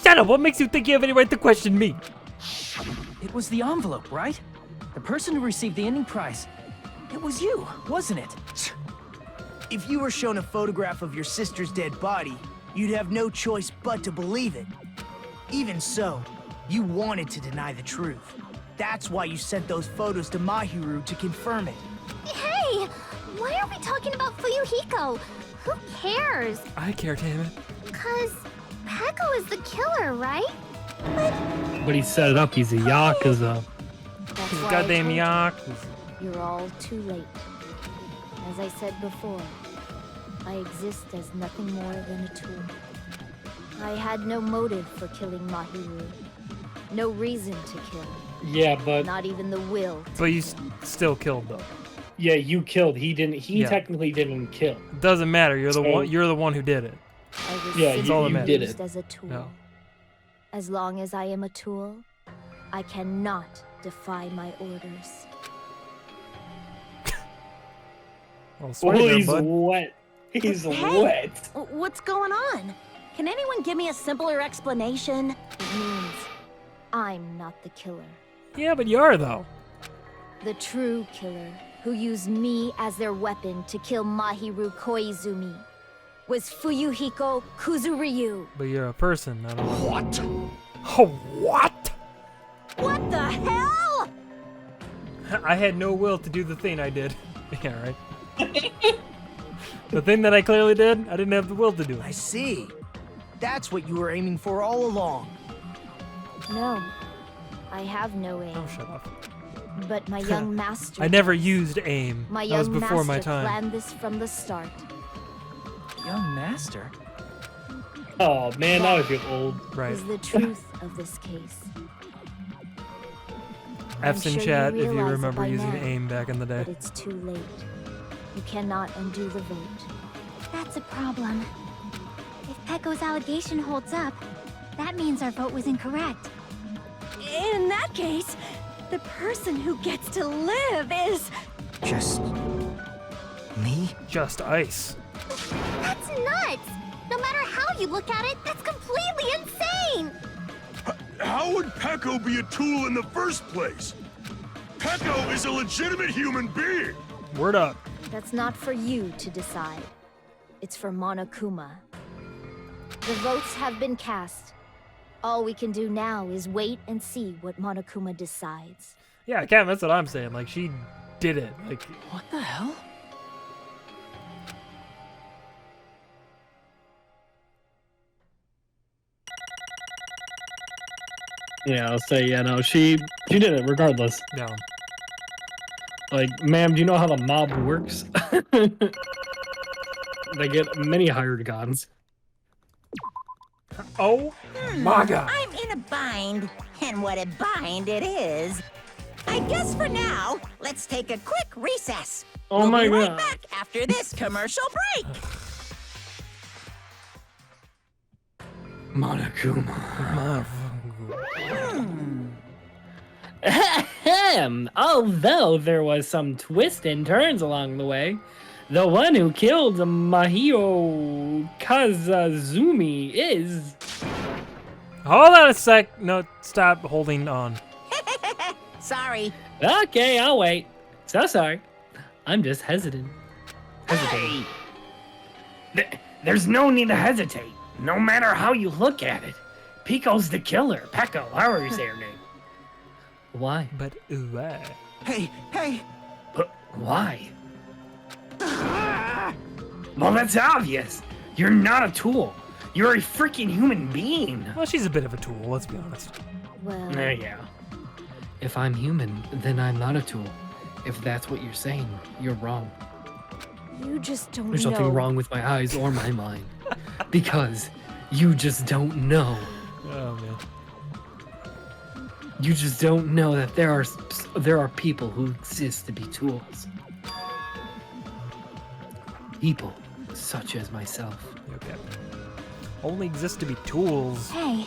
Shut up! What makes you think you have any right to question me? It was the envelope, right? The person who received the ending prize. It was you, wasn't it? If you were shown a photograph of your sister's dead body, you'd have no choice but to believe it. Even so, you wanted to deny the truth. That's why you sent those photos to Mahiru to confirm it. Hey! Why are we talking about Fuyuhiko? Who cares? I care, damn it. Cause Peko is the killer, right? But he set it up. He's a yakuza. That's He's a why I goddamn told you. yak. You're all too late. As I said before, I exist as nothing more than a tool. I had no motive for killing Mahiru. No reason to kill. Yeah, but Not even the will. But you still killed though. yeah, you killed. He didn't. He Yeah. technically didn't kill. It doesn't matter. You're the So- one. You're the one who did it. I was Yeah, It's all that simply matters. used as a tool. No. As long as I am a tool, I cannot defy my orders. Well, Oh, sweaty there, he's bud. wet. He's Hey! wet. What's going on? Can anyone give me a simpler explanation? It means I'm not the killer. Yeah, but you are though. The true killer, who used me as their weapon to kill Mahiru Koizumi, was Fuyuhiko Kuzuryu. But you're a person, not a What? Oh, what? What the hell? I had no will to do the thing I did. Yeah, right. The thing that I clearly did, I didn't have the will to do I it. see. That's what you were aiming for all along. No, I have no aim. Oh, shut up. But my young master. I never used aim. My That was young before master my time. planned this from the start. Young master? Oh man, now I feel old. Right. Is the truth of this case. F's I'm in sure chat you if you realize it remember by using now, aim back in the day. But it's too late. You cannot undo the vote. That's a problem. If Peko's allegation holds up, that means our vote was incorrect. In that case, the person who gets to live is... Just me? Just ice. That's nuts! No matter how you look at it, that's completely insane! How would Peko be a tool in the first place? Peko is a legitimate human being! Word up. That's not for you to decide. It's for Monokuma. The votes have been cast. All we can do now is wait and see what Monokuma decides. Yeah, Cam, that's what I'm saying. Like, she did it. Like, What the hell? Yeah, I'll say, yeah, no, she did it regardless. Yeah. Like, ma'am, do you know how the mob works? They get many hired guns. Oh my god. I'm in a bind, and what a bind it is. I guess for now, let's take a quick recess. Oh we'll my be right god. back after this commercial break. Monokuma. Ahem. Although there was some twists and turns along the way, the one who killed Mahio Kazazumi is... Hold on a sec. No, stop holding on. Sorry. Okay, I'll wait. So sorry. I'm just hesitant. Hesitate. There's no need to hesitate, no matter how you look at it. Pico's the killer. Pecco, however you say her name. Why? But why? Hey, hey! But why? Well, that's obvious. You're not a tool. You're a freaking human being. Well, she's a bit of a tool, let's be honest. Well, Yeah. If I'm human, then I'm not a tool. If that's what you're saying, you're wrong. you just don't There's know. nothing wrong with my eyes or my mind. Because you just don't know. Oh, man. You just don't know that there are people who exist to be tools. People such as myself. Okay. Only exist to be tools. Hey,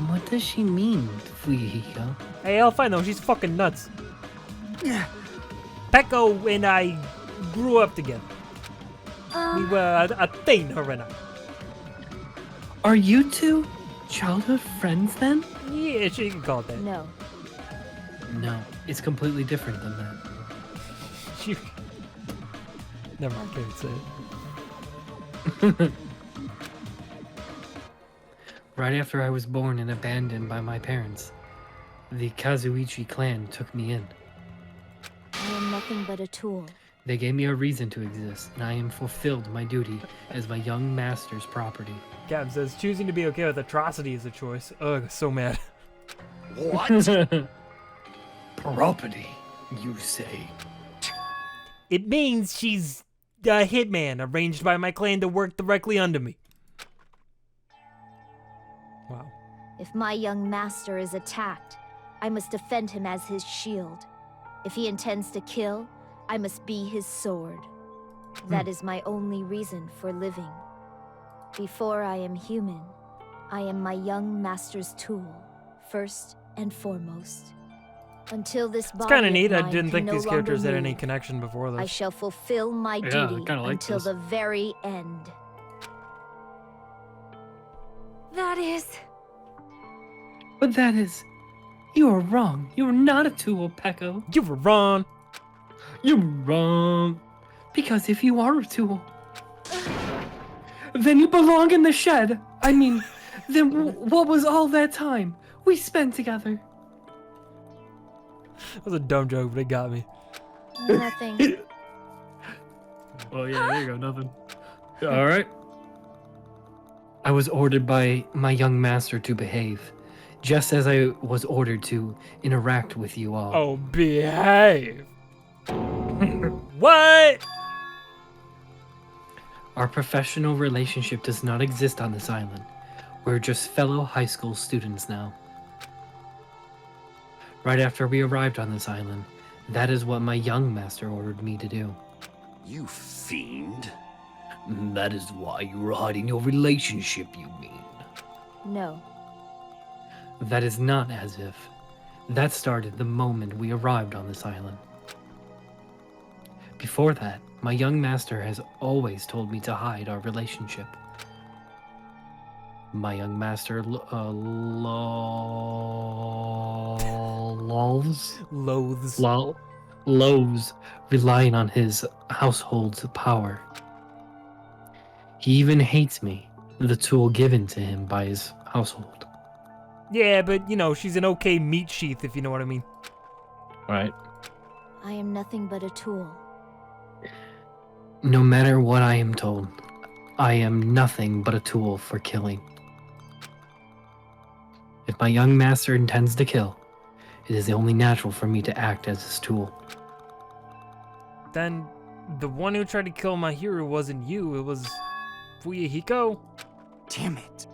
What does she mean, Fuyuhiko? Hey, I'll find them. She's fucking nuts. Pecco and I grew up together. We were a thing, her and I. Are you two childhood friends then? Yeah, she can call it that. no. No, it's completely different than that. She... Never mind, can't say it. Right after I was born and abandoned by my parents, the Kazuichi clan took me in. I am nothing but a tool. They gave me a reason to exist, and I am fulfilled my duty as my young master's property. Captain says, choosing to be okay with atrocity is a choice. Ugh, so mad. What? Property, you say? It means she's a hitman arranged by my clan to work directly under me. Wow. If my young master is attacked, I must defend him as his shield. If he intends to kill, I must be his sword. That is my only reason for living. Before I am human, I am my young master's tool, first and foremost. Until this It's body kind of of neat. I mine didn't can think no these longer characters had any move, connection before I this. shall fulfill my Yeah, I duty kinda like until this. the very end. That is... But that is... You are wrong. You are not a tool, Pecco. You were wrong. You're wrong. Because if you are a tool, then you belong in the shed. I mean, then what was all that time we spent together? That was a dumb joke, but it got me. Nothing. Oh yeah, there you go, nothing. All right. I was ordered by my young master to behave, just as I was ordered to interact with you all. Oh, behave. What? Our professional relationship does not exist on this island. We're just fellow high school students now. Right after we arrived on this island, that is what my young master ordered me to do. You fiend. That is why you were hiding your relationship, you mean? No. That is not as if. That started the moment we arrived on this island. Before that, my young master has always told me to hide our relationship. My young master loathes relying on his household's power. He even hates me, the tool given to him by his household. Yeah, but, you know, she's an okay meat sheath, if you know what I mean. Right. I am nothing but a tool. No matter what I am told, I am nothing but a tool for killing. If my young master intends to kill, it is only natural for me to act as his tool. Then the one who tried to kill my hero wasn't you, it was Fuyuhiko? Damn it.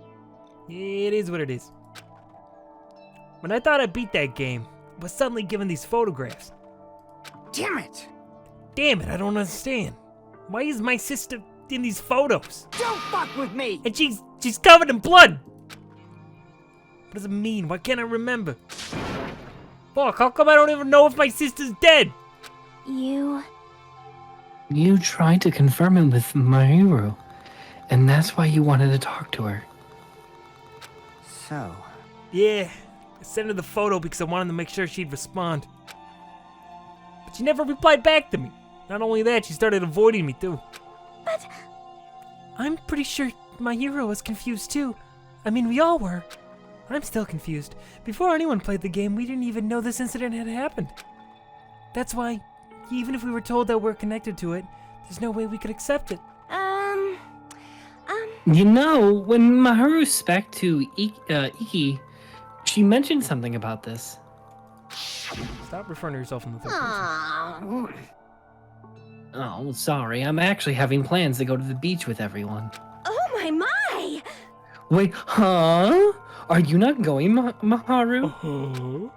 It is what it is. When I thought I beat that game, I was suddenly given these photographs. Damn it. Damn it, I don't understand. Why is my sister in these photos? Don't fuck with me. And she's covered in blood. What does it mean? Why can't I remember? Fuck, how come I don't even know if my sister's dead? You tried to confirm it with Mahiru, and that's why you wanted to talk to her. So. Yeah, I sent her the photo because I wanted to make sure she'd respond. But she never replied back to me. Not only that, she started avoiding me too. But I'm pretty sure my hero was confused too. I mean, we all were. I'm still confused. Before anyone played the game, we didn't even know this incident had happened. That's why, even if we were told that we're connected to it, there's no way we could accept it. You know, when Mahiru spec to Iki, she mentioned something about this. Stop referring to yourself in the third person. Oh, sorry. I'm actually having plans to go to the beach with everyone. Oh my! Wait, huh? Are you not going, Mahiru? Uh-huh.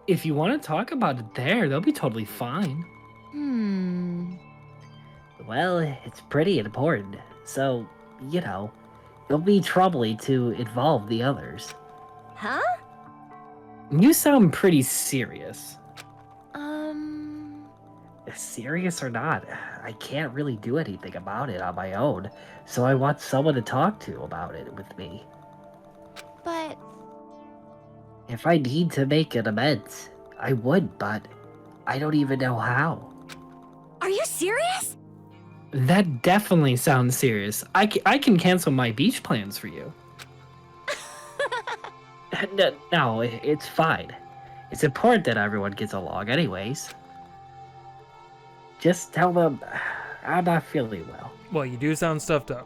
If you want to talk about it there, they'll be totally fine. Well, it's pretty important, so, you know, it'll be troubling to involve the others. Huh? You sound pretty serious. Serious or not, I can't really do anything about it on my own, so I want someone to talk to about it with me. But If I need to make an amends, I would, but I don't even know how. are you serious? That definitely sounds serious. I can cancel my beach plans for you. No, it's fine. It's important that everyone gets along anyways. Just tell them I'm not feeling well. Well, you do sound stuffed up.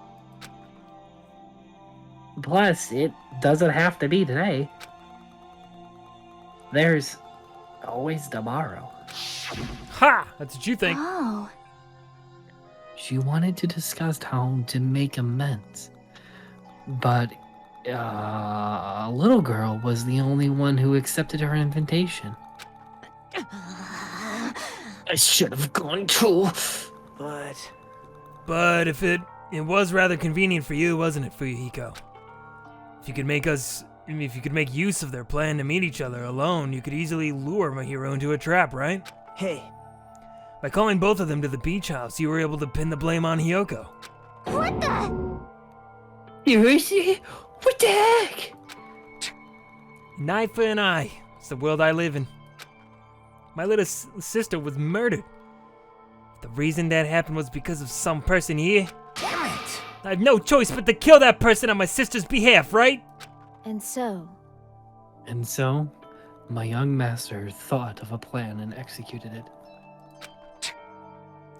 Plus, it doesn't have to be today. There's always tomorrow. Ha! That's what you think. Oh. She wanted to discuss how to make amends, but a little girl was the only one who accepted her invitation. I should have gone too. But if it was rather convenient for you, wasn't it, Fuyuhiko? If you could make use of their plan to meet each other alone, you could easily lure my hero into a trap, right? Hey. By calling both of them to the beach house, you were able to pin the blame on Hiyoko. What the? What the heck? An eye for an eye. It's the world I live in. My little sister was murdered. The reason that happened was because of some person here. Damn it! I have no choice but to kill that person on my sister's behalf, right? And so, My young master thought of a plan and executed it.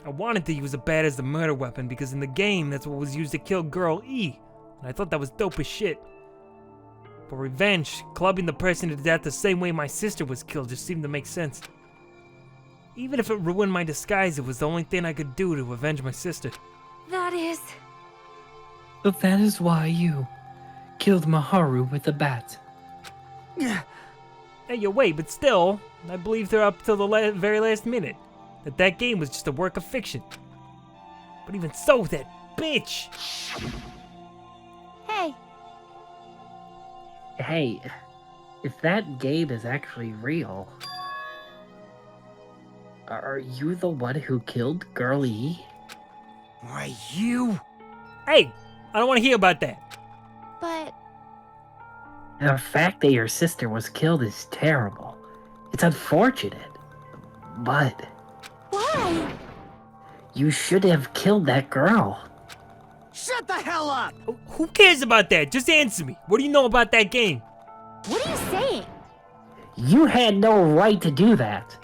I wanted to use a bat as the murder weapon because in the game that's what was used to kill Girl E, and I thought that was dope as shit. For revenge, clubbing the person to death the same way my sister was killed just seemed to make sense. Even if it ruined my disguise, it was the only thing I could do to avenge my sister. that is... But that is why you killed Mahiru with a bat. Hey, yo, wait, but still, I believed her up till the very last minute. That game was just a work of fiction. But even so, that bitch! Hey, Hey, if that game is actually real, are you the one who killed Girl E? Why, you? Hey, I don't want to hear about that. but... The fact that your sister was killed is terrible. It's unfortunate. But Why? you should have killed that girl. Shut the hell up! Who cares about that? Just answer me. What do you know about that game? What are you saying? You had no right to do that.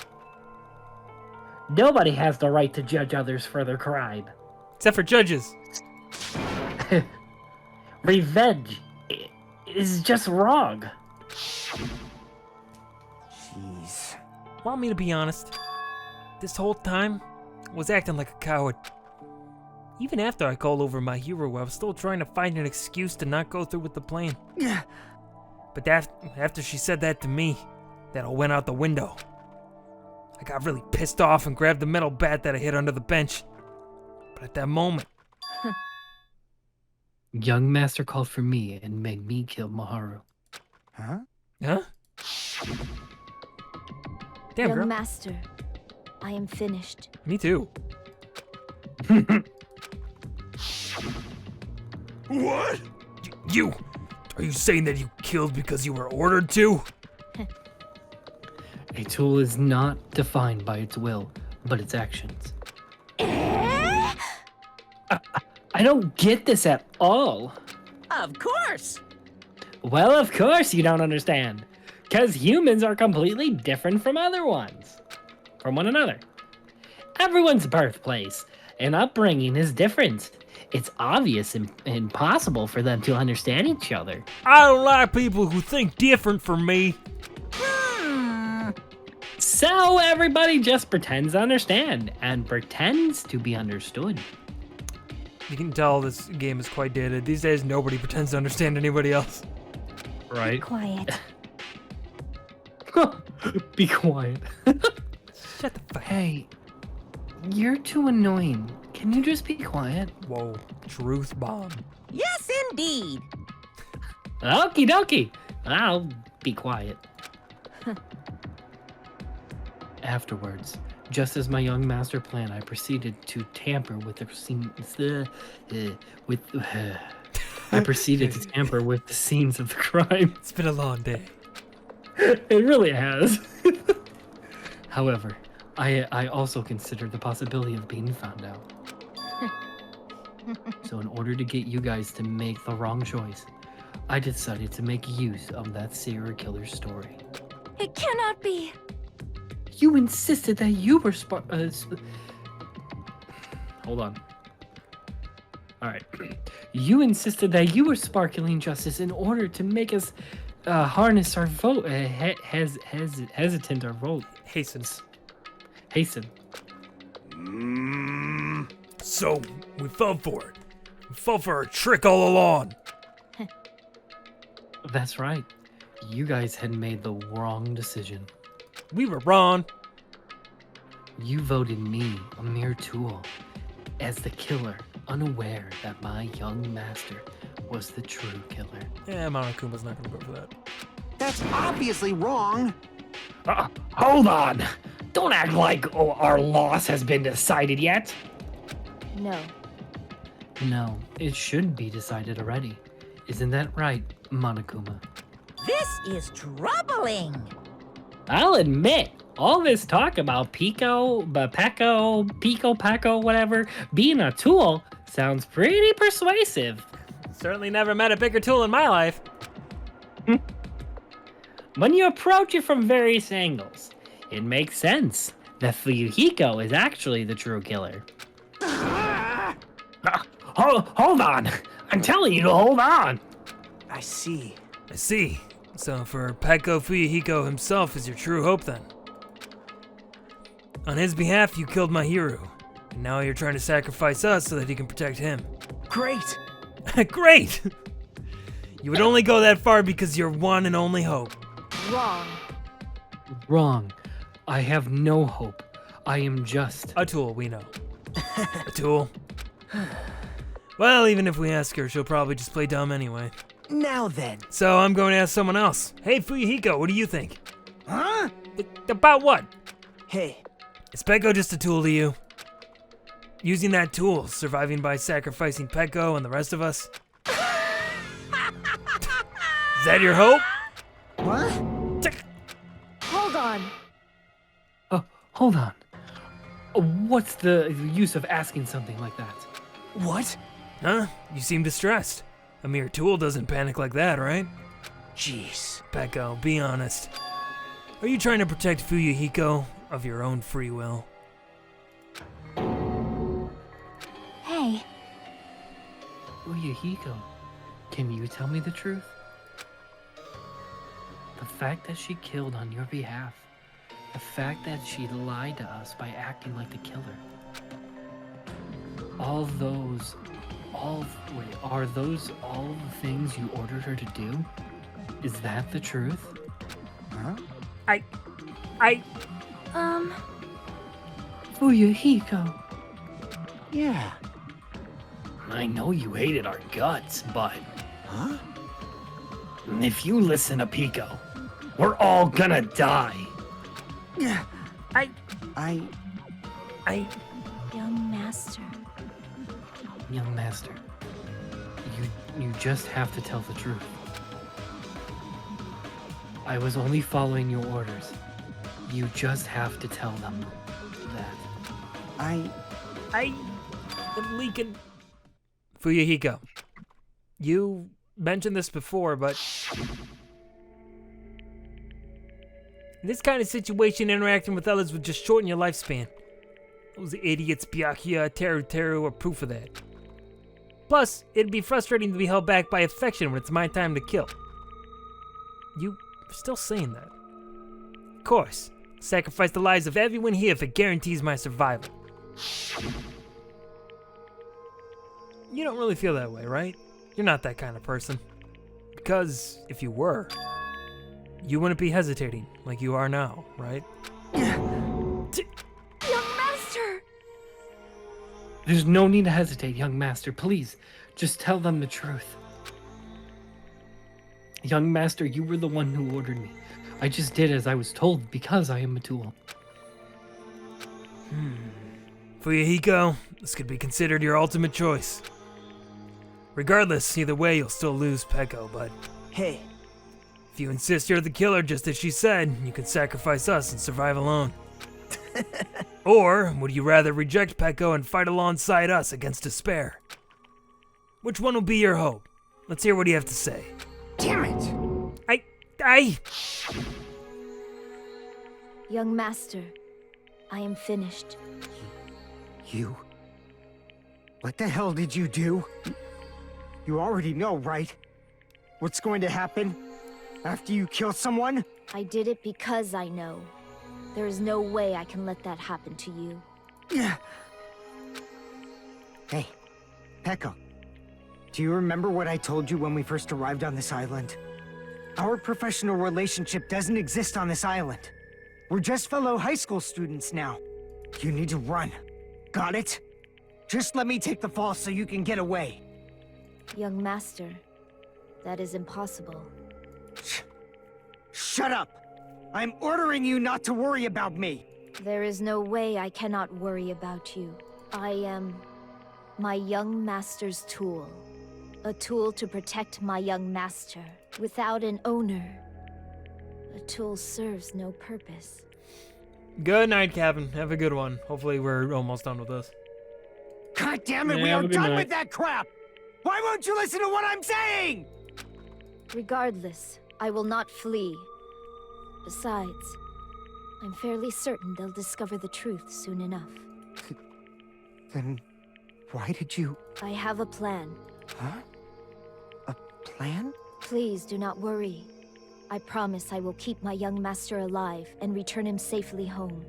Nobody has the right to judge others for their crime. Except for judges. Revenge is just wrong. Jeez. Want me to be honest? This whole time, I was acting like a coward. Even after I called over my hero, I was still trying to find an excuse to not go through with the plan. But after she said that to me, that all went out the window. I got really pissed off and grabbed the metal bat that I hid under the bench. But at that moment... Young Master called for me and made me kill Maharu. Huh? Huh? Damn, Young girl. Master, I am finished. Me too. What? You! Are you saying that you killed because you were ordered to? A tool is not defined by its will, but its actions. Eh? I don't get this at all. Of course. Well, of course you don't understand. Because humans are completely different from other ones. From one another. Everyone's birthplace and upbringing is different. It's obvious and impossible for them to understand each other. I don't like people who think different from me. So everybody just pretends to understand and pretends to be understood. You can tell this game is quite dated. These days, nobody pretends to understand anybody else. Right? Quiet. Be quiet. Shut the fuck. Hey, you're too annoying. Can you just be quiet? Whoa, truth bomb. Yes, indeed. Okie dokie. I'll be quiet. Afterwards, just as my young master planned, I proceeded to tamper with the I proceeded to tamper with the scenes of the crime. It's been a long day. It really has. However, I also considered the possibility of being found out. So in order to get you guys to make the wrong choice, I decided to make use of that serial killer story. It cannot be. You insisted that you were Hold on. Alright. You insisted that you were sparkling justice in order to make us harness our vote. Hesitant our vote. Hastens. Hasten. So, we fell for it. We fell for a trick all along. That's right. You guys had made the wrong decision. We were wrong. You voted me, a mere tool, as the killer, unaware that my young master was the true killer. Yeah, Monokuma's not gonna go for that. That's obviously wrong. Hold on. Don't act like our loss has been decided yet. No. No, it should be decided already. Isn't that right, Monokuma? This is troubling. I'll admit, all this talk about Pico, Paco, whatever, being a tool sounds pretty persuasive. Certainly never met a bigger tool in my life. When you approach it from various angles, it makes sense that Fuyuhiko is actually the true killer. Hold on! I'm telling you to hold on! I see. I see. So for Peko Fuyuhiko himself is your true hope then. On his behalf, you killed my hero. And now you're trying to sacrifice us so that he can protect him. Great. Great! You would only go that far because you're one and only hope. Wrong. Wrong. I have no hope. I am just a tool, we know. A tool? Well, even if we ask her, she'll probably just play dumb anyway. Now then. So I'm going to ask someone else. Hey, Fuyuhiko, what do you think? Huh? About what? Hey. Is Peko just a tool to you? Using that tool, surviving by sacrificing Peko and the rest of us? Is that your hope? What? Hold on. Oh, hold on. What's the use of asking something like that? What? Huh? You seem distressed. A mere tool doesn't panic like that, right? Jeez. Peko, be honest. Are you trying to protect Fuyuhiko of your own free will? Hey. Fuyuhiko, can you tell me the truth? The fact that she killed on your behalf. The fact that she lied to us by acting like the killer. Are those all the things you ordered her to do? Is that the truth? Huh? Fuyuhiko. Yeah. I know you hated our guts, but Huh? if you listen to Pico, we're all gonna die. Yeah. I. Young master. Young master, you just have to tell the truth. I was only following your orders. You just have to tell them that. I'm leaking. Fuyuhiko, you mentioned this before, but in this kind of situation, interacting with others would just shorten your lifespan. Those idiots, Byakuya, Teru are proof of that. Plus, it'd be frustrating to be held back by affection when it's my time to kill. You are still saying that? Of course. Sacrifice the lives of everyone here if it guarantees my survival. You don't really feel that way, right? You're not that kind of person. Because if you were, you wouldn't be hesitating like you are now, right? Young master! There's no need to hesitate, young master. Please, just tell them the truth. Young master, you were the one who ordered me. I just did as I was told because I am a tool. Fuyuhiko, this could be considered your ultimate choice. Regardless, either way, you'll still lose Peko, but Hey, if you insist you're the killer, just as she said, you can sacrifice us and survive alone. Or would you rather reject Peko and fight alongside us against despair? Which one will be your hope? Let's hear what you have to say. Damn it! Young master, I am finished. You? What the hell did you do? You already know, right? What's going to happen after you kill someone? I did it because I know. There is no way I can let that happen to you. Hey, Peko. Do you remember what I told you when we first arrived on this island? Our professional relationship doesn't exist on this island. We're just fellow high school students now. You need to run. Got it? Just let me take the fall so you can get away. Young master, that is impossible. Shut up! I'm ordering you not to worry about me! There is no way I cannot worry about you. I am my young master's tool. A tool to protect my young master. Without an owner, a tool serves no purpose. Good night, Captain. Have a good one. Hopefully we're almost done with this. God damn it, we are done with that crap! Why won't you listen to what I'm saying? Regardless, I will not flee. Besides, I'm fairly certain they'll discover the truth soon enough. Then why did you... I have a plan. Huh? A plan? Please do not worry. I promise I will keep my young master alive and return him safely home.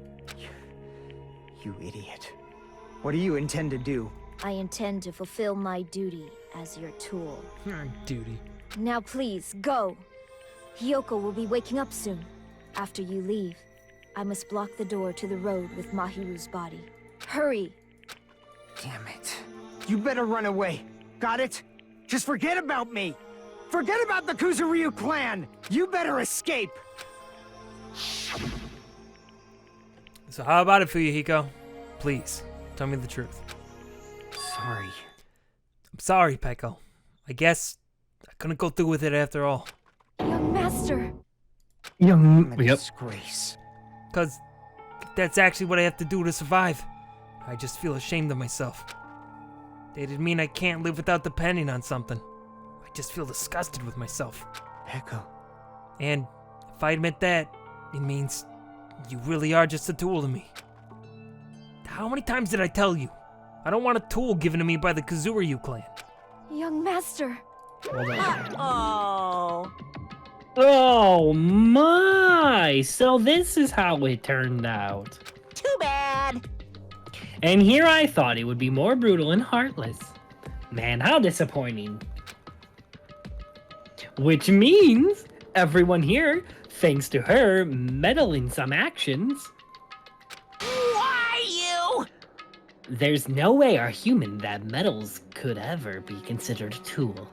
You idiot. What do you intend to do? I intend to fulfill my duty as your tool. Duty. Now please, go! Hiyoko will be waking up soon. After you leave, I must block the door to the road with Mahiru's body. Hurry! Damn it. You better run away. Got it? Just forget about me! Forget about the Kuzuryu clan! You better escape! So how about it, Fuyuhiko? Please, tell me the truth. Sorry. I'm sorry, Peko. I guess I couldn't go through with it after all. Young master! I'm a disgrace. Because that's actually what I have to do to survive. I just feel ashamed of myself. It'd mean I can't live without depending on something. I just feel disgusted with myself. Peko. And if I admit that, it means you really are just a tool to me. How many times did I tell you? I don't want a tool given to me by the Kuzuryu clan. Young master! Oh. Oh my! So this is how it turned out. Too bad. And here I thought it would be more brutal and heartless. Man, how disappointing. Which means everyone here, thanks to her meddling some actions, Why you? there's no way our human that meddles could ever be considered a tool.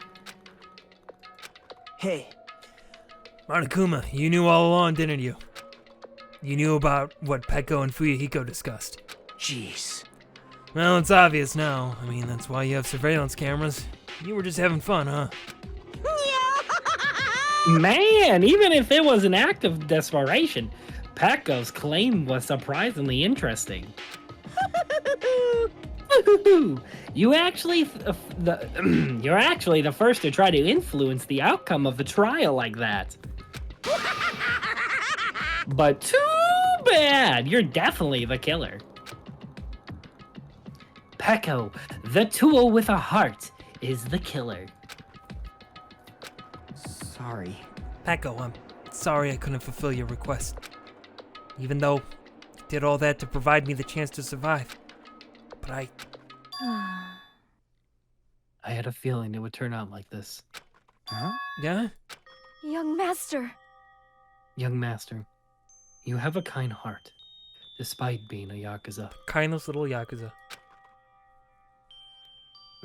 Hey, Monokuma, you knew all along, didn't you? You knew about what Peko and Fuyuhiko discussed. jeez. Well, it's obvious now. I mean, that's why you have surveillance cameras. You were just having fun, huh? Man, even if it was an act of desperation, Peko's claim was surprisingly interesting. You're actually the first to try to influence the outcome of the trial like that. But too bad, you're definitely the killer. Peko, the tool with a heart, is the killer. Sorry. Peko, I'm sorry I couldn't fulfill your request. Even though you did all that to provide me the chance to survive. But I had a feeling it would turn out like this. Huh? Yeah? Young master. Young master, you have a kind heart, despite being a Yakuza. Kindless little Yakuza.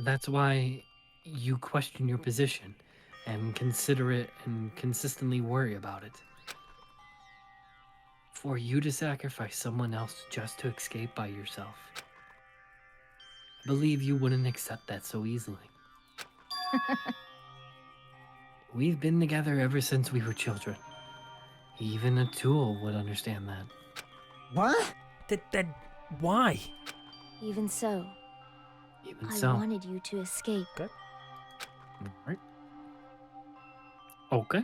That's why you question your position and consider it and consistently worry about it. For you to sacrifice someone else just to escape by yourself. I believe you wouldn't accept that so easily. We've been together ever since we were children. Even a tool would understand that. What? Why? Even so, Even I so. wanted you to escape. Alright. Okay.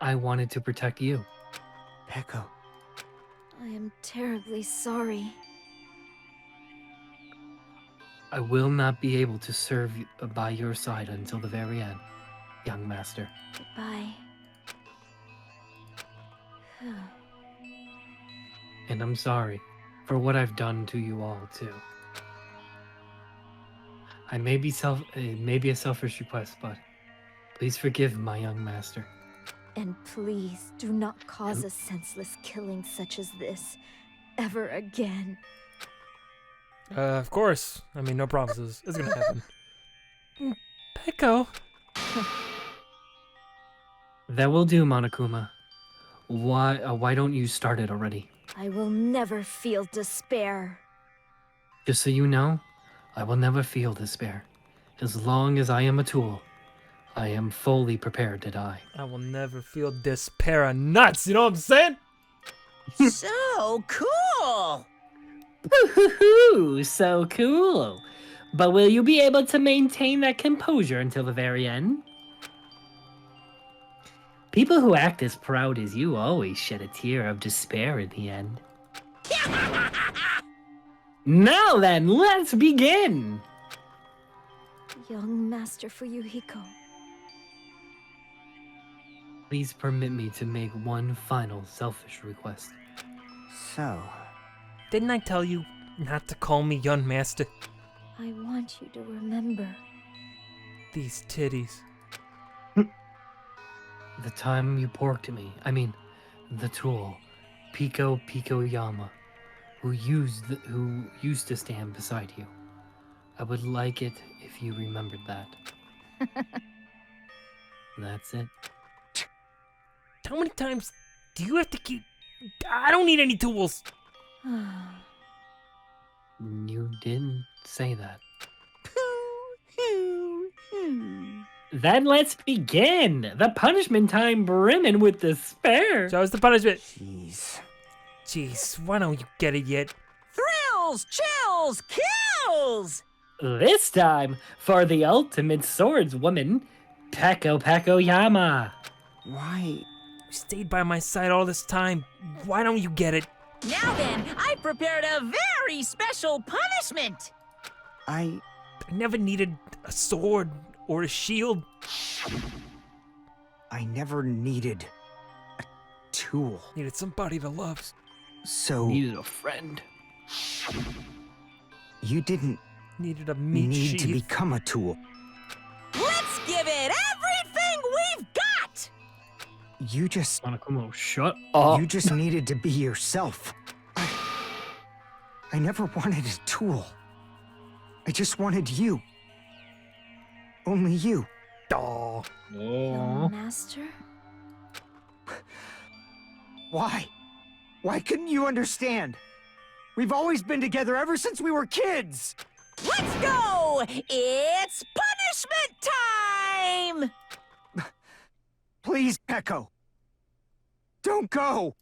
I wanted to protect you. Peko. I am terribly sorry. I will not be able to serve by your side until the very end, young master. Goodbye. And I'm sorry for what I've done to you all, too. I may be it may be a selfish request, but please forgive my young master. And please do not cause a senseless killing such as this ever again. Of course. I mean, no promises. It's gonna happen. Peko. That will do, Monokuma. Why don't you start it already? I will never feel despair. Just so you know, I will never feel despair. As long as I am a tool, I am fully prepared to die. I will never feel despair of nuts, you know what I'm saying? So cool! Woo-hoo-hoo, so cool. But will you be able to maintain that composure until the very end? People who act as proud as you always shed a tear of despair in the end. Now then, let's begin! Young Master Fuyuhiko. Please permit me to make one final selfish request. So, didn't I tell you not to call me young master? I want you to remember. These titties. The time you porked me, I mean, the tool, Piko Yama, who used to stand beside you. I would like it if you remembered that. That's it. How many times do you have to keep... I don't need any tools. You didn't say that. Then let's begin! The punishment time brimming with despair! So what's the punishment? Jeez, why don't you get it yet? Thrills, chills, kills! This time, for the ultimate swordswoman, Peko Yama. Why? You stayed by my side all this time. Why don't you get it? Now then, I prepared a very special punishment! I never needed a sword or a shield. I never needed a tool. Needed somebody to love. So Needed a friend. you didn't Needed a meat need to sheath. become a tool. Let's give it everything we've got! You just Monokumo, shut up. You just needed to be yourself. I never wanted a tool. I just wanted you. Only you. Aw. Young master? Why? Why couldn't you understand? We've always been together ever since we were kids. Let's go! It's punishment time! Please, Echo. Don't go.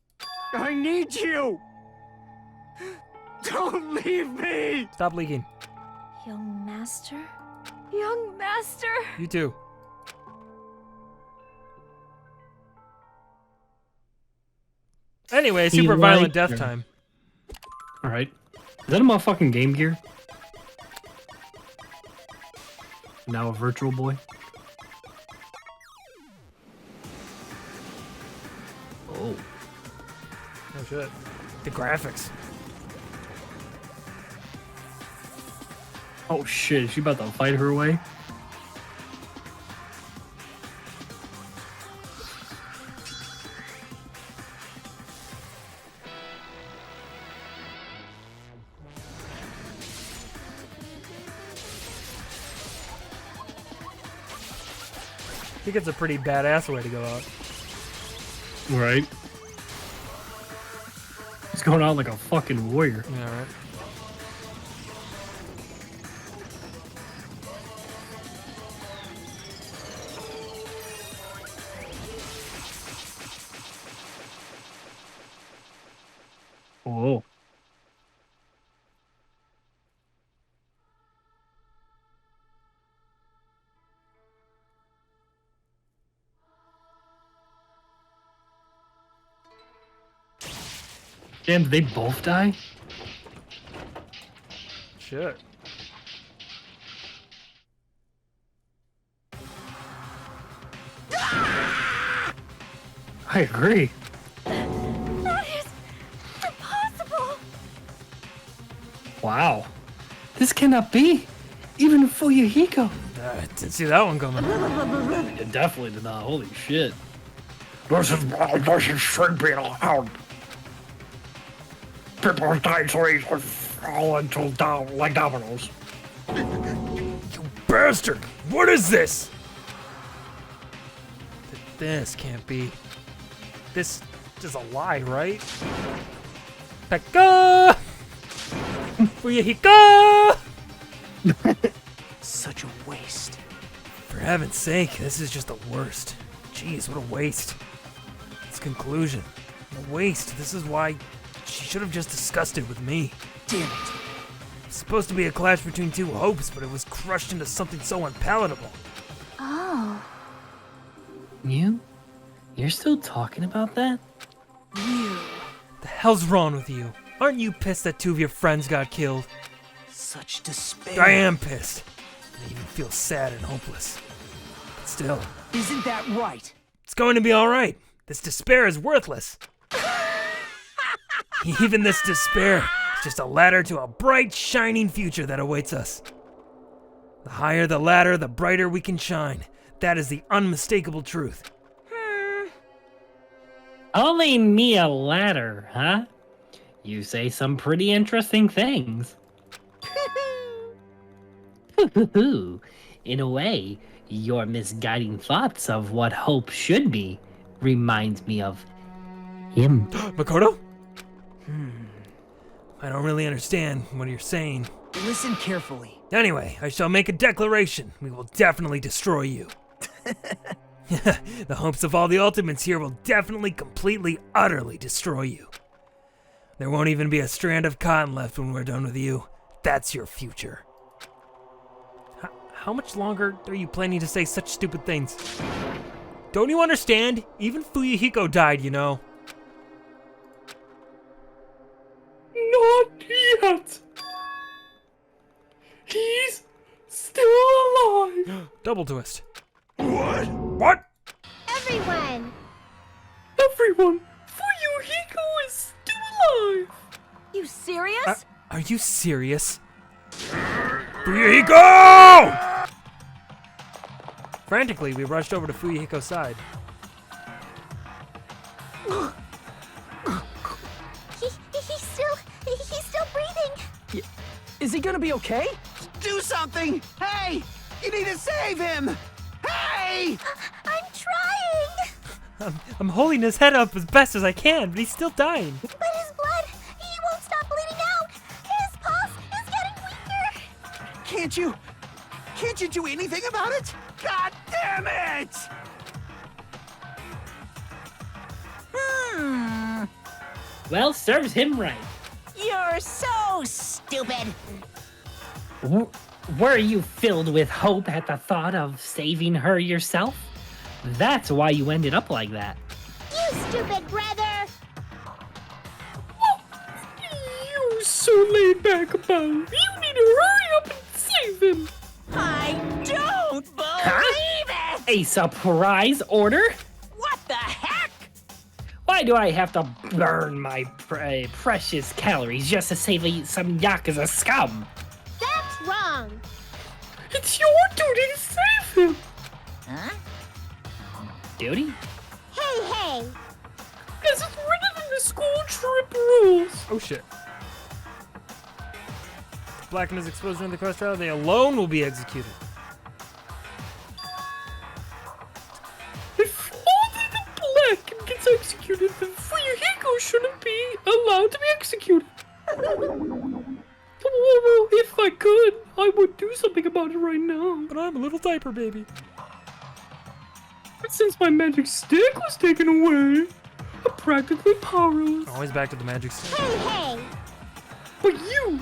I need you. Don't leave me. Stop leaking. Young master? Young master! You too. Anyway, super violent death time. Alright. Is that a motherfucking Game Gear? Now a Virtual Boy? Oh. Oh shit. The graphics. Oh shit, is she about to fight her way? I think it's a pretty badass way to go out. Right. He's going out like a fucking warrior. Yeah, right. Oh. Damn, did they both die? Shit. I agree. That is impossible! Wow. This cannot be. Even Fuyuhiko. I didn't see that one coming. It definitely did not. Holy shit. This should be allowed. People's dinosaurs are falling down like dominoes. You bastard! What is this? This can't be. This is a lie, right? Pekka! Fuyuhiko! Such a waste. For heaven's sake, this is just the worst. Jeez, what a waste. Its conclusion. A waste. This is why she should have just discussed it with me. Damn it. It's supposed to be a clash between two hopes, but it was crushed into something so unpalatable. Oh. You're still talking about that? You. The hell's wrong with you? Aren't you pissed that two of your friends got killed? Such despair. I am pissed. I even feel sad and hopeless. But still. Isn't that right? It's going to be alright. This despair is worthless. Even this despair is just a ladder to a bright, shining future that awaits us. The higher the ladder, the brighter we can shine. That is the unmistakable truth. Only me a ladder, huh? You say some pretty interesting things. In a way, your misguiding thoughts of what hope should be reminds me of him. Makoto? I don't really understand what you're saying. Listen carefully. Anyway, I shall make a declaration. We will definitely destroy you. The hopes of all the Ultimates here will definitely, completely, utterly destroy you. There won't even be a strand of cotton left when we're done with you. That's your future. How much longer are you planning to say such stupid things? Don't you understand? Even Fuyuhiko died, you know. Not yet. He's still alive. Double twist. What? What? everyone! Everyone! Fuyuhiko is still alive! You serious? Are you serious? Fuyuhiko! Frantically, we rushed over to Fuyuhiko's side. He's still breathing. Is he gonna be okay? Do something! Hey! You need to save him! Hey! I'm trying! I'm holding his head up as best as I can, but he's still dying. But his blood, he won't stop bleeding out. His pulse is getting weaker. Can't you do anything about it? God damn it! Well, serves him right. You're so stupid. Were you filled with hope at the thought of saving her yourself? That's why you ended up like that. You stupid brother! You so laid back about it. You need to hurry up and save him. I don't believe it! A surprise order? What the heck? Why do I have to burn my precious calories just to save some Yakuza scum? That's wrong. It's your duty to save him. Huh? Duty? Hey! As it's written in the school trip rules. Oh shit. If Black and his exposure in the quest trial, they alone will be executed. If only the Black gets executed, then Fuyuhiko shouldn't be allowed to be executed. Well, if I could, I would do something about it right now. But I'm a little diaper baby. But since my magic stick was taken away, I'm practically powerless. Always back to the magic stick. Hey! But you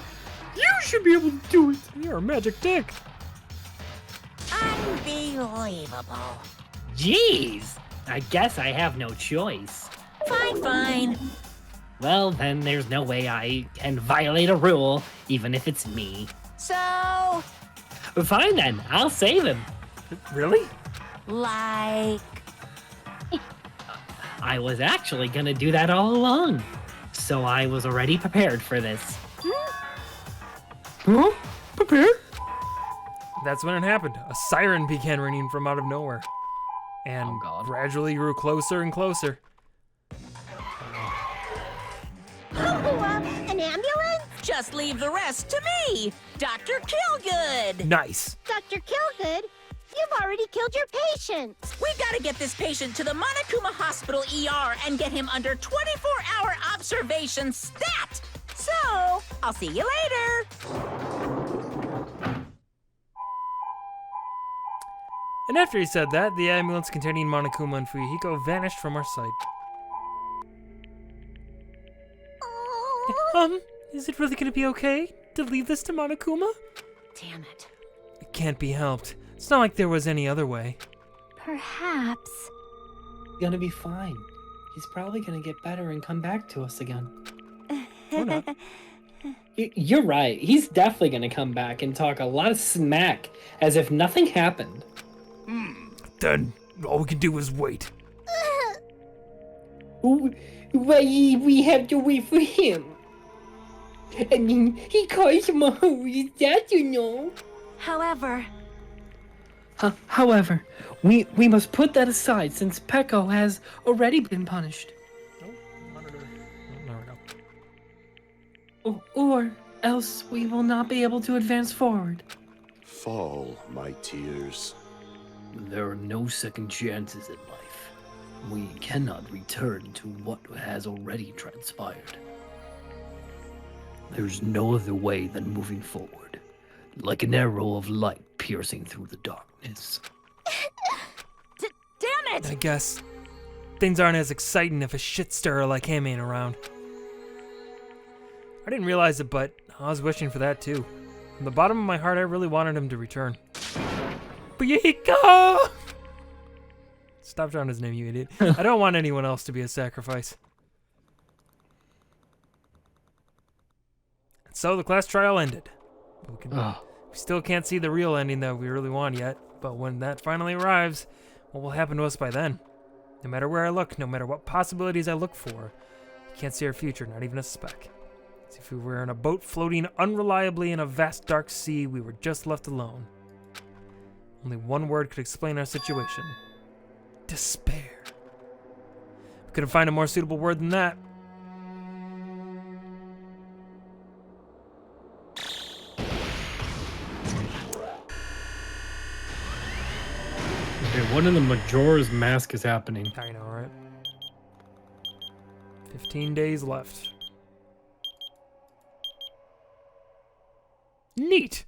should be able to do it. You're a magic dick. Unbelievable. Jeez! I guess I have no choice. Fine. Well, then there's no way I can violate a rule, even if it's me. So, Fine then, I'll save him. Really? like... I was actually gonna do that all along. So I was already prepared for this. Huh? Prepared? That's when it happened. A siren began ringing from out of nowhere. And gradually grew closer and closer. An ambulance? Just leave the rest to me, Dr. Killgood. Nice. Dr. Killgood, you've already killed your patient. We gotta get this patient to the Monokuma Hospital ER and get him under 24-hour observation stat. So, I'll see you later. And after he said that, the ambulance containing Monokuma and Fuyuhiko vanished from our sight. Is it really gonna be okay to leave this to Monokuma? Damn it. It can't be helped. It's not like there was any other way. Perhaps. Gonna be fine. He's probably gonna get better and come back to us again. Or not. You're right. He's definitely gonna come back and talk a lot of smack as if nothing happened. Then all we can do is wait. Why we have to wait for him? I mean, he calls Maho, is that you know? However, However, we must put that aside since Peko has already been punished. Or else we will not be able to advance forward. Fall, my tears. There are no second chances in life. We cannot return to what has already transpired. There's no other way than moving forward, like an arrow of light piercing through the darkness. damn it! I guess things aren't as exciting if a shit stirrer like him ain't around. I didn't realize it, but I was wishing for that too. From the bottom of my heart, I really wanted him to return. Fuyuhiko! Stop drawing his name, you idiot. I don't want anyone else to be a sacrifice. And so the class trial ended. We still can't see the real ending that we really want yet, but when that finally arrives, what will happen to us by then? No matter where I look, no matter what possibilities I look for, I can't see our future, not even a speck. As if we were in a boat floating unreliably in a vast dark sea, we were just left alone. Only one word could explain our situation. Despair. We couldn't find a more suitable word than that. Okay, what in the Majora's Mask is happening? I know, right? 15 days left. Neat!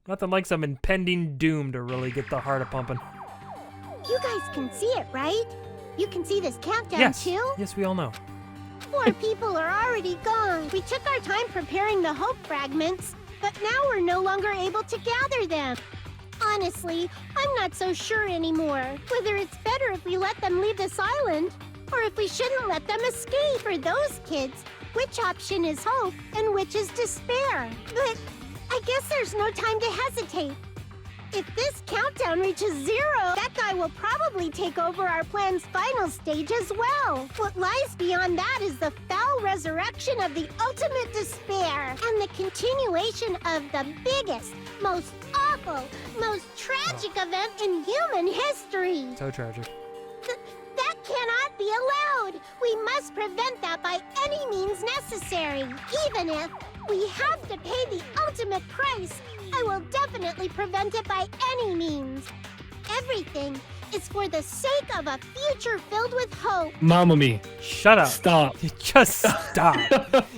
Nothing like some impending doom to really get the heart a-pumping. You guys can see it, right? You can see this countdown Yes. too? Yes, we all know. 4 people are already gone. We took our time preparing the hope fragments, but now we're no longer able to gather them. Honestly, I'm not so sure anymore whether it's better if we let them leave this island or if we shouldn't let them escape. For those kids, which option is hope and which is despair? But I guess there's no time to hesitate. If this countdown reaches 0, that guy will probably take over our plan's final stage as well. What lies beyond that is the foul resurrection of the ultimate despair and the continuation of the biggest, most awful, most tragic event in human history. So tragic. That cannot be allowed. We must prevent that by any means necessary. Even if we have to pay the ultimate price, I will definitely prevent it by any means. Everything is for the sake of a future filled with hope. Mamma mia. Shut up. Stop. Just stop.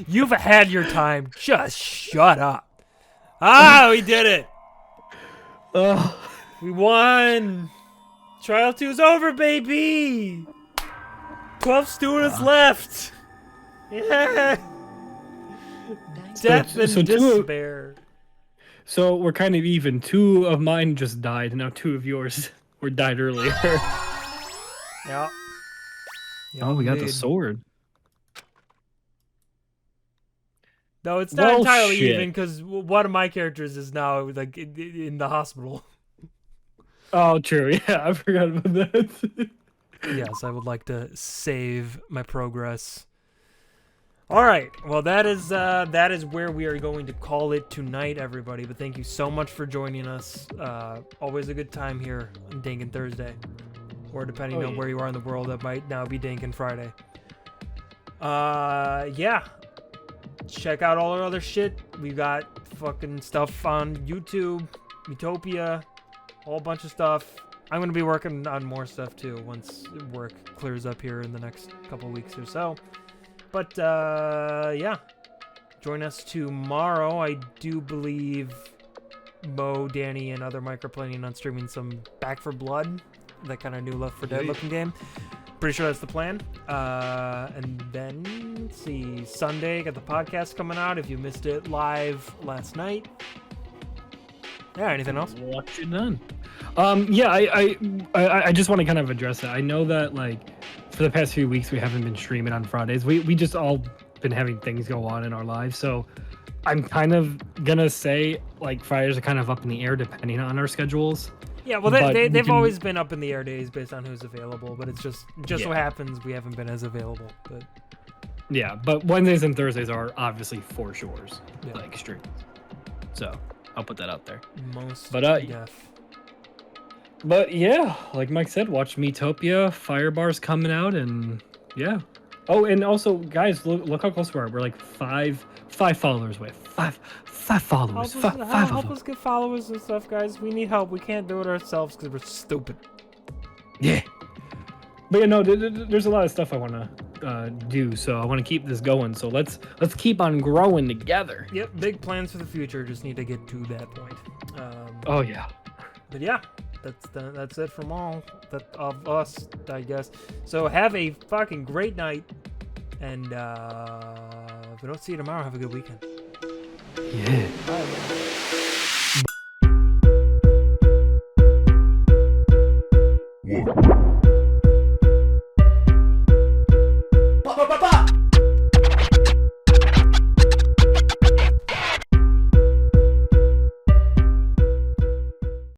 You've had your time. Just shut up. Ah, we did it. We won. Trial 2's over, baby. 12 students left. Yeah. Death and despair. So we're kind of even. 2 of mine just died, and now 2 of yours were died earlier. Yeah. Oh, we got the sword. No, it's not Well, entirely shit. even because one of my characters is now like in the hospital. Oh, true. Yeah, I forgot about that. Yes, I would like to save my progress. All right. Well, that is where we are going to call it tonight, everybody. But thank you so much for joining us. Always a good time here on Dangan Thursday, or depending on where you are in the world, that might now be Dangan Friday. Yeah. Check out all our other shit. We've got fucking stuff on YouTube, Utopia, a whole bunch of stuff. I'm going to be working on more stuff too once work clears up here in the next couple weeks or so. But yeah, join us tomorrow. I do believe Mo, Danny, and other Mike are planning on streaming some Back for Blood, that kind of new Left 4 Dead looking game. Pretty sure that's the plan. And then, let's see, Sunday, got the podcast coming out if you missed it live last night. Yeah, anything else? What you done? Yeah, I just want to kind of address it. I know that, like, for the past few weeks we haven't been streaming on Fridays. We just all been having things go on in our lives, so I'm kind of gonna say, like, Fridays are kind of up in the air depending on our schedules. Yeah, well, they've always been up in the air days based on who's available, but it's just what happens we haven't been as available. But yeah, but Wednesdays and Thursdays are obviously for sure, like, streams. So I'll put that out there. But yeah, like Mike said, watch Metopia. Firebar's coming out, and yeah. Oh, and also, guys, look how close we are. We're like five followers away. Five followers. Help us get followers and stuff, guys. We need help. We can't do it ourselves because we're stupid. Yeah. But you know, there's a lot of stuff I want to do, so I want to keep this going. So let's keep on growing together. Yep, big plans for the future. Just need to get to that point. Oh yeah. But yeah, that's it from all of us, I guess. So have a fucking great night, and if we don't see you tomorrow, have a good weekend. Yeah. Bye.